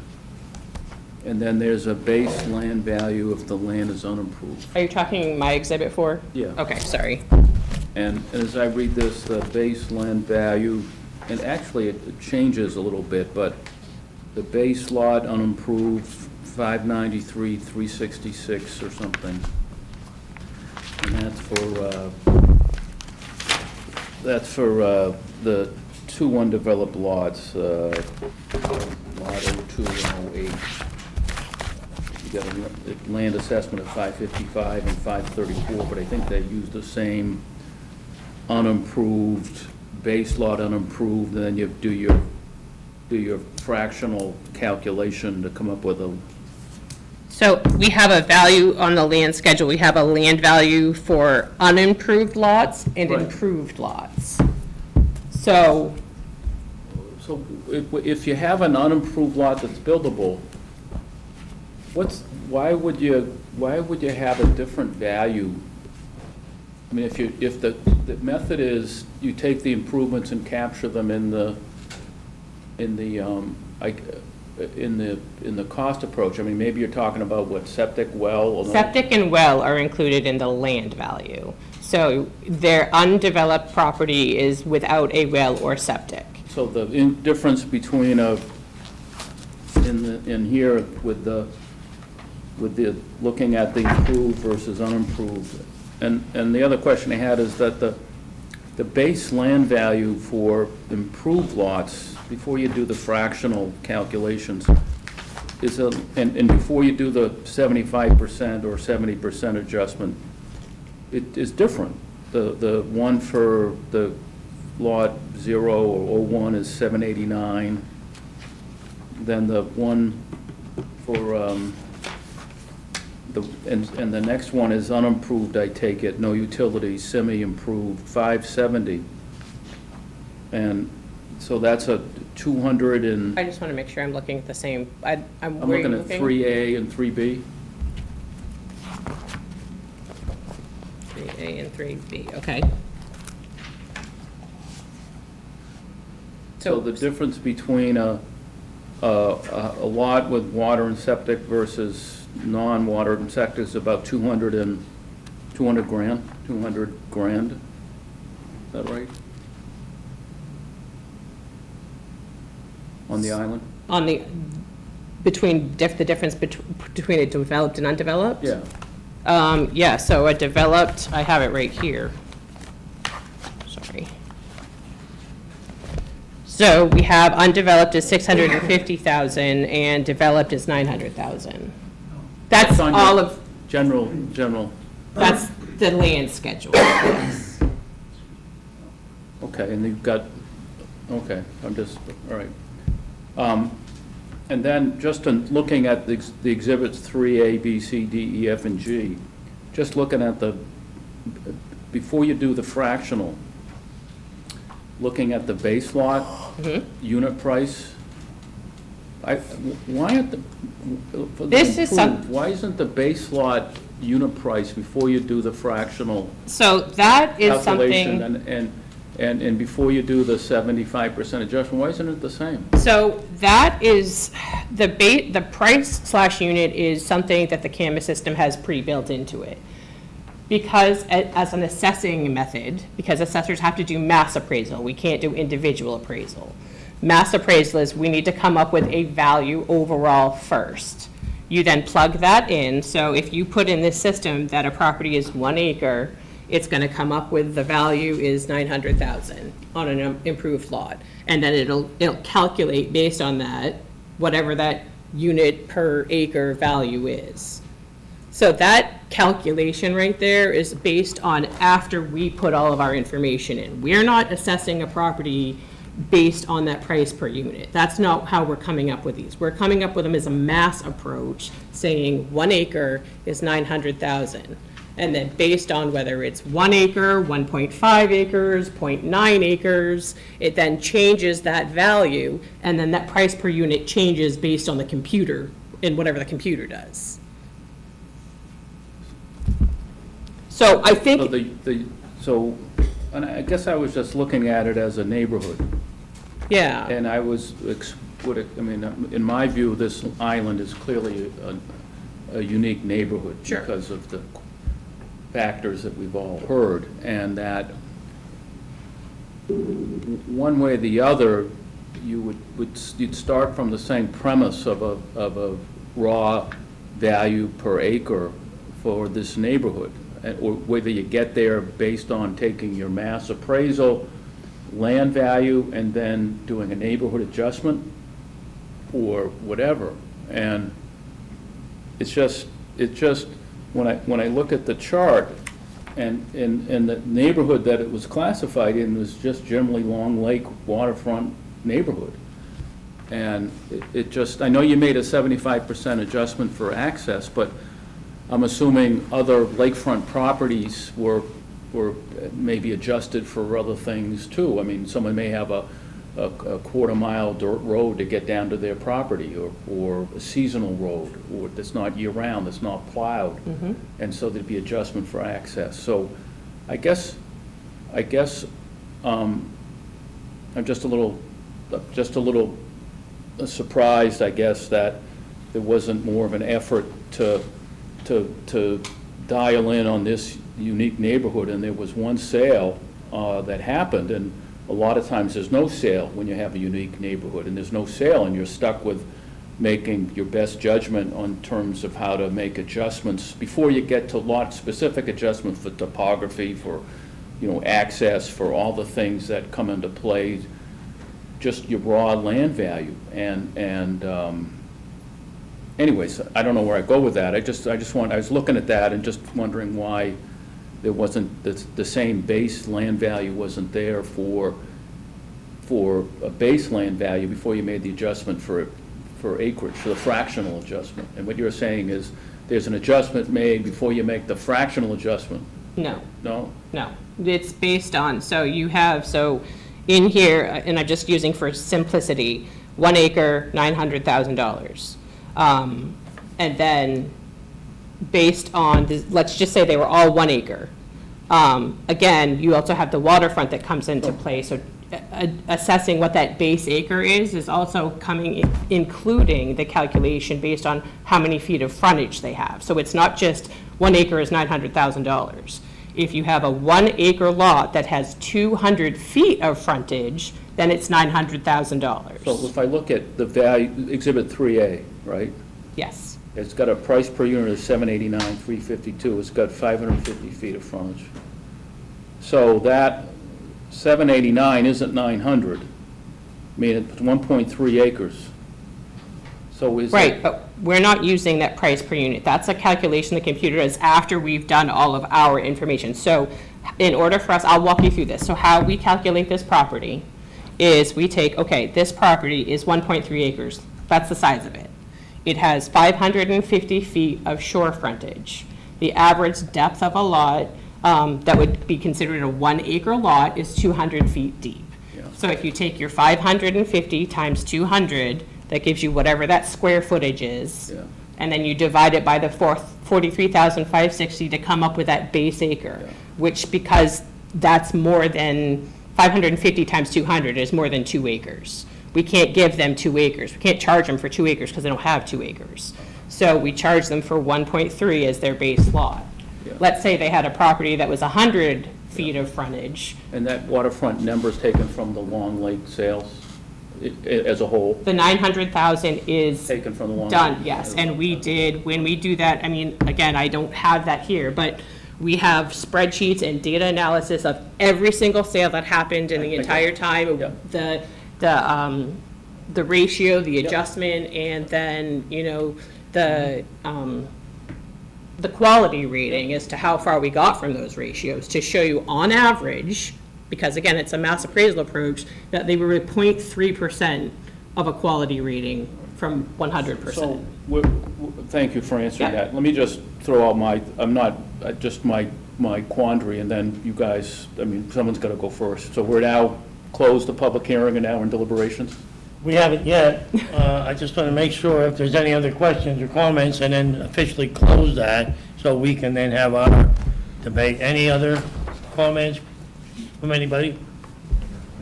And then there's a base land value if the land is unimproved. Are you talking my exhibit 4? Yeah. Okay, sorry. And as I read this, the base land value, and actually it changes a little bit, but the base lot unimproved, 593, 366 or something. And that's for the two undeveloped lots, lot 02 and 08. You got a land assessment of 555 and 534, but I think they use the same unimproved, base lot unimproved, and then you do your fractional calculation to come up with a, So we have a value on the land schedule. We have a land value for unimproved lots and Right. improved lots. So, so if you have an unimproved lot that's buildable, why would you have a different value? I mean, if the method is you take the improvements and capture them in the cost approach, I mean, maybe you're talking about what, septic, well? Or septic and well are included in the land value. So their undeveloped property is without a well or septic. So the difference between in here with the looking at the improved versus unimproved. And the other question I had is that the base land value for improved lots, before you do the fractional calculations, and before you do the 75% or 70% adjustment, it is different. The one for the lot 0 or 01 is 789. Then the one for, and the next one is unimproved, I take it, no utilities, semi-improved, 570. And so that's a 200 and, I just want to make sure I'm looking at the same, I'm I'm where are you looking at looking? 3A and 3B. 3A and 3B, okay. So the difference between a lot with water and septic versus non-water and septic is about 200 grand, 200 grand. Is that right? On the island? On the, the difference between a developed and undeveloped? Yeah. Yeah, so a developed, I have it right here. Sorry. So we have undeveloped is 650,000 and developed is 900,000. That's It's on your all of, General, that's the land schedule, yes. okay, and you've got, okay, I'm just, all right. And then just in looking at the exhibits 3A, B, C, D, E, F, and G, just looking at before you do the fractional, looking at the base lot, unit price, why aren't for the This is some- improved, why isn't the base lot unit price before you do the fractional So that is calculation something, and before you do the 75% adjustment, why isn't it the same? so that is, the price / unit is something that the Canvas system has pre-built into it. Because as an assessing method, because assessors have to do mass appraisal, we can't do individual appraisal. Mass appraisal is we need to come up with a value overall first. You then plug that in, so if you put in this system that a property is 1 acre, it's gonna come up with the value is 900,000 on an improved lot. And then it'll calculate based on that, whatever that unit per acre value is. So that calculation right there is based on after we put all of our information in. We're not assessing a property based on that price per unit. That's not how we're coming up with these. We're coming up with them as a mass approach, saying 1 acre is 900,000. And then based on whether it's 1 acre, 1.5 acres, 0.9 acres, it then changes that value, and then that price per unit changes based on the computer, and whatever the computer does. So I think, So, and I guess I was just looking at it as a neighborhood, yeah, and I was I mean, in my view, this island is clearly a unique neighborhood. Sure. Because of the factors that we've all heard, and that one way or the other, you'd start from the same premise of a raw value per acre for this neighborhood, or whether you get there based on taking your mass appraisal, land value, and then doing a neighborhood adjustment, or whatever. And it's just, when I look at the chart, and the neighborhood that it was classified in was just generally Long Lake waterfront neighborhood. And it just, I know you made a 75% adjustment for access, but I'm assuming other lakefront properties were maybe adjusted for other things too. I mean, someone may have a quarter-mile dirt road to get down to their property, or a seasonal road, or that's not year-round, that's not plowed. And so there'd be adjustment for access. So I guess I'm just a little surprised, I guess, that there wasn't more of an effort to dial in on this unique neighborhood. And there was one sale that happened, and a lot of times there's no sale when you have a unique neighborhood, and there's no sale, and you're stuck with making your best judgment on terms of how to make adjustments before you get to lot-specific adjustments for topography, for, access, for all the things that come into play, just your raw land value. And anyways, I don't know where I go with that. I was looking at that and just wondering why there wasn't, the same base land value wasn't there for a base land value before you made the adjustment for acreage, for the fractional adjustment. And what you're saying is there's an adjustment made before you make the fractional adjustment? No. No? No, it's based on, so in here, and I'm just using for simplicity, 1 acre, $900,000. And then, based on, let's just say they were all 1 acre. Again, you also have the waterfront that comes into play, so assessing what that base acre is also including the calculation based on how many feet of frontage they have. So it's not just 1 acre is $900,000. If you have a 1 acre lot that has 200 feet of frontage, then it's $900,000. So if I look at the value, Exhibit 3A, right? Yes. It's got a price per unit of $789,352. It's got 550 feet of frontage. So that 789 isn't 900. I mean, it's 1.3 acres. So is Right, it, but we're not using that price per unit. That's a calculation the computer does after we've done all of our information. So in order for us, I'll walk you through this. So how we calculate this property is we take, okay, this property is 1.3 acres. That's the size of it. It has 550 feet of shore frontage. The average depth of a lot that would be considered a 1 acre lot is 200 feet deep. Yeah. So if you take your 550 times 200, that gives you whatever that square footage is. Yeah. And then you divide it by the 43,560 to come up with that base acre, Yeah. which, because that's more than, 550 times 200 is more than 2 acres. We can't give them 2 acres. We can't charge them for 2 acres because they don't have 2 acres. So we charge them for 1.3 as their base lot. Yeah. Let's say they had a property that was 100 feet of frontage. and that waterfront number is taken from the Long Lake sales as a whole? The 900,000 is Taken from the Long Lake? done, yes. And we did, when we do that, I mean, again, I don't have that here, but we have spreadsheets and data analysis of every single sale that happened in the entire time. Yeah. The ratio, the adjustment, and then, the quality rating as to how far we got from those ratios, to show you on average, because again, it's a mass appraisal approach, that they were 0.3% of a quality rating from 100%. So, thank you for answering Yeah. that. Let me just throw out my quandary, and then you guys, I mean, someone's got to go first. So we're now closed the public hearing and now in deliberations? We haven't yet. I just want to make sure if there's any other questions or comments, and then officially close that, so we can then have our debate. Any other comments from anybody?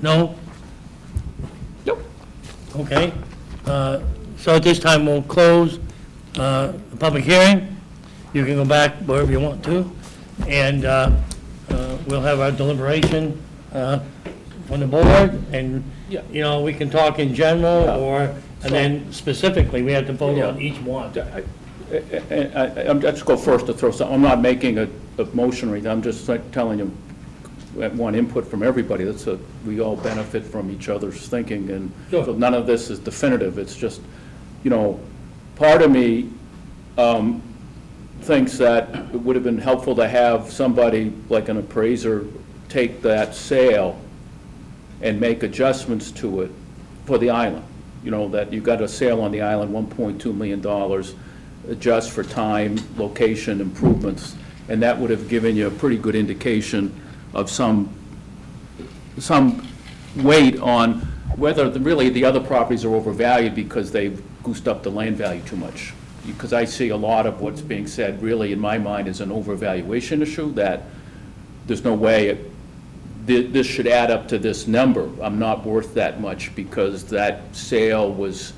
No? Nope. Okay. So at this time, we'll close the public hearing. You can go back wherever you want to, and we'll have our deliberation from the board, and, Yeah. you know, we can talk in general, Yeah. or, and then specifically, we have to vote on Yeah. each one. I'm just go first to throw some, I'm not making a motion or anything, I'm just like telling you, I want input from everybody, we all benefit from each other's thinking, and Sure. so none of this is definitive, it's just, you know, part of me thinks that it would have been helpful to have somebody, like an appraiser, take that sale and make adjustments to it for the island. You know, that you got a sale on the island, $1.2 million, adjust for time, location, improvements, and that would have given you a pretty good indication of some weight on whether really the other properties are overvalued because they've goosed up the land value too much. Because I see a lot of what's being said really, in my mind, is an overvaluation issue, that there's no way this should add up to this number. I'm not worth that much because that sale was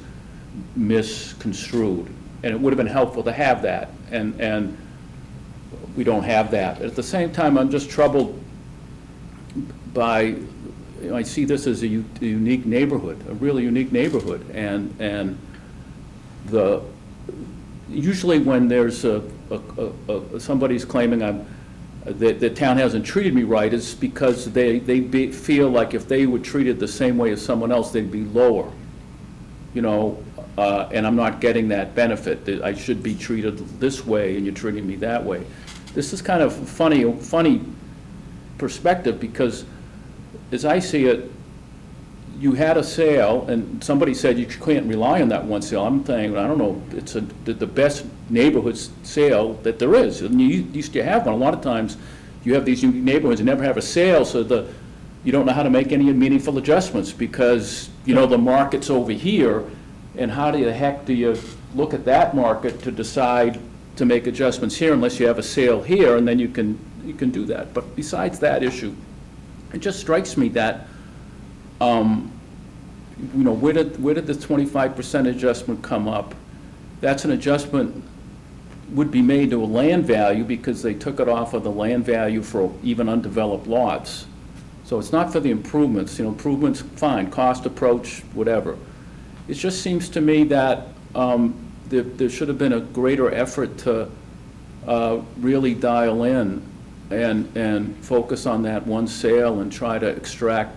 misconstrued. And it would have been helpful to have that, and we don't have that. At the same time, I'm just troubled by, you know, I see this as a unique neighborhood, a really unique neighborhood, and usually when there's somebody's claiming that the town hasn't treated me right, it's because they feel like if they were treated the same way as someone else, they'd be lower, you know, and I'm not getting that benefit, that I should be treated this way and you're treating me that way. This is kind of funny perspective, because as I see it, you had a sale, and somebody said you can't rely on that one sale. I'm saying, I don't know, it's the best neighborhood sale that there is. And you used to have one. A lot of times, you have these unique neighborhoods and never have a sale, so you don't know how to make any meaningful adjustments, because, you know, the market's over here, and how the heck do you look at that market to decide to make adjustments here unless you have a sale here, and then you can do that. But besides that issue, it just strikes me that, you know, where did the 25% adjustment come up? That's an adjustment would be made to a land value because they took it off of the land value for even undeveloped lots. So it's not for the improvements. You know, improvements, fine, cost approach, whatever. It just seems to me that there should have been a greater effort to really dial in and focus on that one sale and try to extract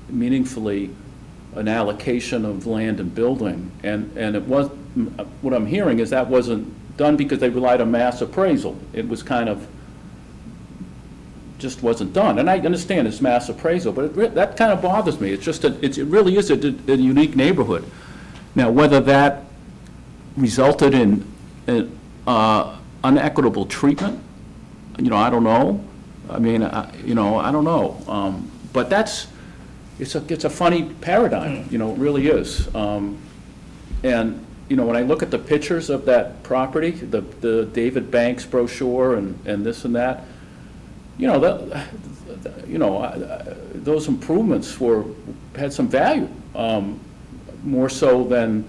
meaningfully an allocation of land and building. And it was, what I'm hearing is that wasn't done because they relied on mass appraisal. It was kind of, just wasn't done. And I understand it's mass appraisal, but that kind of bothers me. It's just, it really is a unique neighborhood. Now, whether that resulted in unequitable treatment, you know, I don't know. I mean, you know, I don't know. But it's a funny paradigm, you know, it really is. And, you know, when I look at the pictures of that property, the David Banks brochure and this and that, you know, those improvements had some value, more so than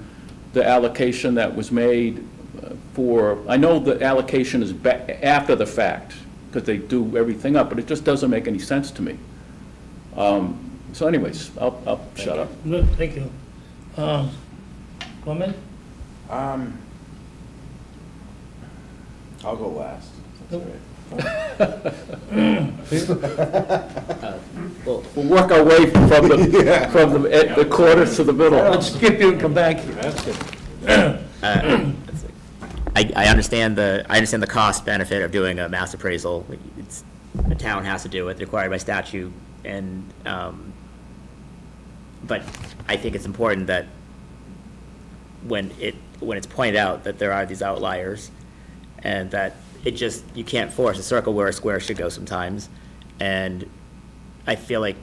the allocation that was made for, I know the allocation is after the fact, because they do everything up, but it just doesn't make any sense to me. So anyways, I'll shut up. Good, thank you. Comment? I'll go last. That's all Well, We'll work our way from the quarters to the middle. Let's skip you and come back here. I understand the cost benefit of doing a mass appraisal. The town has to do it, required by statute, and, but I think it's important that when it's pointed out that there are these outliers, and that you can't force a circle where a square should go sometimes, and I feel like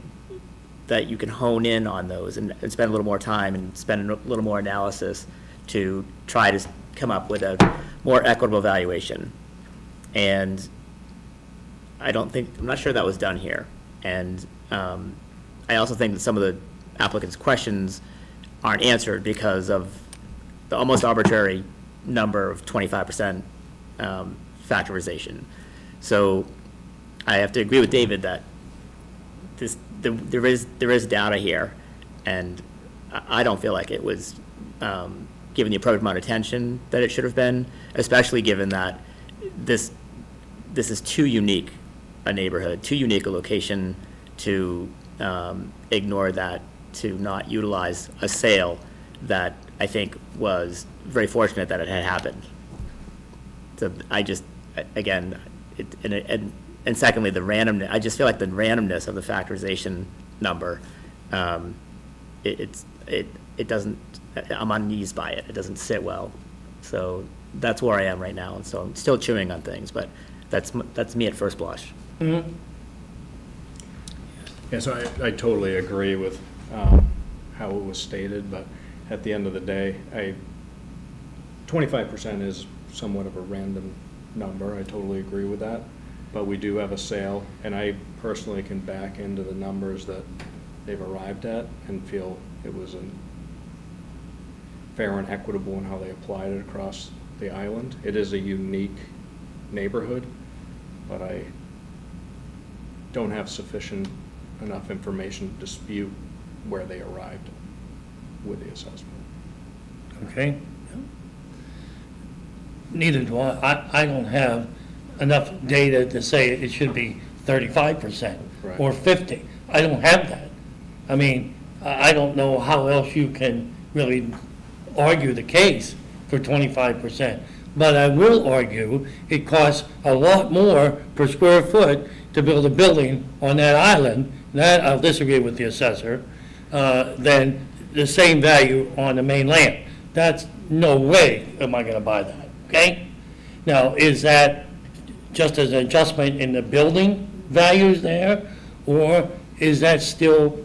that you can hone in on those and spend a little more time and spend a little more analysis to try to come up with a more equitable valuation. And I'm not sure that was done here. And I also think that some of the applicants' questions aren't answered because of the almost arbitrary number of 25% factorization. So I have to agree with David that there is data here, and I don't feel like it was given the appropriate amount of attention that it should have been, especially given that this is too unique a neighborhood, too unique a location to ignore that, to not utilize a sale that I think was very fortunate that it had happened. So I just, again, and secondly, the randomness, I just feel like the randomness of the factorization number, it doesn't, I'm uneased by it. It doesn't sit well. So that's where I am right now, and so I'm still chewing on things, but that's me at first blush. Yeah, so I totally agree with how it was stated, but at the end of the day, 25% is somewhat of a random number. I totally agree with that. But we do have a sale, and I personally can back into the numbers that they've arrived at and feel it was fair and equitable in how they applied it across the island. It is a unique neighborhood, but I don't have sufficient enough information to dispute where they arrived with the assessment. Okay? Neither do I. I don't have enough data to say it should be 35% Right. or 50. I don't have that. I mean, I don't know how else you can really argue the case for 25%. But I will argue it costs a lot more per square foot to build a building on that island, that I'll disagree with the assessor, than the same value on the mainland. That's no way am I gonna buy that, okay? Now, is that just as an adjustment in the building values there, or is that still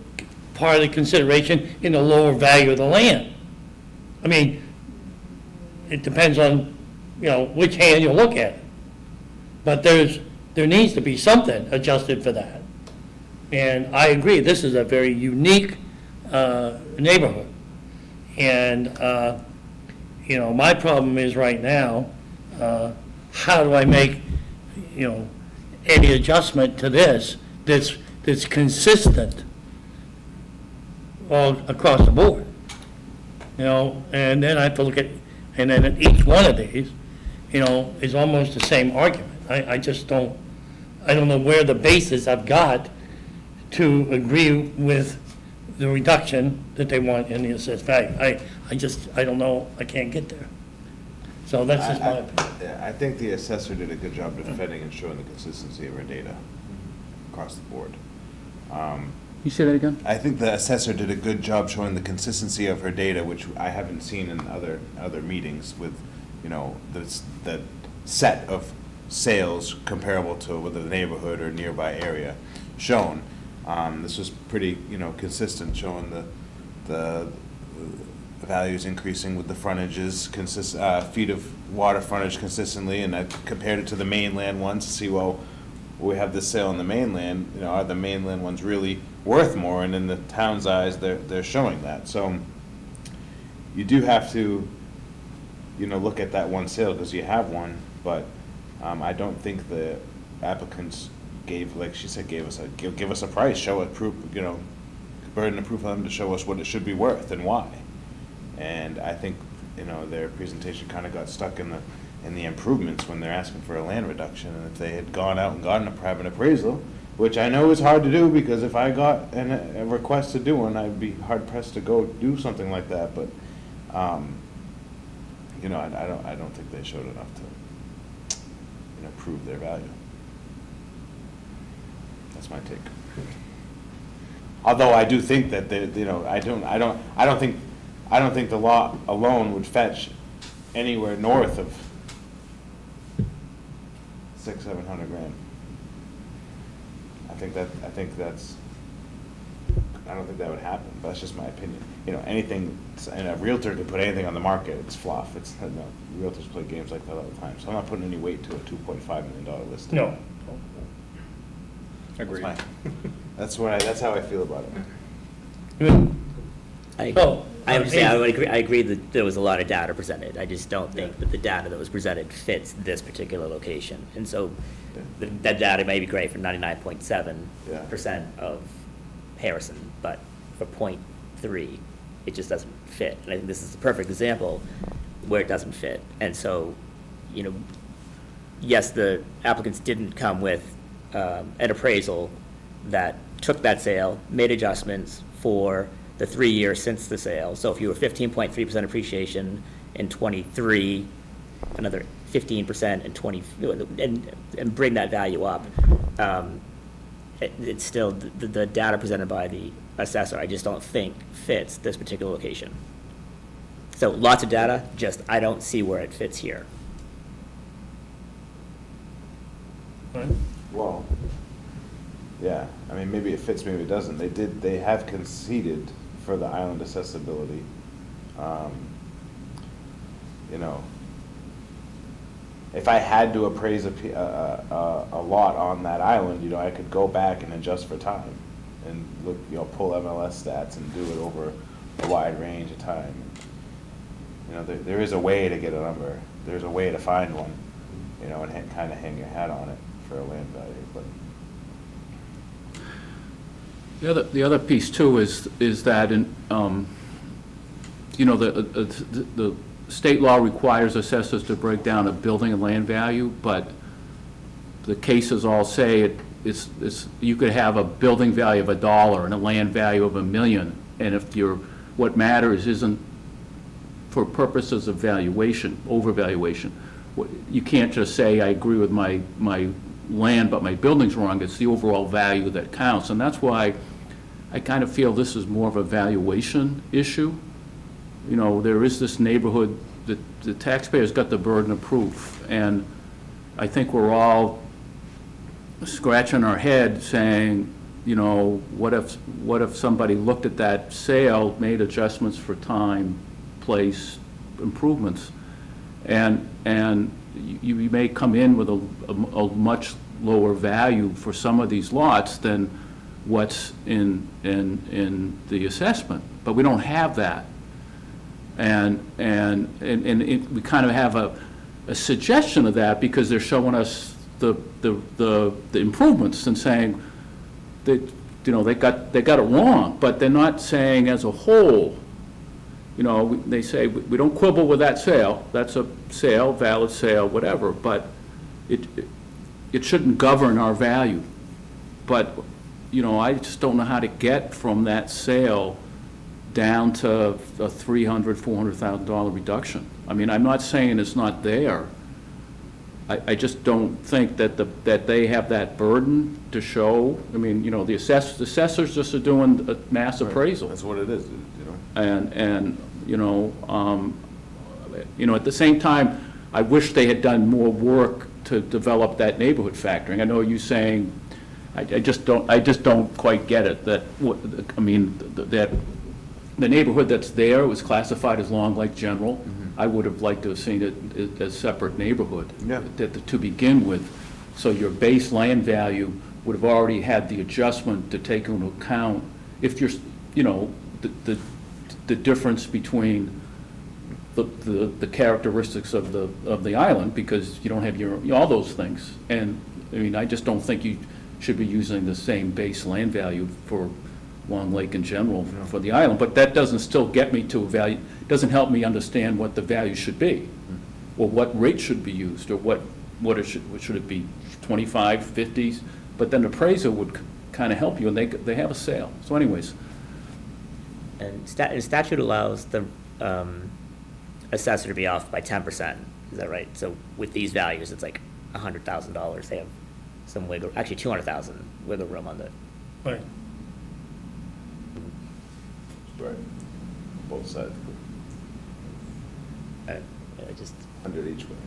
part of the consideration in the lower value of the land? I mean, it depends on, which hand you look at. But there needs to be something adjusted for that. And I agree, this is a very unique neighborhood. And, my problem is right now, how do I make, any adjustment to this that's consistent all across the board? And then I have to look at, and then at each one of these, is almost the same argument. I just don't, I don't know where the basis I've got to agree with the reduction that they want in the assessed value. I don't know, I can't get there. So that's just my opinion. Yeah, I think the assessor did a good job defending and showing the consistency of her data across the board. You say that again? I think the assessor did a good job showing the consistency of her data, which I haven't seen in other meetings with, the set of sales comparable to whether the neighborhood or nearby area shown. This was pretty, consistent, showing the values increasing with the frontages, feet of water frontage consistently, and I compared it to the mainland ones to see, well, we have this sale on the mainland, are the mainland ones really worth more? And in the town's eyes, they're showing that. So you do have to, look at that one sale because you have one, but I don't think the applicants gave, like she said, give us a price, show it, proof, burden of proof on them to show us what it should be worth and why. And I think, their presentation kind of got stuck in the improvements when they're asking for a land reduction. And if they had gone out and gotten a private appraisal, which I know is hard to do, because if I got a request to do one, I'd be hard pressed to go do something like that. But, I don't think they showed enough to, prove their value. That's my take. Although I do think that I don't think the lot alone would fetch anywhere north of $600-700 grand. I don't think that would happen, but that's just my opinion. Anything, and a realtor could put anything on the market, it's fluff. Realtors play games like that all the time, so I'm not putting any weight to a $2.5 million list. No. Agreed. That's how I feel about it. I agree. So, I would say, I agree that there was a lot of data presented. I just don't think that the data that was presented fits this particular location. And so that data may be great for 99.7% of Harrison, but for .3, it just doesn't fit. And I think this is a perfect example where it doesn't fit. And so, yes, the applicants didn't come with an appraisal that took that sale, made adjustments for the 3 years since the sale. So if you were 15.3% appreciation in '23, another 15% in '20, and bring that value up, it's still, the data presented by the assessor, I just don't think fits this particular location. So lots of data, just I don't see where it fits here. Well, yeah, I mean, maybe it fits, maybe it doesn't. They have conceded for the island accessibility. If I had to appraise a lot on that island, I could go back and adjust for time and look, pull MLS stats and do it over a wide range of time. There is a way to get a number. There's a way to find one, and kind of hang your hat on it for a land value, but. The other piece too is that the state law requires assessors to break down a building and land value, but the cases all say you could have a building value of $1 and a land value of $1 million, and if what matters isn't for purposes of valuation, overvaluation. You can't just say, I agree with my land, but my building's wrong. It's the overall value that counts, and that's why I kind of feel this is more of a valuation issue. There is this neighborhood that the taxpayer's got the burden of proof, and I think we're all scratching our head saying, what if somebody looked at that sale, made adjustments for time, place, improvements, and you may come in with a much lower value for some of these lots than what's in the assessment, but we don't have that. And we kind of have a suggestion of that because they're showing us the improvements and saying that they got it wrong, but they're not saying as a whole. They say we don't quibble with that sale. That's a sale, valid sale, whatever. But it shouldn't govern our value. But I just don't know how to get from that sale down to a $300,000, $400,000 reduction. I mean, I'm not saying it's not there. I just don't think that they have that burden to show. I mean, the assessors just are doing a mass appraisal. That's what it is, And at the same time, I wish they had done more work to develop that neighborhood factoring. I know you saying, I just don't quite get it. That the neighborhood that's there was classified as Long Lake General. I would have liked to have seen it as separate neighborhood to begin with. So your base land value would have already had the adjustment to take into account if you're, the difference between the characteristics of the island, because you don't have all those things. And I mean, I just don't think you should be using the same base land value for Long Lake in general for the island, but that doesn't still get me to a value, doesn't help me understand what the value should be, or what rate should be used, or what should it be, 25, 50s, but then the appraiser would kind of help you, and they have a sale. So anyways. And statute allows the assessor to be off by 10%, is that right? So with these values, it's like $100,000, they have some wiggle, actually 200,000 wiggle room on the. Right. Right. Both sides. I just, 100 each way.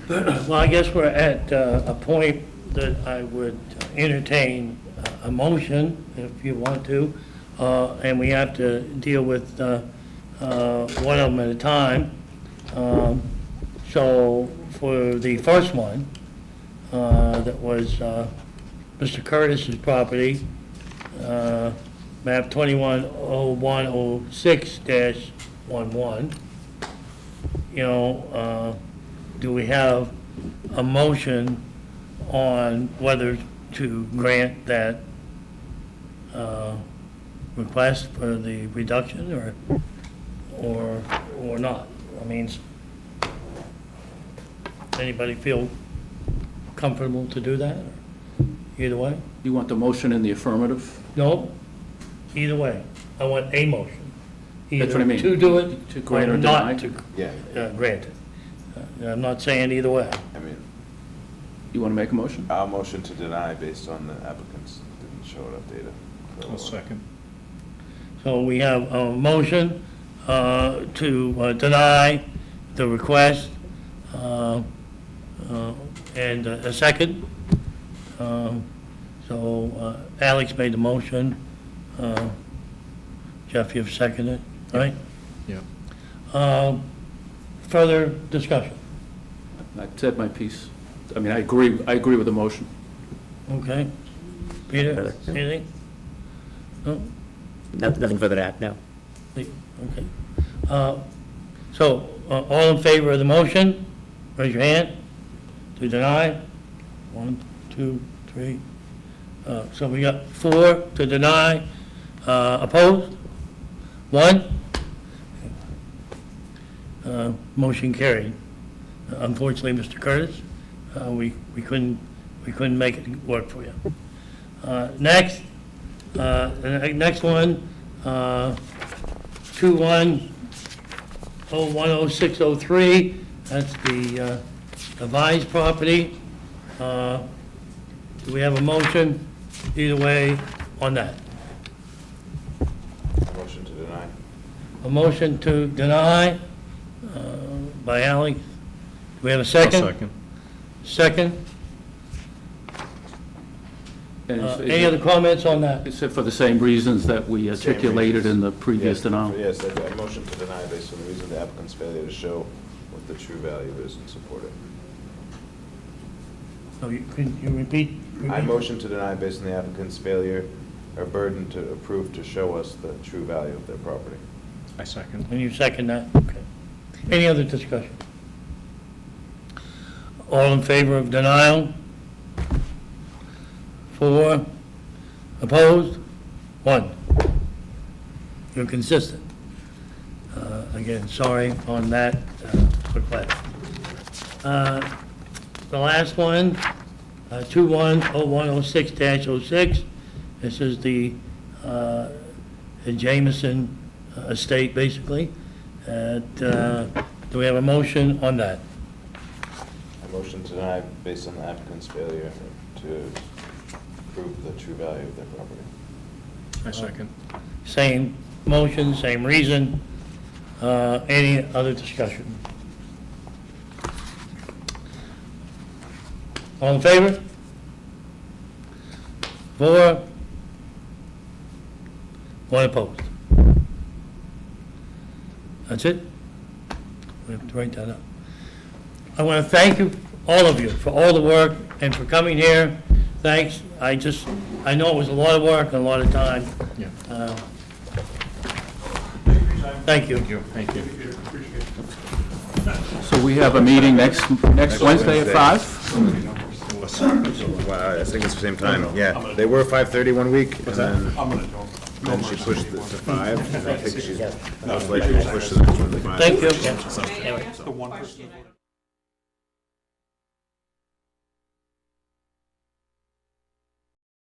Well, I guess we're at a point that I would entertain a motion, if you want to, and we have to deal with one of them at a time. So for the first one, that was Mr. Curtis's property, map 210106-11, do we have a motion on whether to grant that request for the reduction or not? I mean, anybody feel comfortable to do that? Either way? You want the motion in the affirmative? No, either way. I want a motion. That's what I mean. Either to do it To grant or or deny? not to Yeah, grant it. I'm not saying either way. I mean, You want to make a motion? I'll motion to deny based on the applicants didn't show enough data. second. So we have a motion to deny the request and a second. So Alex made the motion. Jeff, you've seconded, right? Yeah. Further discussion? I've said my piece. I mean, I agree with the motion. Okay. Peter, Further. anything? No? Nothing further to add, no. Okay. So, all in favor of the motion, raise your hand. To deny? 1, 2, 3. So we got 4 to deny. Opposed? 1? Motion carried. Unfortunately, Mr. Curtis, we couldn't make it work for you. Next, the next one, 21010603, that's the Vise property. Do we have a motion either way on that? Motion to deny. A motion to deny by Alex. Do we have a second? Second. Second. And it's- Any other comments on that? Except for the same reasons that we articulated in the previous Yes, denial. Yes, I motion to deny based on the reason the applicant's failure to show what the true value is and support it. So can you repeat? I motion to deny based on the applicant's failure or burden to approve to show us the true value of their property. I second. And you second that? Okay. Any other discussion? All in favor of denial? 4. Opposed? 1. You're consistent. Again, sorry on that request. The last one, 210106-06. This is the Jameson estate, basically. Do we have a motion on that? I motion to deny based on the applicant's failure to prove the true value of their property. I second. Same motion, same reason. Any other discussion? All in favor? 4. 1 opposed. That's it? We have to write that up. I want to thank you, all of you, for all the work and for coming here. Thanks. I know it was a lot of work and a lot of time. Yeah. Thank you. Thank you. So we have a meeting next Wednesday at 5? Wow, I think it's the same time, yeah. They were 5:30 one week, and then she pushed it to 5, and I think she's most likely to push it to 5. Thank you. The one person that voted.